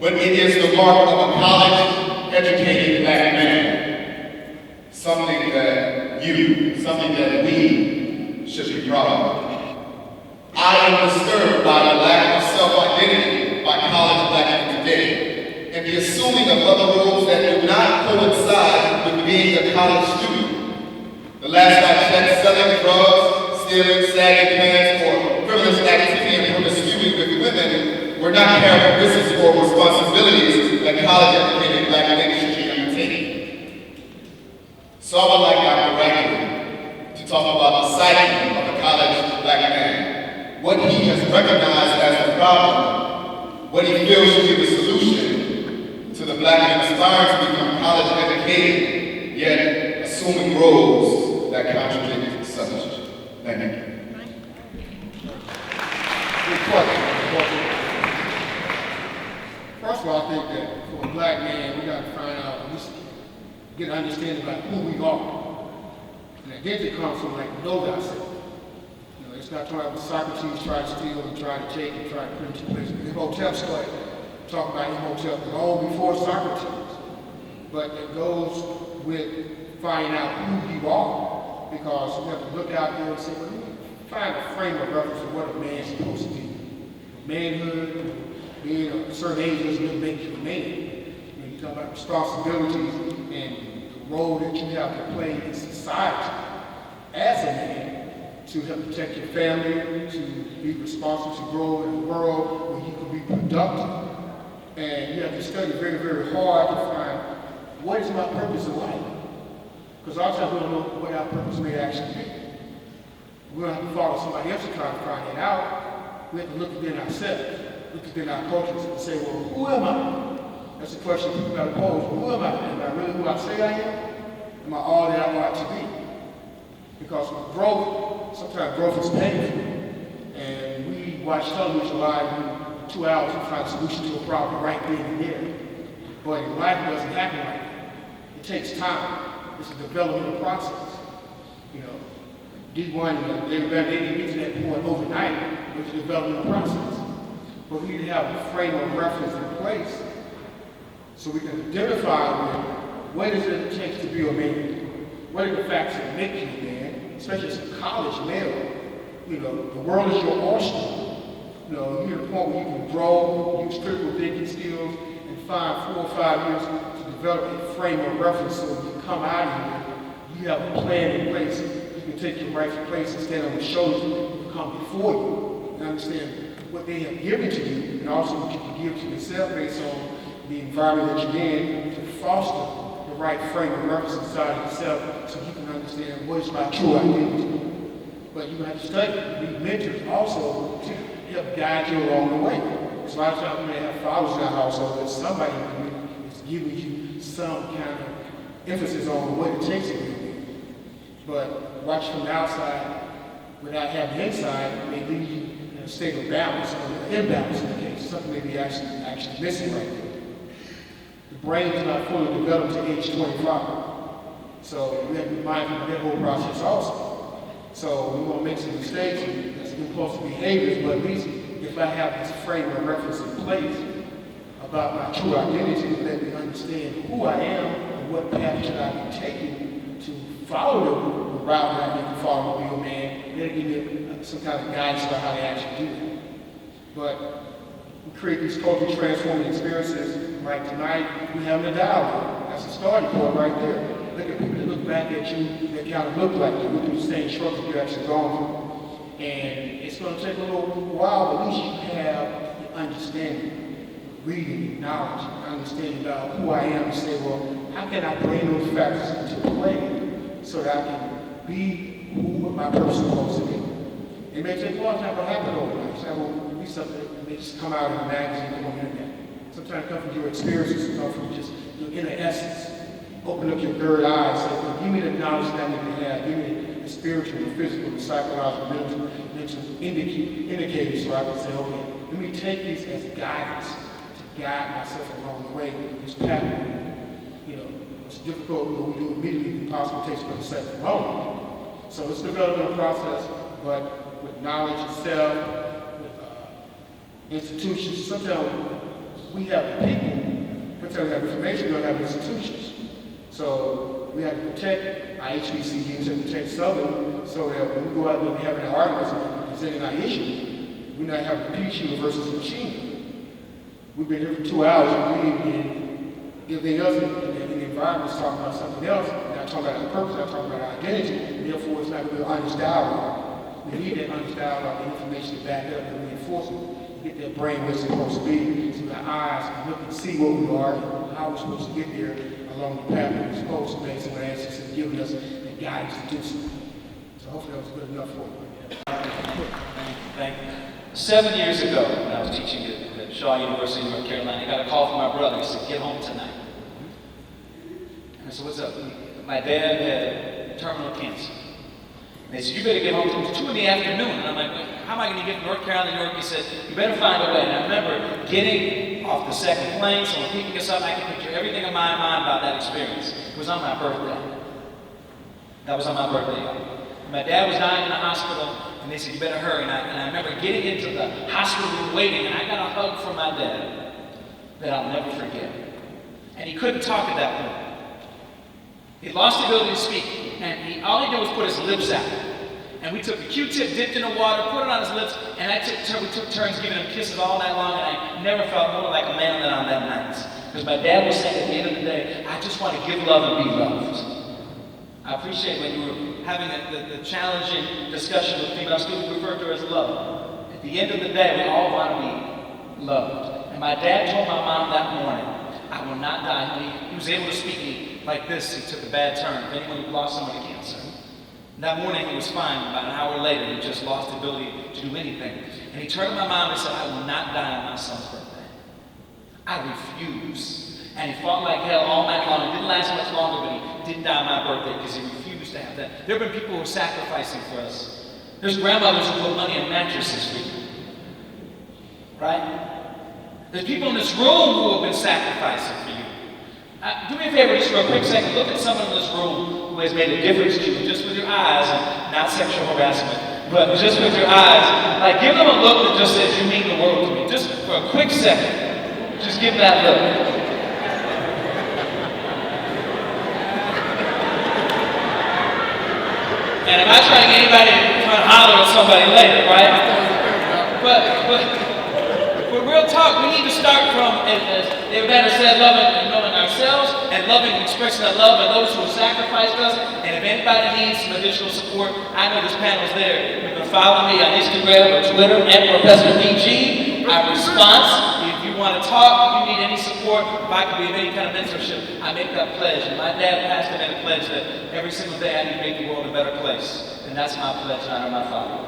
[SPEAKER 16] but it is the mark of a college-educated Black man, something that we should be proud of. I am disturbed by the lack of self-identity by college Black men today, and the assuming of other roles that do not coincide with being a college student. The last I checked, selling drugs, stealing, sagging pants, or frivolous activity and promiscuity with women were not characteristics or responsibilities that college-educated black men should undertake. So I would like Dr. Rackley to talk about the psyche of the college black man, what he has recognized as the problem, what he feels should be the solution to the black man aspiring to become college-educated, yet assuming roles that contradict such. Thank you.
[SPEAKER 6] Good question. First of all, I think that for a black man, we got to find out, at least get an understanding about who we are. And identity comes from like know thyself. You know, it's not talking about Socrates tried to steal and tried to take and tried to put into place. Imhotep started talking about Imhotep long before Socrates. But it goes with finding out who you are, because you have to look out there and say, well, find a frame of reference of what a man's supposed to be. Manhood, being a certain age doesn't make you a man. You know, you talk about responsibilities and the role that you have to play in society as a man to help protect your family, to be responsible, to grow in a world where you can be productive. And you have to study very, very hard to find what is my purpose in life. Because a lot of times we don't know what our purpose may actually be. We don't have to follow somebody else to try to find it out. We have to look within ourselves, look within our cultures and say, well, who am I? That's the question people got to pose. Who am I? Am I really who I say I am? Am I all that I ought to be? Because with growth, sometimes growth is painful. And we watch television live in 2 hours and find a solution to a problem right then and there. But in life, it doesn't happen like that. It takes time. It's a developmental process. You know, D1, they didn't get to that point overnight. It's a developmental process. But we need to have a frame of reference in place so we can identify with what is it takes to be a man. What are the facts that make you a man, especially as a college male. You know, the world is your oyster. You know, you're at a point where you can grow, use critical thinking skills, and find 4 or 5 years to develop a frame of reference so when you come out of here, you have a plan in place. You can take your rightful place and stand on the shoulders of people who come before you and understand what they have given to you and also what you can give to yourself based on the environment that you're in to foster the right frame of reference inside of yourself so you can understand what is my true identity. But you have to study, need mentors also to help guide you along the way. So a lot of times we may have fathers in our household, but somebody is giving you some kind of emphasis on what it takes to be a man. But watch from the outside without having the inside may leave you in a state of balance or imbalance in the case. Something may be actually missing right there. The brain is not fully developed to age 25. So we have to be mindful of that whole process also. So we won't make some mistakes and that's impulsive behaviors, but at least if I have this frame of reference in place about my true identity, let me understand who I am and what path should I be taking to follow the route that I need to follow to be a man, then give me some kind of guidance about how to actually do that. But we create these culturally transforming experiences. Like tonight, we have a dialogue. That's the starting point right there. Look at people that look back at you that kind of look like you, look through the same struggles you're actually going through. And it's going to take a little while, but at least you have the understanding, reading, knowledge, understanding about who I am and say, well, how can I bring those factors into play so that I can be who my purpose is supposed to be? It may take a long time to happen overnight. So that will be something that may just come out in a magazine, come on the internet. Sometimes it comes from your experiences, it comes from just your inner essence. Open up your third eye and say, well, give me the knowledge that I need to have. Give me the spiritual, the physical, the psychological, mental indicators so I can say, okay, let me take these as guidance to guide myself along the way in this path. You know, it's difficult when we do immediately, it possibly takes but a second moment. So it's a developmental process, but with knowledge itself, with institutions, sometimes we have people, sometimes we have information, we don't have institutions. So we have to protect our HBCUs and protect Southern so that when we go out there and we're having our arguments and presenting our issues, we're not having to peach you versus machine. We've been here for 2 hours and everything else in the environment is talking about something else. We're not talking about our purpose, we're not talking about our identity. Therefore, it's not really honest dialogue. We need that understanding of the information to back up and reinforce it, get their brain where it's supposed to be, so our eyes can look and see where we are and how we're supposed to get there along the path that we're supposed to make, so our ancestors have given us the guidance to do so. So hopefully that was good enough for you.
[SPEAKER 5] Thank you. 7 years ago, when I was teaching at Shaw University in North Carolina, I got a call from my brother. He said, "Get home tonight." And I said, "What's up?" My dad had terminal cancer. And they said, "You better get home." It was 2 in the afternoon. And I'm like, "How am I going to get from North Carolina to New York?" He said, "You better find a way." And I remember getting off the second plane, someone picking us up. I can picture everything in my mind about that experience. It was on my birthday. That was on my birthday. My dad was dying in the hospital, and they said, "You better hurry." And I remember getting into the hospital room waiting, and I got a hug from my dad that I'll never forget. And he couldn't talk at that point. He lost the ability to speak, and all he did was put his lips out. And we took a Q-tip, dipped in the water, put it on his lips, and we took turns giving him kisses all night long, and I never felt more like a man than on that night. Because my dad was saying at the end of the day, "I just want to give love and be loved." I appreciate when you were having the challenging discussion with female students referred to as love. At the end of the day, we all want to be loved. And my dad told my mom that morning, "I will not die." He was able to speak like this. He took a bad turn. If anyone who lost someone to cancer. And that morning he was fine. About an hour later, he just lost the ability to do anything. And he turned to my mom and said, "I will not die on my son's birthday. I refuse." And he fought like hell all night long. It didn't last much longer, but he didn't die on my birthday because he refused to have that. There have been people who are sacrificing for us. There's grandmothers who put money in mattresses for you. Right? There's people in this room who have been sacrificing for you. Do me a favor, just for a quick second, look at someone in this room who has made a difference to you, just with your eyes, and not sexual harassment, but just with your eyes. Like, give them a look that just says, "You mean the world to me." Just for a quick second, just give that look. And I'm not trying to get anybody to holler at somebody later, right? But real talk, we need to start from, as David Banner said, loving and knowing ourselves, and loving and expressing that love and those who have sacrificed us. And if anybody needs some additional support, I know this panel's there. You can follow me on Instagram or Twitter at Professor DG. Our response, if you want to talk, if you need any support, if I can be of any kind of mentorship, I make that pledge. And my dad passed made a pledge that every single day I need to make the world a better place. And that's my pledge, in honor of my father.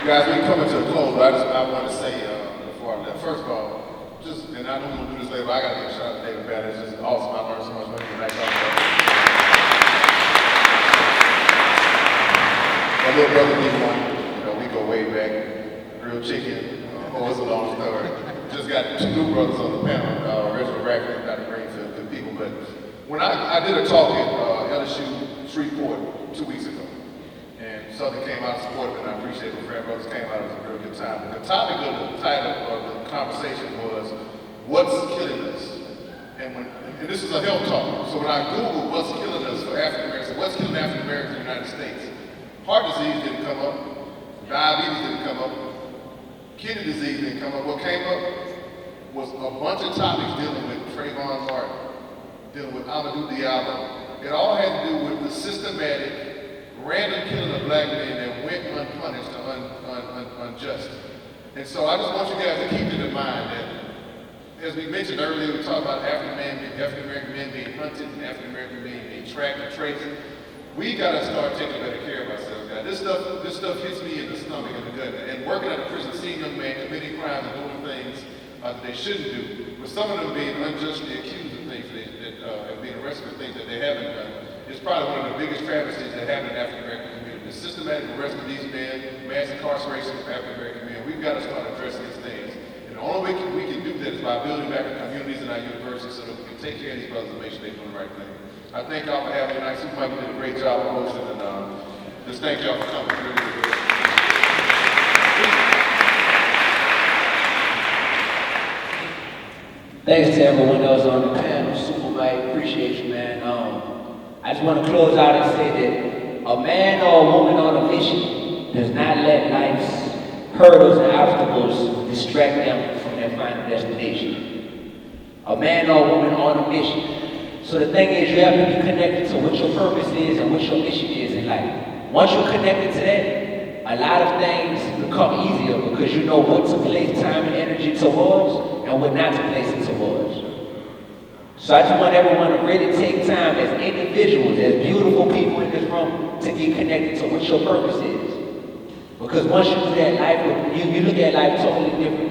[SPEAKER 10] You guys, we're coming to a close, but I want to say before I left, first of all, and I don't want to do this later, but I got to give a shout out to David Banner. It's just awesome. I learned so much from him tonight. My little brother D1, we go way back, real chicken. It's a long story. Just got 2 new brothers on the panel, Reginald, Rackley, out of Greenfield, good people. But when I did a talk at LSU Shreveport 2 weeks ago, and Southern came out to support me, and I appreciate the Fred Brothers came out. It was a real good time. But the topic of the title of the conversation was, "What's killing us?" And this is a health talk. So when I Googled what's killing us for African Americans, what's killing African Americans in the United States, heart disease didn't come up, diabetes didn't come up, kidney disease didn't come up. What came up was a bunch of topics dealing with Trayvon Martin, dealing with Amadou Diallo. It all had to do with the systematic random killing of black men that went unpunished or unjust. And so I just want you guys to keep it in mind that, as we mentioned earlier, we talked about African American men being hunted and African American men being tracked and traced. We gotta start taking better care of ourselves, guys. This stuff hits me in the stomach and the gut. And working at a prison, seeing young men committing crimes and doing things that they shouldn't do, with some of them being unjustly accused of things and being arrested for things that they haven't done, it's probably one of the biggest travesties that happen in the African American community. The systematic arrest of these men, mass incarceration of African American men. We've got to start addressing these things. And the only way we can do that is by building back our communities and our universities so that we can take care of these brothers and make sure they're doing the right thing. I thank y'all for having me tonight. Supermike did a great job of hosting, and just thank y'all for coming. Really good.
[SPEAKER 3] Thanks to everyone that was on the panel. Supermike, appreciate you, man. I just want to close out and say that a man or a woman on a mission does not let life's hurdles and obstacles distract them from their final destination. A man or a woman on a mission So the thing is, you have to be connected to what your purpose is and what your mission is in life. Once you're connected to that, a lot of things become easier because you know what to place time and energy towards and what not to place it towards. So I just want everyone to really take time as individuals, as beautiful people in this room, to get connected to what your purpose is. Because once you do that, life, you look at life totally different.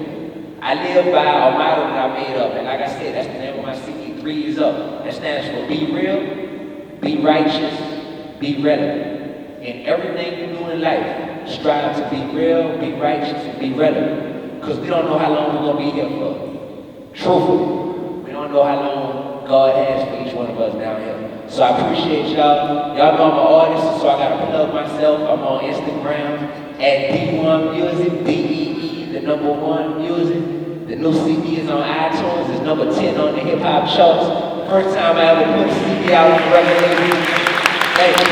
[SPEAKER 3] I live by a motto that I made up, and like I said, that's the name of my CD, 3 is up. That stands for be real, be righteous, be relevant. In everything you do in life, strive to be real, be righteous, and be relevant. Because we don't know how long we're going to be here for. Truthfully, we don't know how long God has for each one of us down here. So I appreciate y'all. Y'all know I'm an artist, so I got to plug myself. I'm on Instagram at D1 Music, D-E-E, the number 1 music. The new CD is on iTunes. It's number 10 on the hip-hop charts. First time I ever put a CD out on the record label. Thank you.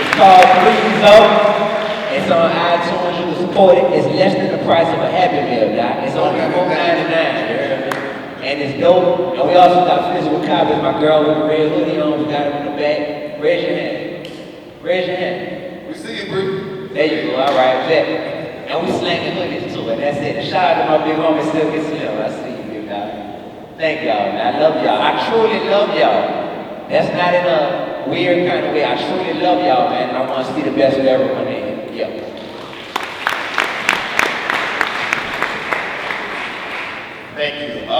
[SPEAKER 3] It's called Greenfield. It's on iTunes. You can support it. It's less than the price of a Happy Meal, Doc. It's only $4.99. You heard me? And it's dope. And we also got physical copies. My girl with the red hoodie on, we got him in the back. Raise your hand. Raise your hand.
[SPEAKER 10] We see you, bro.
[SPEAKER 3] There you go. All right, bet. And we slanging hoodies too. And that's it. And shout out to my big homie, Still Get Slim. I see you, big dog. Thank y'all, man. I love y'all. I truly love y'all. That's not in a weird kind of way. I truly love y'all, man, and I want to see the best of everyone in here. Yeah.
[SPEAKER 4] Thank you. I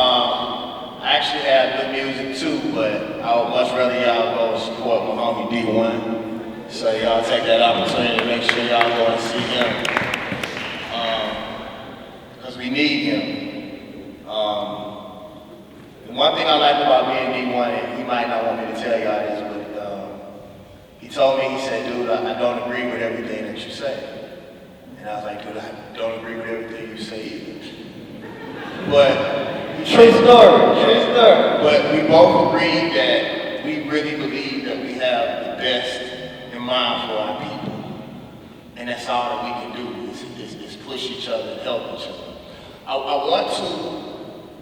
[SPEAKER 4] actually have good music too, but I would much rather y'all go support my homie D1. So y'all take that opportunity to make sure y'all go and see him. Because we need him. The one thing I like about me and D1, and he might not want me to tell y'all this, but he told me, he said, dude, I don't agree with everything that you say. And I was like, dude, I don't agree with everything you say either. But
[SPEAKER 3] true story.
[SPEAKER 4] But we both agreed that we really believe that we have the best in mind for our people. And that's all that we can do is push each other and help each other. I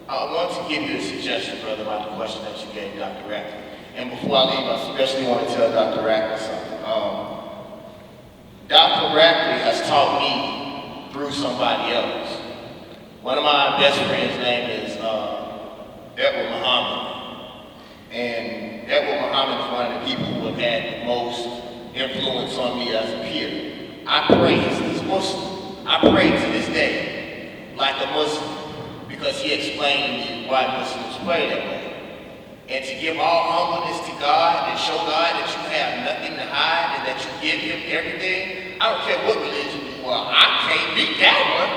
[SPEAKER 4] want to give you a suggestion, brother, about the question that you gave Dr. Rackley. And before I leave, I especially want to tell Dr. Rackley something. Dr. Rackley has taught me through somebody else. One of my best friends' name is Edward Muhammad. And Edward Muhammad is one of the people who have had the most influence on me as a peer. I pray, he's Muslim. I pray to this day like a Muslim because he explained to me why Muslims pray that way. And to give all humbleness to God and show God that you have nothing to hide and that you give him everything. I don't care what religion you are. I can't beat that one.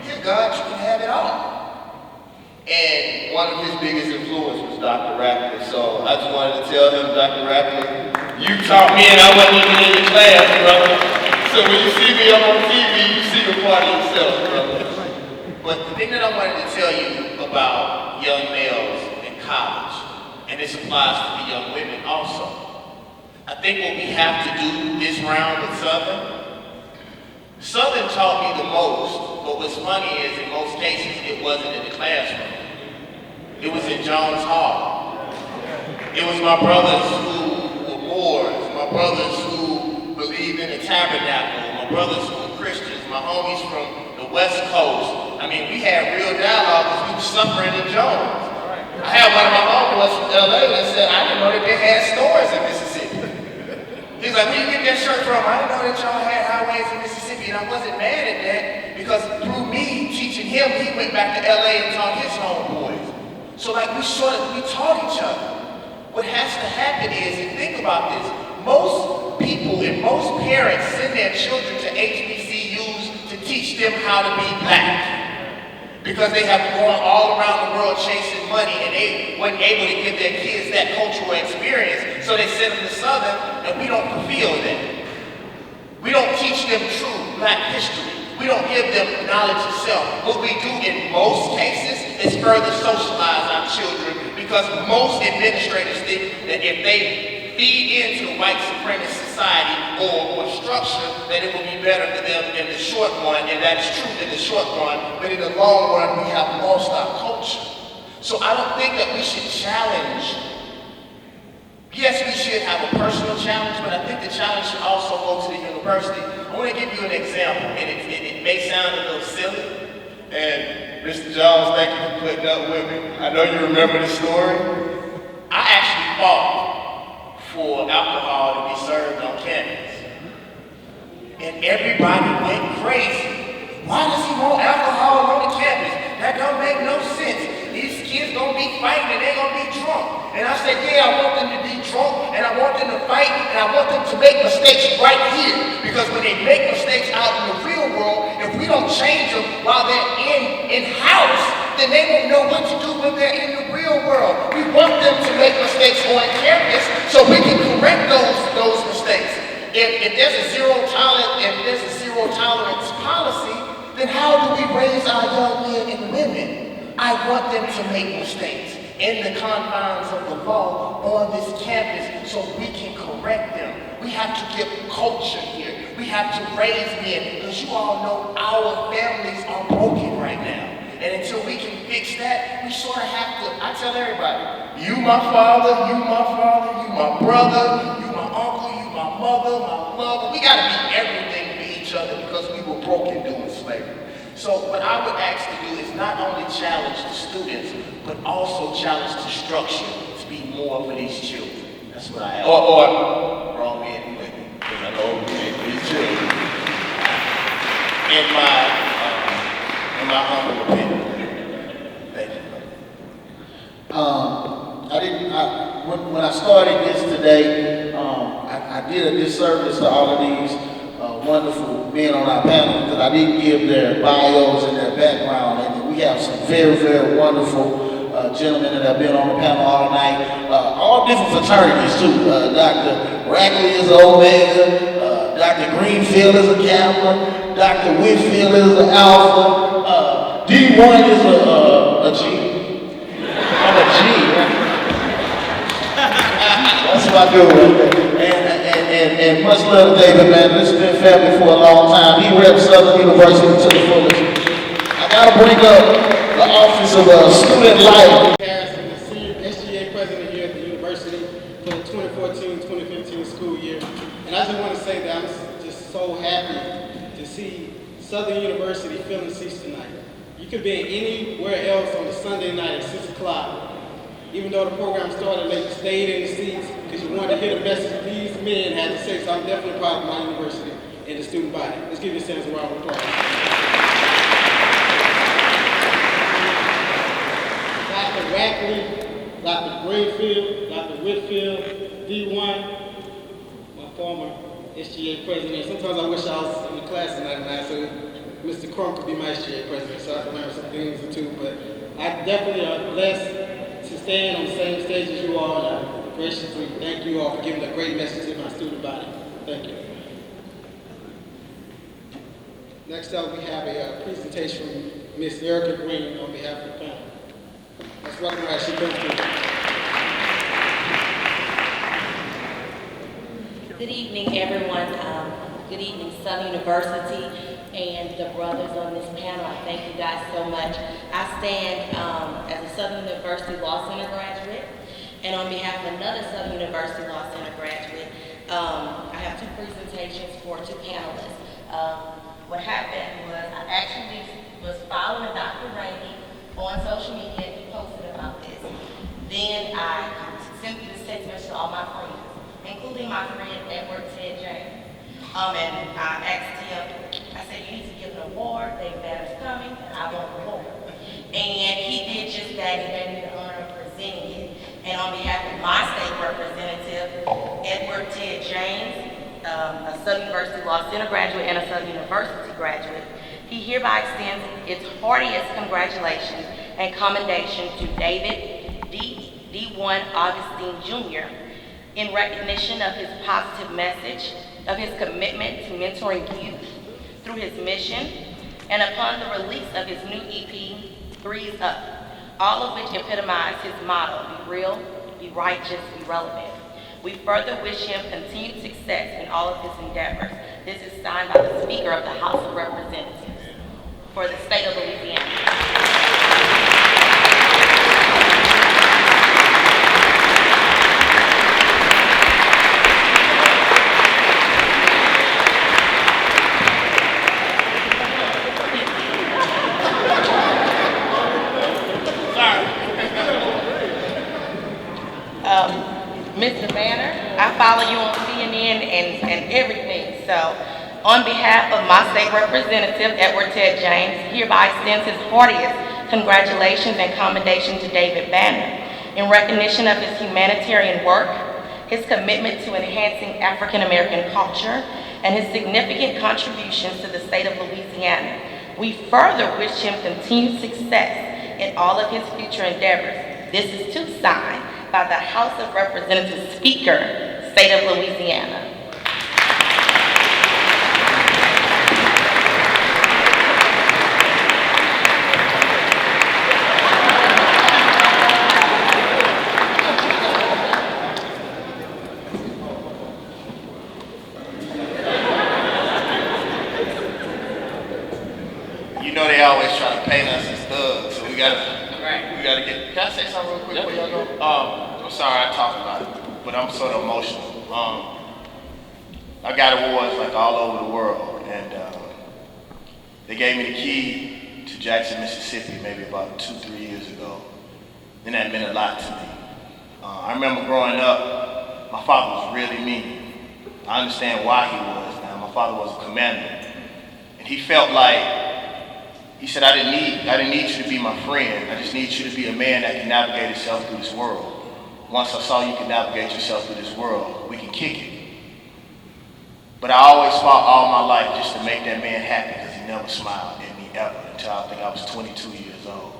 [SPEAKER 4] Dear God, you can have it all. And one of his biggest influences was Dr. Rackley. So I just wanted to tell him, Dr. Rackley, you taught me and I wasn't even in your class, brother. So when you see me on TV, you see the part of yourself, brother. But the thing that I wanted to tell you about young males in college, and this applies to the young women also. I think what we have to do this round with Southern taught me the most, but what's funny is in most cases it wasn't in the classroom. It was in Jones Hall. It was my brothers who were Moors, my brothers who believed in the tabernacle, my brothers who were Christians, my homies from the West Coast. I mean, we had real dialogue because we were suffering in Jones. I had one of my homeboys from LA that said, I didn't know that they had stores in Mississippi. He's like, where you get that shirt from? I didn't know that y'all had highways in Mississippi, and I wasn't mad at that because through me teaching him, he went back to LA and taught his homeboys. So like we taught each other. What has to happen is, and think about this, most people and most parents send their children to HBCUs to teach them how to be black. Because they have gone all around the world chasing money and they weren't able to give their kids that cultural experience, so they send them to Southern and we don't fulfill that. We don't teach them true black history. We don't give them knowledge of self. What we do in most cases is further socialize our children because most administrators think that if they feed into the white supremacist society or structure, that it will be better for them in the short run, and that is true in the short run, but in the long run, we have lost our culture. So I don't think that we should challenge Yes, we should have a personal challenge, but I think the challenge should also go to the university. I want to give you an example, and it may sound a little silly.
[SPEAKER 10] And Mr. Jones, thank you for putting up with me. I know you remember the story.
[SPEAKER 4] I actually fought for alcohol to be served on campus. And everybody went crazy. Why does he want alcohol on the campus? That don't make no sense. These kids gonna be fighting and they gonna be drunk. And I said, yeah, I want them to be drunk, and I want them to fight, and I want them to make mistakes right here. Because when they make mistakes out in the real world, if we don't change them while they're in-house, then they won't know what to do when they're in the real world. We want them to make mistakes on campus so we can correct those mistakes. If there's a zero tolerance policy, then how do we raise our young men and women? I want them to make mistakes in the confines of the law on this campus so we can correct them. We have to get culture here. We have to raise men, because you all know our families are broken right now. And until we can fix that, we sort of have to, I tell everybody, you my father, you my brother, you my uncle, you my mother, my lover. We gotta be everything to each other because we were broken during slavery. So what I would ask to do is not only challenge the students, but also challenge the structure to be more for these children. That's what I ask. Or wrong men and women, because I know these children. In my humble opinion. Thank you.
[SPEAKER 1] When I started this today, I did a disservice to all of these wonderful men on our panel because I didn't give their bios and their background. And we have some very, very wonderful gentlemen that have been on the panel all night. All different fraternities too. Dr. Rackley is an Omega, Dr. Greenfield is a Kappa, Dr. Whitfield is an Alpha, D1 is a G. I'm a G, right? That's what I do right there. And much love to David, man. This has been family for a long time. He reps Southern University to the fullest. I gotta bring up the Office of Student Life.
[SPEAKER 9] Harrison, the senior SGA president here at the university for the 2014-2015 school year. And I just want to say that I'm just so happy to see Southern University filling seats tonight. You could be anywhere else on a Sunday night at 6 o'clock. Even though the program started late, you stayed in the seats because you wanted to hear the message these men had to say. So I'm definitely proud of my university and the student body. Let's give yourselves a round of applause. Dr. Rackley, Dr. Greenfield, Dr. Whitfield, D1, my former SGA president. Sometimes I wish I was in the class tonight, so Mr. Crump could be my SGA president, so I can learn some things or two. But I definitely are blessed to stand on the same stage as you all, and I graciously thank you all for giving a great message to my student body. Thank you. Next up, we have a presentation from Ms. Erica Green on behalf of the panel. Let's welcome her as she comes through.
[SPEAKER 14] Good evening, everyone. Good evening, Southern University and the brothers on this panel. I thank you guys so much. I stand as a Southern University Law Center graduate, and on behalf of another Southern University Law Center graduate, I have two presentations for two panelists. What happened was I actually was following Dr. Rainey on social media, and he posted about this. Then I sent this text message to all my friends, including my friend Edward Ted James. And I asked him, I said, you need to give an award, David Banner's coming, and I want an award. And he did just that. He gave me the honor of presenting it. And on behalf of my state representative, Edward Ted James, a Southern University Law Center graduate and a Southern University graduate, he hereby extends its heartiest congratulations and commendation to David D1 Augustine Jr. in recognition of his positive message, of his commitment to mentoring youth through his mission, and upon the release of his new EP, Threes Up, all of which epitomize his motto, be real, be righteous, be relevant. We further wish him continued success in all of his endeavors. This is signed by the Speaker of the House of Representatives for the state of Louisiana.
[SPEAKER 17] follow you on CNN and everything. So, on behalf of my state representative, Edward Ted James, hereby extends his heartiest congratulations and commendation to David Banner in recognition of his humanitarian work, his commitment to enhancing African American culture, and his significant contributions to the state of Louisiana. We further wish him continued success in all of his future endeavors. This is too signed by the House of Representatives Speaker, State of Louisiana.
[SPEAKER 4] You know they always try to paint us as thugs, so we gotta get. Can I say something real quick before y'all go? I'm sorry I talked about it, but I'm sort of emotional. I got awards like all over the world, and they gave me the key to Jackson, Mississippi, maybe about 2-3 years ago, and that meant a lot to me. I remember growing up, my father was really mean. I understand why he was now. My father was a commander, and he felt like. He said, I didn't need you to be my friend. I just need you to be a man that can navigate himself through this world. Once I saw you can navigate yourself through this world, we can kick it. But I always fought all my life just to make that man happy because he never smiled at me ever until I think I was 22 years old.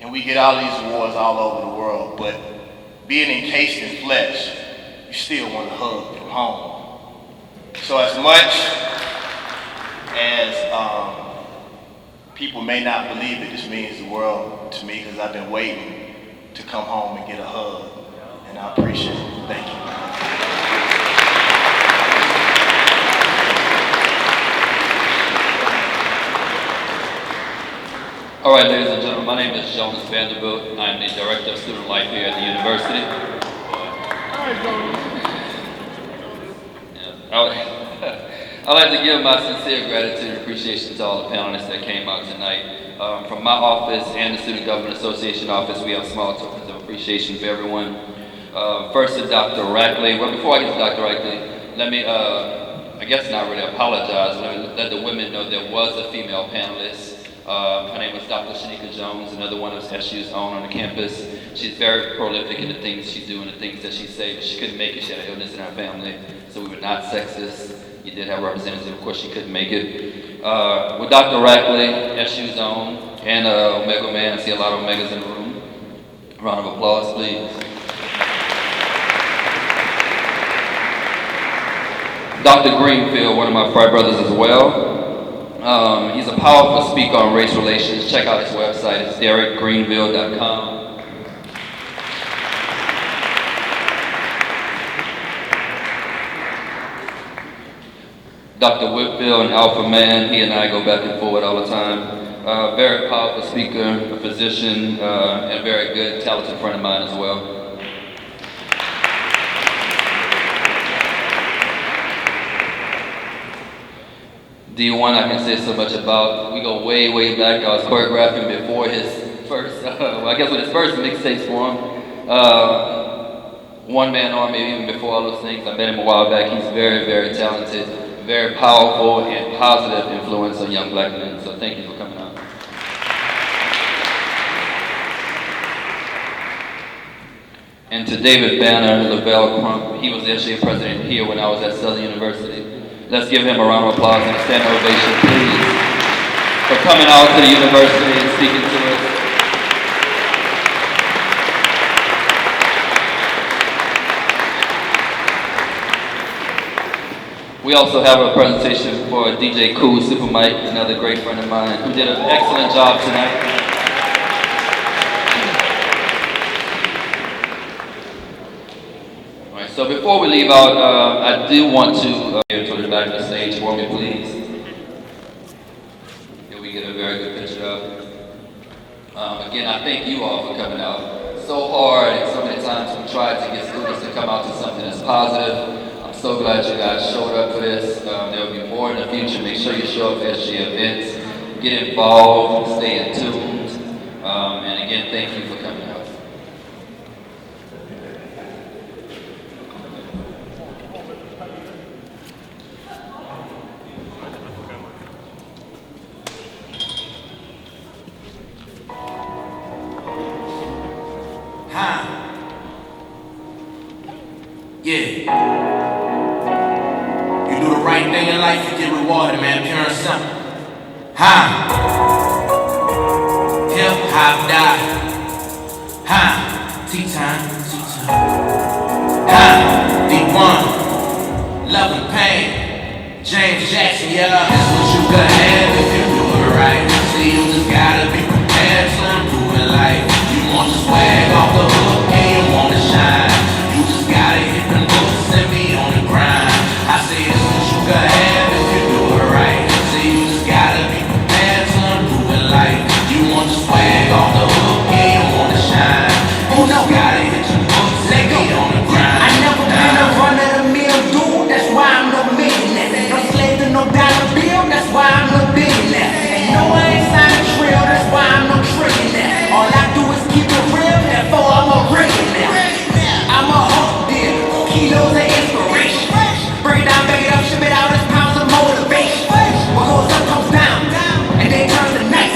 [SPEAKER 4] And we get all these awards all over the world, but being encased in flesh, you still want to hug from home. So as much as people may not believe it, this means the world to me because I've been waiting to come home and get a hug, and I appreciate it. Thank you.
[SPEAKER 18] All right, ladies and gentlemen, my name is Jonas Vanderbilt. I'm the Director of Student Life here at the university. I'd like to give my sincere gratitude and appreciation to all the panelists that came out tonight. From my office and the Student Government Association office, we have small tokens of appreciation for everyone. First to Dr. Rackley. Well, before I get to Dr. Rackley, let me, I guess not really apologize, but let the women know there was a female panelist. Her name was Dr. Shanika Jones, another one of SU's own on the campus. She's very prolific in the things she do and the things that she say, but she couldn't make it. She had an illness in her family, so we were not sexist. You did have a representative, of course she couldn't make it. With Dr. Rackley, SU's own, and Omega Man, I see a lot of Omegas in the room. Round of applause, please. Dr. Greenfield, one of my frat brothers as well. He's a powerful speaker on race relations. Check out his website, it's derekgreenfield.com. Dr. Whitfield, an alpha man, he and I go back and forth all the time. Very powerful speaker, a physician, and a very good, talented friend of mine as well. D1 I can say so much about. We go way, way back. I was choreographing before his first, well, I guess when his first mixtapes formed. One Man Army, even before all those things. I met him a while back. He's very, very talented, very powerful, and positive influence on young black men. So thank you for coming out. And to David Banner, Lavelle Crump, he was the SGA president here when I was at Southern University. Let's give him a round of applause and a standing ovation, please, for coming out to the university and speaking to us. We also have a presentation for DJ Cool Super Mike, another great friend of mine, who did an excellent job tonight. So before we leave out, I do want to to the back of the stage for me, please. Here we get a very good picture up. Again, I thank you all for coming out so hard, and so many times we tried to get students to come out to something that's positive. I'm so glad you guys showed up for this. There will be more in the future. Make sure you show up for SG events, get involved, stay in tuned, and again, thank you for coming out.
[SPEAKER 19] Yeah. You do the right thing in life, you get rewarded, man. Pure and simple. Hip hop die. Tea time, tea time. D1, love and pain. James Jackson, yeah, that's what you could have if you do it right. See, you just gotta be prepared to improve in life. You want to swag off the hook and you want to shine. You just gotta hit the notes and be on the grind. I say this what you could have if you do it right. See, you just gotta be prepared to improve in life. You want to swag off the hook and you want to shine. You just gotta hit the notes and be on the grind.
[SPEAKER 20] I never been a run-of-the-mill dude, that's why I'm no millionaire. No slave to no dollar bill, that's why I'm no billionaire. And no, I ain't signed a trill, that's why I'm no trillionaire. All I do is keep it real, therefore I'm a millionaire. I'm a hope deal, kilos of inspiration. Break it down, bag it up, ship it out, it's pounds of motivation. What goes up comes down, and then turns to night.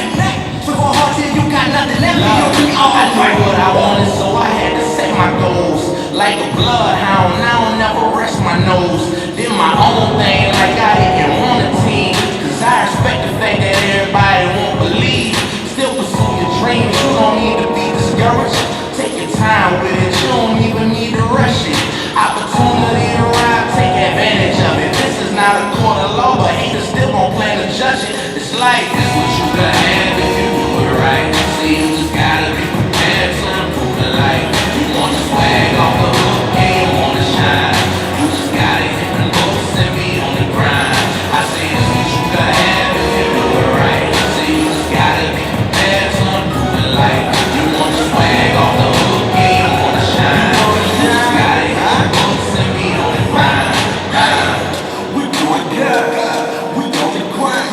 [SPEAKER 20] So go hard till you got nothing left, you'll be all
[SPEAKER 19] I
[SPEAKER 20] right.
[SPEAKER 19] knew what I wanted, so I had to set my goals. Like a bloodhound, I don't never rest my nose. Did my own thing like I didn't want a team. Cause I respect the fact that everybody won't believe. Still pursue your dreams, you don't need to be discouraged. Take your time with it, you don't even need to rush it. Opportunity to ride, take advantage of it. This is not a court of law, but haters still gon' plan to judge it. It's life, it's what you can have if you do it right. See, you just gotta be prepared to improve in life. You want to swag off the hook and you want to shine. You just gotta hit the notes and be on the grind. I say it's what you can have if you do it right. See, you just gotta be prepared to improve in life. You want to swag off the hook and you want to shine. You just gotta hit the notes and be on the grind.
[SPEAKER 20] We doing good, we on the grind.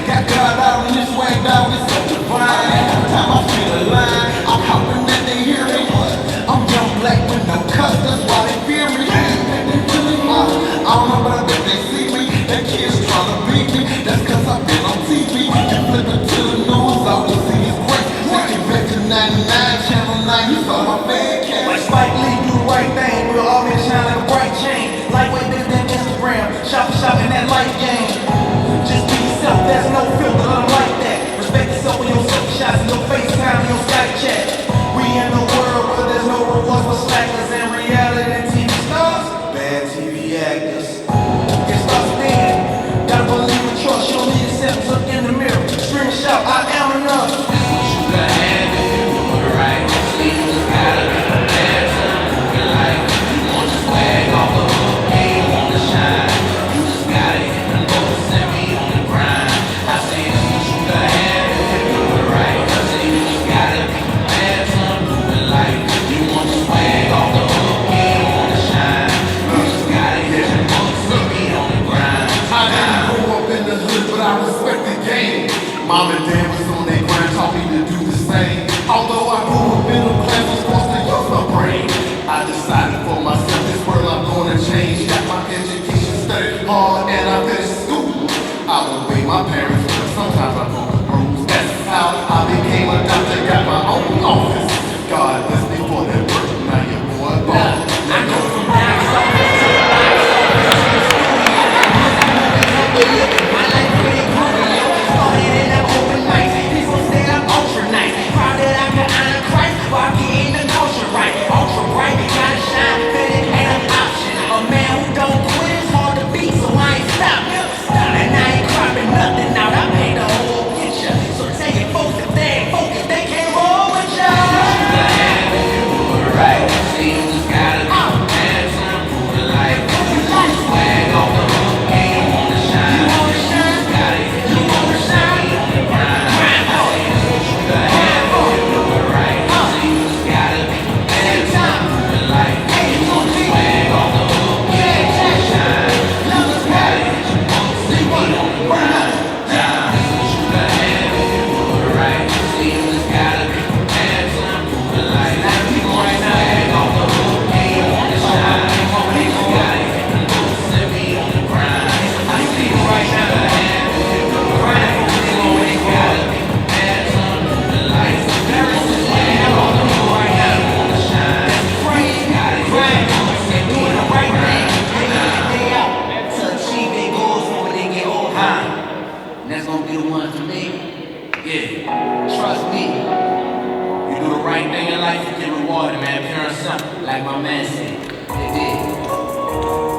[SPEAKER 20] Got God out in this way, down, it's so divine. Every time I feel a line, I'm hoping that they hear me. I'm young black with no cuss, that's why they fear me. They really are. I don't know, but I bet they see me. That kid's trying to beat me, that's cause I've been on TV. You flip it to the news, all you see is great. Take it back to 99, Channel 9, you saw my fan cam. Like Spike Lee, do the right thing, we'll all be shine like a bright chain. Lightweight bigger than Instagram, shop in that light game. Just be yourself, there's no filter, I'm like that. Respect yourself with your self-shots and your FaceTime and your Skype chat. We in a world where there's no rewards for slackers and reality TV stars, bad TV actors. It starts then, gotta believe and trust, you don't need acceptance, look in the mirror. Scream and shout, I am enough.
[SPEAKER 19] That's what you can have if you do it right. See, you just gotta be prepared to improve your life. You want to swag off the hook and you want to shine. You just gotta hit the notes and be on the grind. I say it's what you can have if you do it right. See, you just gotta be prepared to improve in life. You want to swag off the hook and you want to shine. You just gotta hit the notes and be on the grind.
[SPEAKER 20] I didn't grow up in the hood, but I respect the game. Mom and dad was on their grind, taught me to do the same. Although I grew up in a class, was supposed to use my brain. I decided for myself, this world I'm gonna change. Got my education, studied hard, and I finished school. I obey my parents, but sometimes I broke the rules. That's how I became a doctor, got my own office. God bless me for that work, now your boy boss. I go from down south to the box office. My life pretty groovy, yo. Started in them open mics. People say I'm ultra nice. Proud that I can honor Christ while getting the culture right. Ultra bright, gotta shine, fit it ain't an option. A man who don't quit is hard to beat, so I ain't stopping. And I ain't cropping nothing out. I paint the whole picture. So tell your folks to
[SPEAKER 19] important, man, pure and simple, like my man said. They did.